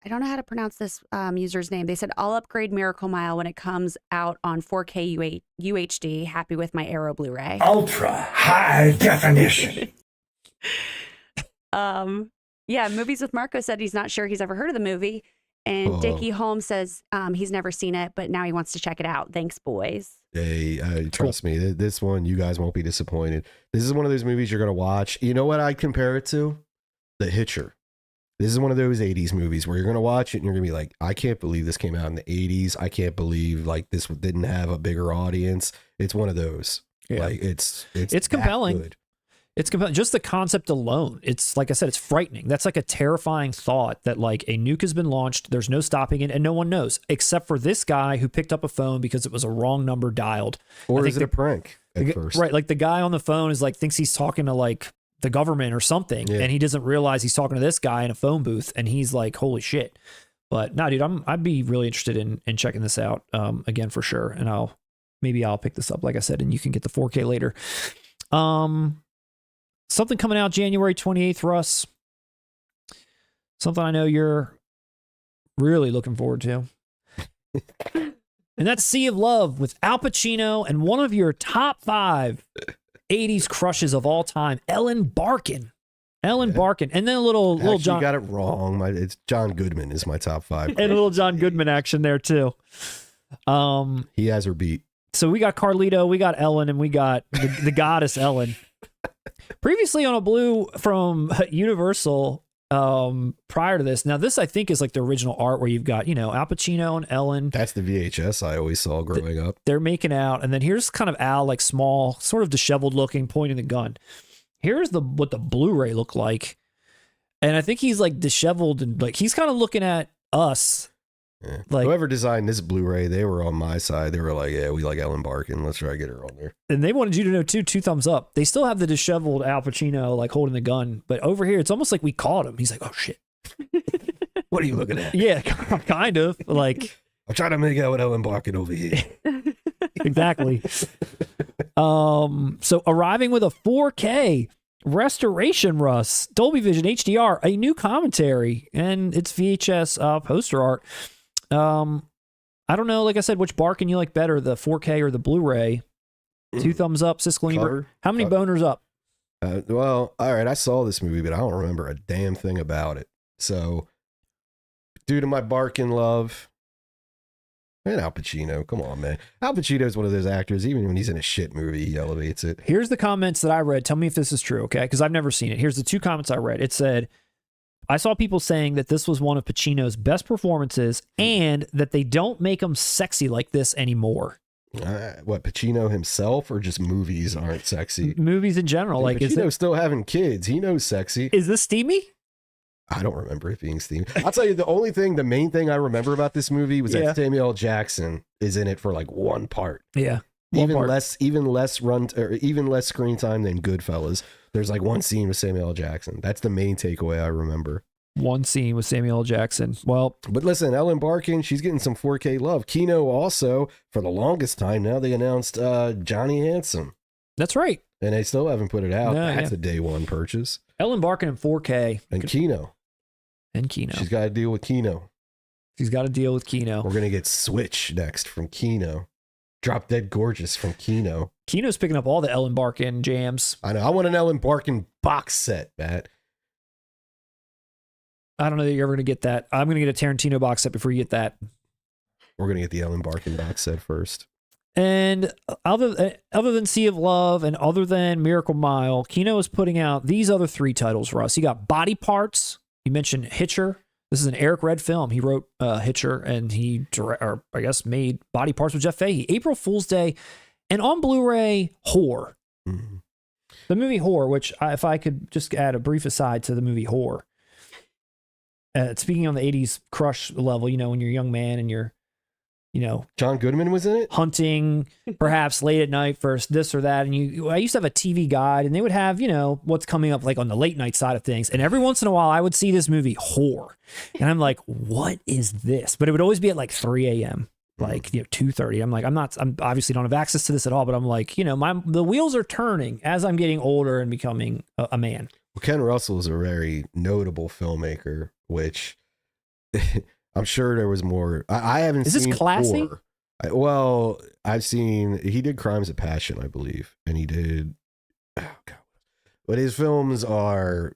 don't know how to pronounce this user's name. They said, I'll upgrade Miracle Mile when it comes out on 4K UHD. Happy with my Arrow Blu-ray. Ultra high definition. Yeah, Movies with Marco said he's not sure he's ever heard of the movie. And Dickie Holmes says he's never seen it, but now he wants to check it out. Thanks, boys. Hey, trust me, this one, you guys won't be disappointed. This is one of those movies you're going to watch. You know what I'd compare it to? The Hitcher. This is one of those 80s movies where you're going to watch it and you're going to be like, I can't believe this came out in the 80s. I can't believe like this didn't have a bigger audience. It's one of those. Yeah. Like it's compelling. Good. It's compelling. Just the concept alone. It's like I said, it's frightening. That's like a terrifying thought that like a nuke has been launched. There's no stopping it and no one knows except for this guy who picked up a phone because it was a wrong number dialed. Or is it a prank at first? Right. Like the guy on the phone is like, thinks he's talking to like the government or something. And he doesn't realize he's talking to this guy in a phone booth. And he's like, holy shit. But no, dude, I'd be really interested in checking this out again for sure. And maybe I'll pick this up, like I said, and you can get the 4K later. Something coming out January 28th, Russ. Something I know you're really looking forward to. And that's Sea of Love with Al Pacino and one of your top 5 80s crushes of all time, Ellen Barkin. Barkin. And then a little John. You got it wrong. It's John Goodman is my top 5. And a little John Goodman action there too. He has her beat. So we got Carlito, we got Ellen, and we got the goddess Ellen. Previously on a blue from Universal prior to this. Now this I think is like the original art where you've got, Al Pacino and Ellen. That's the VHS I always saw growing up. They're making out, and then here's kind of Al, like small, sort of disheveled looking, pointing the gun. Here's what the Blu-ray looked like. And I think he's like disheveled and like he's kind of looking at us. Yeah. Like, whoever designed this Blu-ray, they were on my side. They were like, yeah, we like Ellen Barkin. Let's try to get her on there. And they wanted you to know too, 2 thumbs up. They still have the disheveled Al Pacino like holding the gun. But over here, it's almost like we caught him. He's like, oh shit. What are you looking at? Yeah, kind of. Like I'm trying to make out with Ellen Barkin over here. Exactly. So arriving with a 4K restoration, Russ, Dolby Vision HDR, a new commentary, and it's VHS poster art. I don't know, like I said, which Barkin you like better, the 4K or the Blu-ray? 2 thumbs up, Siskel Ebert. How many boners up? Well, all right, I saw this movie, but I don't remember a damn thing about it. So, due to my Barkin love, and Al Pacino, come on, man. Al Pacino is one of those actors, even when he's in a shit movie, he elevates it. Here's the comments that I read. Tell me if this is true, okay? Because I've never seen it. Here's the 2 comments I read. It said, I saw people saying that this was one of Pacino's best performances and that they don't make him sexy like this anymore. What, Pacino himself or just movies aren't sexy? Movies in general. Like, Pacino's Pacino's still having kids. He knows sexy. Is this steamy? I don't remember it being steamy. I'll tell you, the main thing I remember about this movie was that Samuel L. Jackson is in it for like 1 part. Yeah. Even less screen time than Goodfellas. There's like 1 scene with Samuel L. Jackson. That's the main takeaway I remember. One scene with Samuel L. Jackson. Well, but listen, Ellen Barkin, she's getting some 4K love. Kino also, for the longest time now, they announced Johnny Handsome. that's right. And they still haven't put it out. No, That's yeah. a day one purchase. Ellen Barkin in 4K. And Kino. And Kino. She's got to deal with Kino. She's got to deal with Kino. We're going to get Switch next from Kino. Drop Dead Gorgeous from Kino. Kino's picking up all the Ellen Barkin jams. I know. I want an Ellen Barkin box set, Matt. I don't know that you're ever going to get that. I'm going to get a Tarantino box set before you get that. We're going to get the Ellen Barkin box set first. And other than Sea of Love and other than Miracle Mile, Kino is putting out these other 3 titles, Russ. You got Body Parts. You mentioned Hitcher. This is an Eric Red film. He wrote Hitcher, and he, made Body Parts with Jeff Fahey. April Fool's Day, and on Blu-ray, Whore. Mm-hmm. The movie Whore, which if I could just add a brief aside to the movie Whore. Speaking on the 80s crush level, you know, when you're a young man and you're, you know, John Goodman was in it? hunting perhaps late at night for this or that. And I used to have a TV guide, and they would have, you know, what's coming up like on the late night side of things. And every once in a while I would see this movie Whore, and I'm like, what is this? But it would always be at like 3 a.m. like, you know, 2:30. I'm like, I'm obviously don't have access to this at all, but I'm like, you know, the wheels are turning as I'm getting older and becoming a man. Well, Ken Russell is a very notable filmmaker, which I'm sure there was more. I haven't seen. Is this classy? Well, I've seen. He did Crimes of Passion, I believe, and he did. Oh God! But his films are.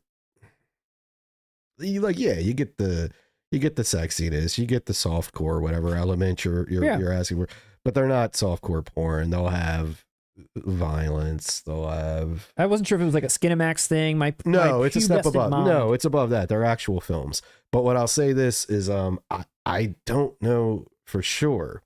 You get the sexiness, you get the softcore, whatever element you're asking for, but they're not softcore porn. They'll have violence. They'll have. I wasn't sure if it was like a Skinamax thing. No, it's a step pubescent above. mind. No, it's above that. They're actual films. But what I'll say this is, I don't know for sure,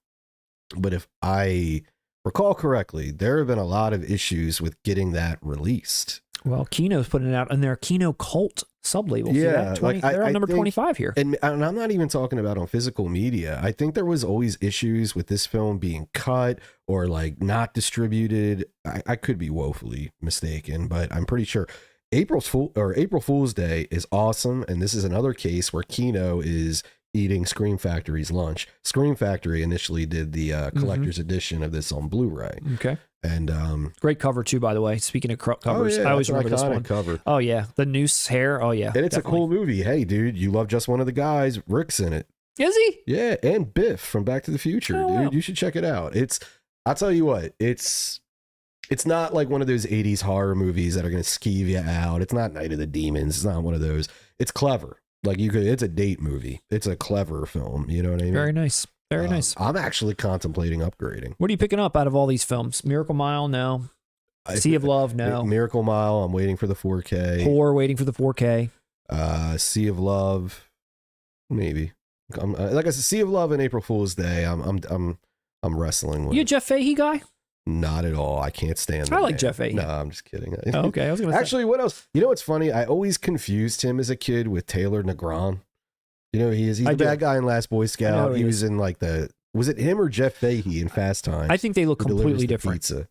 but if I recall correctly, there have been a lot of issues with getting that released. Well, Kino's putting it out in their Kino Cult sub-label. Yeah, they're on number 25 here. And I'm not even talking about on physical media. I think there was always issues with this film being cut or like not distributed. I could be woefully mistaken, but I'm pretty sure April Fool's Day is awesome. And this is another case where Kino is eating Scream Factory's lunch. Scream Factory initially did the collector's edition of this on Blu-ray. Okay. And great cover too, by the way. Speaking of covers, I always remember this one. Cover. Oh yeah, the noose hair. Oh yeah, and it's definitely a cool movie. Hey, dude, you love Just One of the Guys. Rick's in it. Is he? Yeah, and Biff from Back to the Future, dude. Wow. You should check it out. I'll tell you what, it's not like one of those 80s horror movies that are going to skeeve you out. It's not Night of the Demons. It's not one of those. It's clever. Like it's a date movie. It's a clever film. You know what I mean? Very nice. Very nice. I'm actually contemplating upgrading. What are you picking up out of all these films? Miracle Mile, no. Sea of Love, no. Miracle Mile, I'm waiting for the 4K. Whore, waiting for the 4K. Sea of Love, maybe. Like I said, Sea of Love and April Fool's Day. I'm wrestling with. You a Jeff Fahey guy? Not at all. I can't stand that. I like Jeff Fahey. No, I'm just kidding. Oh, okay, I was gonna actually, what else? You know what's funny? I always confused him as a kid with Taylor Negron. You know, he's the bad guy in Last Boy Scout. He was in like was it him or Jeff Fahey in Fast Times? I think they look completely different. Pizza.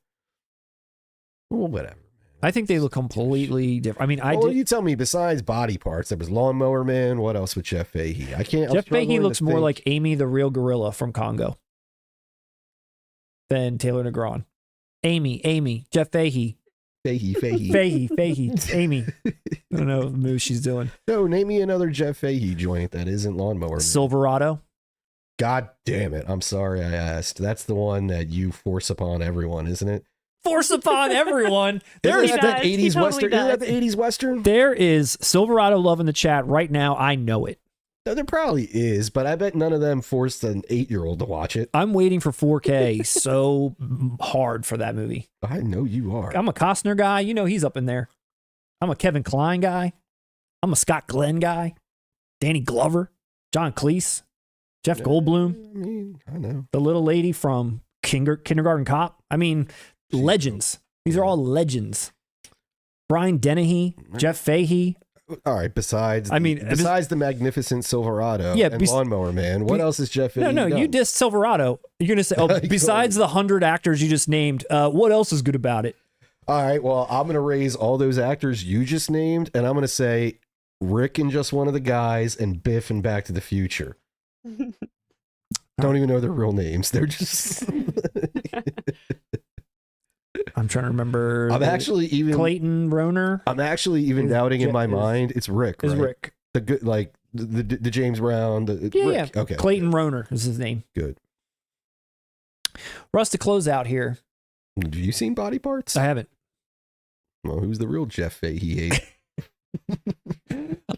Well, whatever. I think they look completely different. I mean, you tell me. Besides Body Parts, there was Lawnmower Man. What else with Jeff Fahey? I can't. Jeff Fahey looks more like Amy the Real Gorilla from Congo than Taylor Negron. Amy, Jeff Fahey. Fahey, Amy. I don't know the move she's doing. No, name me another Jeff Fahey joint that isn't Lawnmower Man. Silverado. God damn it. I'm sorry I asked. That's the one that you force upon everyone, isn't it? Force upon everyone. There is that 80s Western. Isn't that the 80s Western? There is Silverado love in the chat right now. I know it. No, there probably is, but I bet none of them forced an 8-year-old to watch it. I'm waiting for 4K so hard for that movie. I know you are. I'm a Costner guy. You know he's up in there. I'm a Kevin Kline guy. I'm a Scott Glenn guy. Danny Glover. John Cleese. Jeff Goldblum. I mean, I know. The little lady from Kindergarten Cop. I mean, legends. These are all legends. Brian Dennehy. Jeff Fahey. All right. Besides the magnificent Silverado and Lawnmower Man, what else is Jeff Fahey? No, you dissed Silverado. You're gonna say, besides the 100 actors you just named, what else is good about it? All right. Well, I'm gonna raise all those actors you just named, and I'm gonna say Rick and Just One of the Guys, and Biff and Back to the Future. Don't even know their real names. They're just. I'm trying to remember. I'm actually even Clayton Roner. I'm actually even doubting in my mind. It's Rick. Is right? Rick the good like the James Brown? Rick. Yeah. Okay. Clayton Roner is his name. Good. Russ, to close out here. Have you seen Body Parts? I haven't. Well, who's the real Jeff Fahey?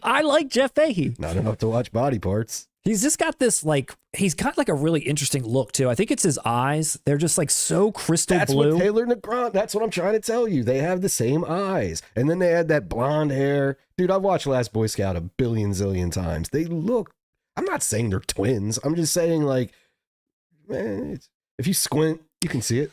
I like Jeff Fahey. Not enough to watch Body Parts. He's just got this he's got like a really interesting look too. I think it's his eyes. They're just like so crystal blue. That's what Taylor Negron. That's what I'm trying to tell you. They have the same eyes, and then they had that blonde hair. Dude, I've watched Last Boy Scout a billion zillion times. They look. I'm not saying they're twins. I'm just saying like, man, if you squint, you can see it.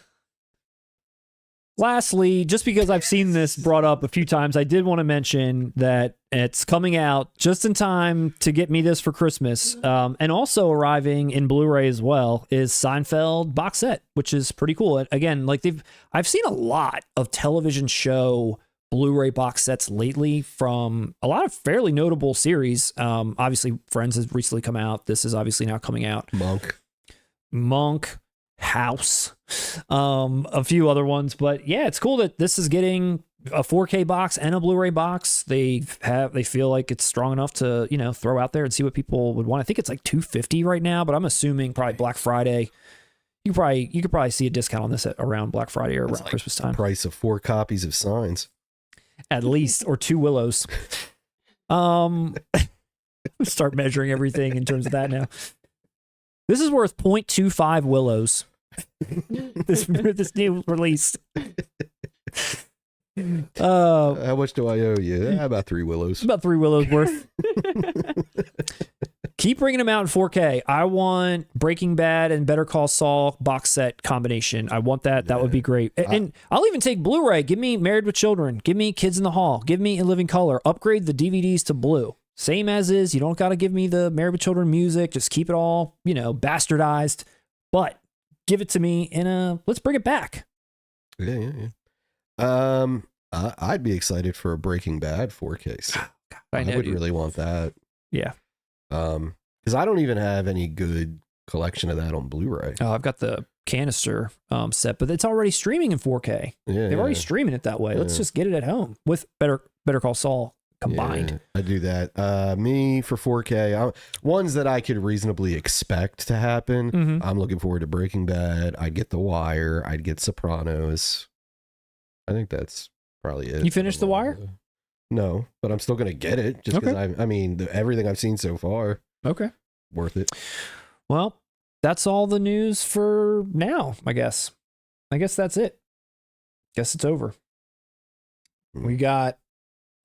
Lastly, just because I've seen this brought up a few times, I did want to mention that it's coming out just in time to get me this for Christmas. And also arriving in Blu-ray as well is Seinfeld box set, which is pretty cool. Again, like I've seen a lot of television show Blu-ray box sets lately from a lot of fairly notable series. Obviously, Friends has recently come out. This is obviously now coming out. Monk. House, a few other ones, but yeah, it's cool that this is getting a 4K box and a Blu-ray box. They feel like it's strong enough to, you know, throw out there and see what people would want. I think it's like $250 right now, but I'm assuming probably Black Friday. You could probably see a discount on this at around Black Friday or around Christmas time. Price of 4 copies of Signs, at least, or 2 Willows. Start measuring everything in terms of that now. This is worth 0.25 Willows. this new release. How much do I owe you? About 3 Willows. About 3 Willows worth. Keep bringing them out in 4K. I want Breaking Bad and Better Call Saul box set combination. I want that. That would be great. And I'll even take Blu-ray. Give me Married with Children. Give me Kids in the Hall. Give me In Living Color. Upgrade the DVDs to blue. Same as is. You don't got to give me the Married with Children music. Just keep it all, you know, bastardized. But give it to me in let's bring it back. Yeah. I'd be excited for a Breaking Bad 4K. I would really want that. Yeah. Because I don't even have any good collection of that on Blu-ray. Oh, I've got the canister set, but it's already streaming in 4K. Yeah, they're already streaming it that way. Let's just get it at home with Better Call Saul combined. Yeah, I do that. Me for 4K, ones that I could reasonably expect to happen. Mm-hmm. I'm looking forward to Breaking Bad. I'd get The Wire. I'd get Sopranos. I think that's probably it. You finished The Wire? No, but I'm still going to get it just because everything I've seen so far. Okay. Worth it. Well, that's all the news for now, I guess. I guess that's it. Guess it's over. We got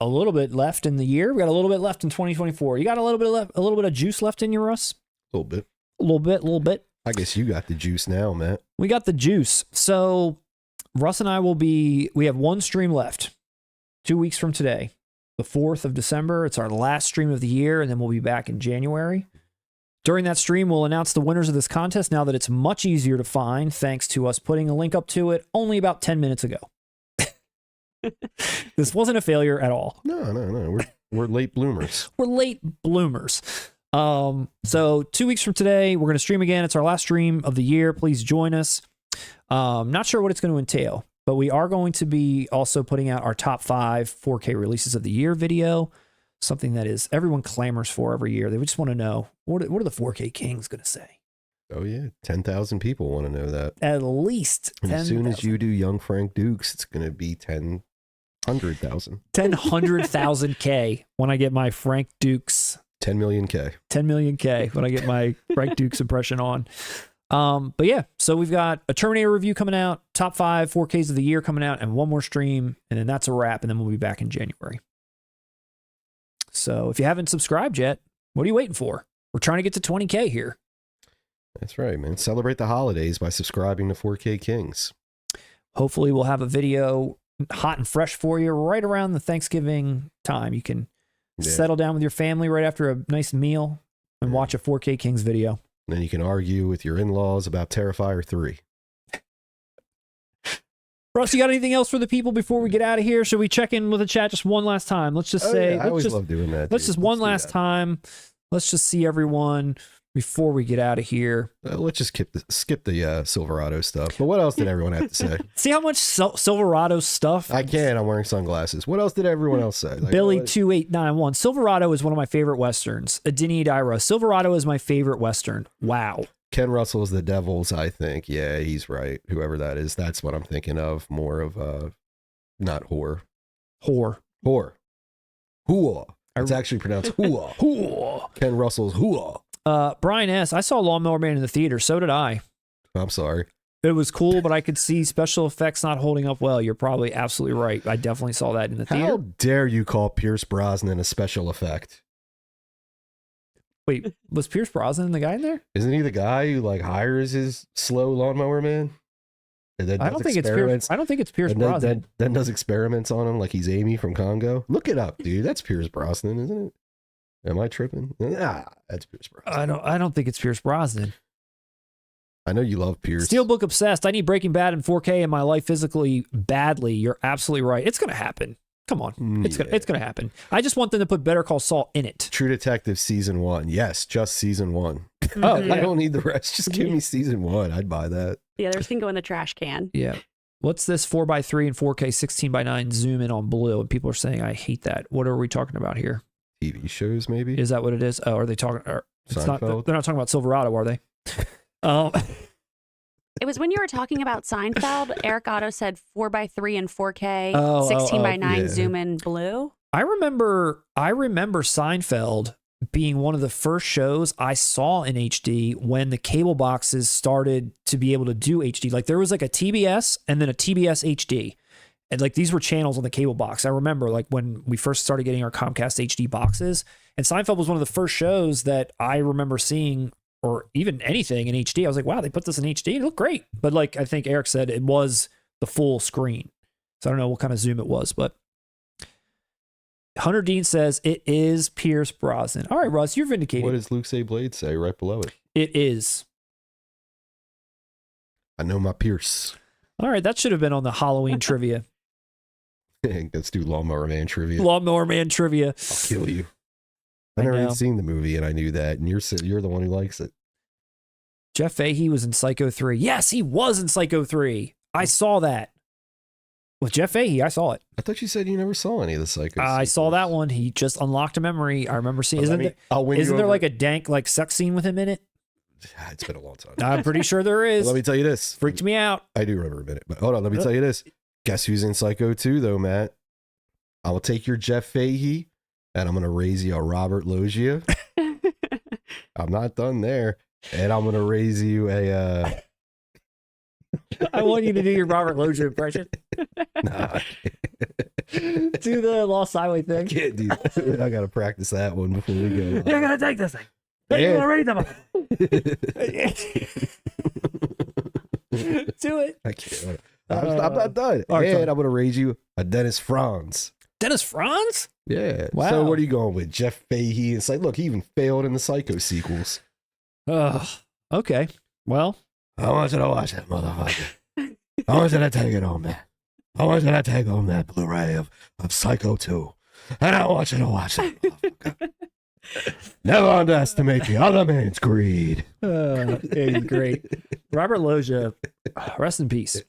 a little bit left in the year. We got a little bit left in 2024. You got a little bit of juice left in you, Russ? A little bit. I guess you got the juice now, Matt. We got the juice. So Russ and I we have one stream left. 2 weeks from today, the 4th of December. It's our last stream of the year, and then we'll be back in January. During that stream, we'll announce the winners of this contest now that it's much easier to find, thanks to us putting a link up to it only about 10 minutes ago. This wasn't a failure at all. No. We're late bloomers. We're late bloomers. So 2 weeks from today, we're going to stream again. It's our last stream of the year. Please join us. Not sure what it's going to entail, but we are going to be also putting out our top 5 4K releases of the year video, something that is everyone clamors for every year. They just want to know, what are the 4K Kings going to say? Oh, yeah. 10,000 people want to know that. At least 10,000. As soon as you do Young Frank Dukes, it's going to be 10,000. 100,000 K when I get my Frank Dukes. 10 million K. 10 million K when I get my Frank Dukes impression on. But yeah, so we've got a Terminator review coming out, top 5 4Ks of the year coming out, and one more stream, and then that's a wrap, and then we'll be back in January. So if you haven't subscribed yet, what are you waiting for? We're trying to get to 20K here. That's right, man. Celebrate the holidays by subscribing to 4K Kings. Hopefully we'll have a video hot and fresh for you right around the Thanksgiving time. You can settle down with your family right after a nice meal and watch a 4K Kings video. And then you can argue with your in-laws about Terrifier 3. Russ, you got anything else for the people before we get out of here? Should we check in with the chat just one last time? Let's just say, I always love doing that. Let's just one last time. Let's just see everyone before we get out of here. Let's just skip the Silverado stuff. But what else did everyone have to say? See how much Silverado stuff? I can. I'm wearing sunglasses. What else did everyone else say? Like, Billy2891. Silverado is one of my favorite Westerns. Adini Daira. Silverado is my favorite Western. Wow. Ken Russell is the Devils, I think. Yeah, he's right. Whoever that is, that's what I'm thinking of. More of not whore. Whore. Hooah. It's actually pronounced hooah. Hooah. Ken Russell's hooah. Brian S. I saw Lawnmower Man in the theater. So did I. I'm sorry. It was cool, but I could see special effects not holding up well. You're probably absolutely right. I definitely saw that in the theater. How dare you call Pierce Brosnan a special effect? Wait, was Pierce Brosnan the guy in there? Isn't he the guy who like hires his slow lawnmower man? And then I don't think it's Pierce Brosnan. Then does experiments on him like he's Amy from Congo. Look it up, dude. That's Pierce Brosnan, isn't it? Am I tripping? That's Pierce Brosnan. I don't think it's Pierce Brosnan. I know you love Pierce. Steelbook obsessed. I need Breaking Bad in 4K in my life physically badly. You're absolutely right. It's gonna happen. Come on, it's gonna happen. I just want them to put Better Call Saul in it. True Detective season 1. Yes, just season 1. Oh, I don't need the rest. Just give me season 1. I'd buy that. The others can go in the trash can. Yeah. What's this 4:3 and 4K 16:9 zoom in on blue? And people are saying I hate that. What are we talking about here? TV shows, maybe. Is that what it is? Oh, are they talking? It's not. They're not talking about Silverado, are they? It was when you were talking about Seinfeld. Eric Otto said 4:3 and 4K, 16:9 zoom in blue. I remember Seinfeld being one of the first shows I saw in HD when the cable boxes started to be able to do HD. Like there was like a TBS and then a TBS HD. And like these were channels on the cable box. I remember like when we first started getting our Comcast HD boxes, and Seinfeld was one of the first shows that I remember seeing, or even anything in HD. I was like, wow, they put this in HD. It looked great. But like I think Eric said, it was the full screen. So I don't know what kind of zoom it was, but Hunter Dean says it is Pierce Brosnan. All right, Russ, you're vindicated. What does Luke Say Blade say right below it? It is. I know my Pierce. All right, that should have been on the Halloween trivia. Let's do Lawnmower Man trivia. Lawnmower Man trivia. I'll kill you. I never even seen the movie, and I knew that. And you're the one who likes it. Jeff Fahey was in Psycho 3. Yes, he was in Psycho 3. I saw that. With Jeff Fahey, I saw it. I thought you said you never saw any of the Psycho. I saw that one. He just unlocked a memory. I remember seeing. Isn't there like a dank like sex scene with him in it? It's been a long time. I'm pretty sure there is. Well, let me tell you this. Freaked me out. I do remember a minute, but hold on. Let me tell you this. Guess who's in Psycho 2, though, Matt? I will take your Jeff Fahey, and I'm going to raise you a Robert Loggia. I'm not done there. And I'm going to raise you a... I want you to do your Robert Loggia impression. Nah. Do the Lost Highway thing. I can't do that. I got to practice that one before we go. You're going to take this thing. You're going to read them. Do it. I can't. I'm not done. Right, and I'm going to raise you a Dennis Franz. Dennis Franz? Yeah. Wow. So what are you going with? Jeff Fahey? It's like, look, he even failed in the Psycho sequels. Okay. Well. I want you to watch that, motherfucker. I want you to take it on that. I want you to take on that Blu-ray of Psycho 2. And I want you to watch it, motherfucker. Never underestimate the other man's greed. Yeah, he's great. Robert Loggia, rest in peace.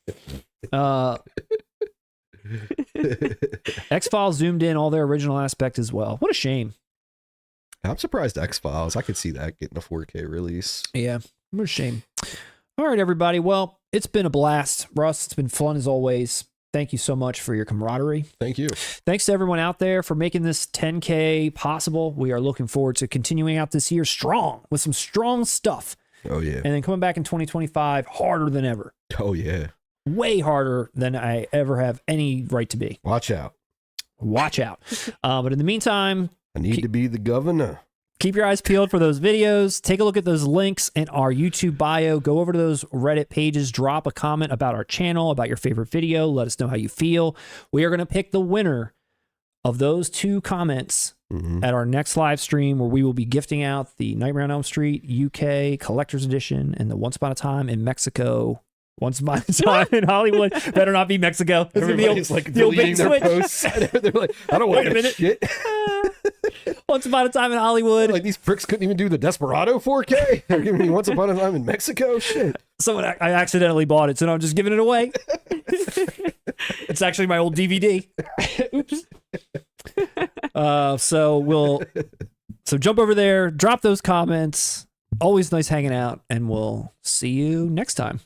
X-Files zoomed in all their original aspect as well. What a shame. I'm surprised X-Files. I could see that getting a 4K release. Yeah, what a shame. All right, everybody. Well, it's been a blast. Russ, it's been fun as always. Thank you so much for your camaraderie. Thank you. Thanks to everyone out there for making this 10K possible. We are looking forward to continuing out this year strong with some strong stuff. Oh, yeah. And then coming back in 2025 harder than ever. Oh, yeah. Way harder than I ever have any right to be. Watch out. Watch out. But in the meantime, I need to be the governor. Keep your eyes peeled for those videos. Take a look at those links in our YouTube bio. Go over to those Reddit pages. Drop a comment about our channel, about your favorite video. Let us know how you feel. We are going to pick the winner of those 2 comments at our next live stream, where we will be gifting out the Nightmare on Elm Street UK Collector's Edition and the Once Upon a Time in Mexico Once upon a time in Hollywood. Better not be Mexico. It's gonna be Everybody's like the old deleting bait their switch. posts. They're like, I don't want Wait a minute. shit. Once upon a time in Hollywood. Like these pricks couldn't even do the Desperado 4K. They're giving me Once Upon a Time in Mexico. Shit. Someone I accidentally bought it, so now I'm just giving it away. It's actually my old DVD. Oops. So jump over there, drop those comments. Always nice hanging out, and we'll see you next time.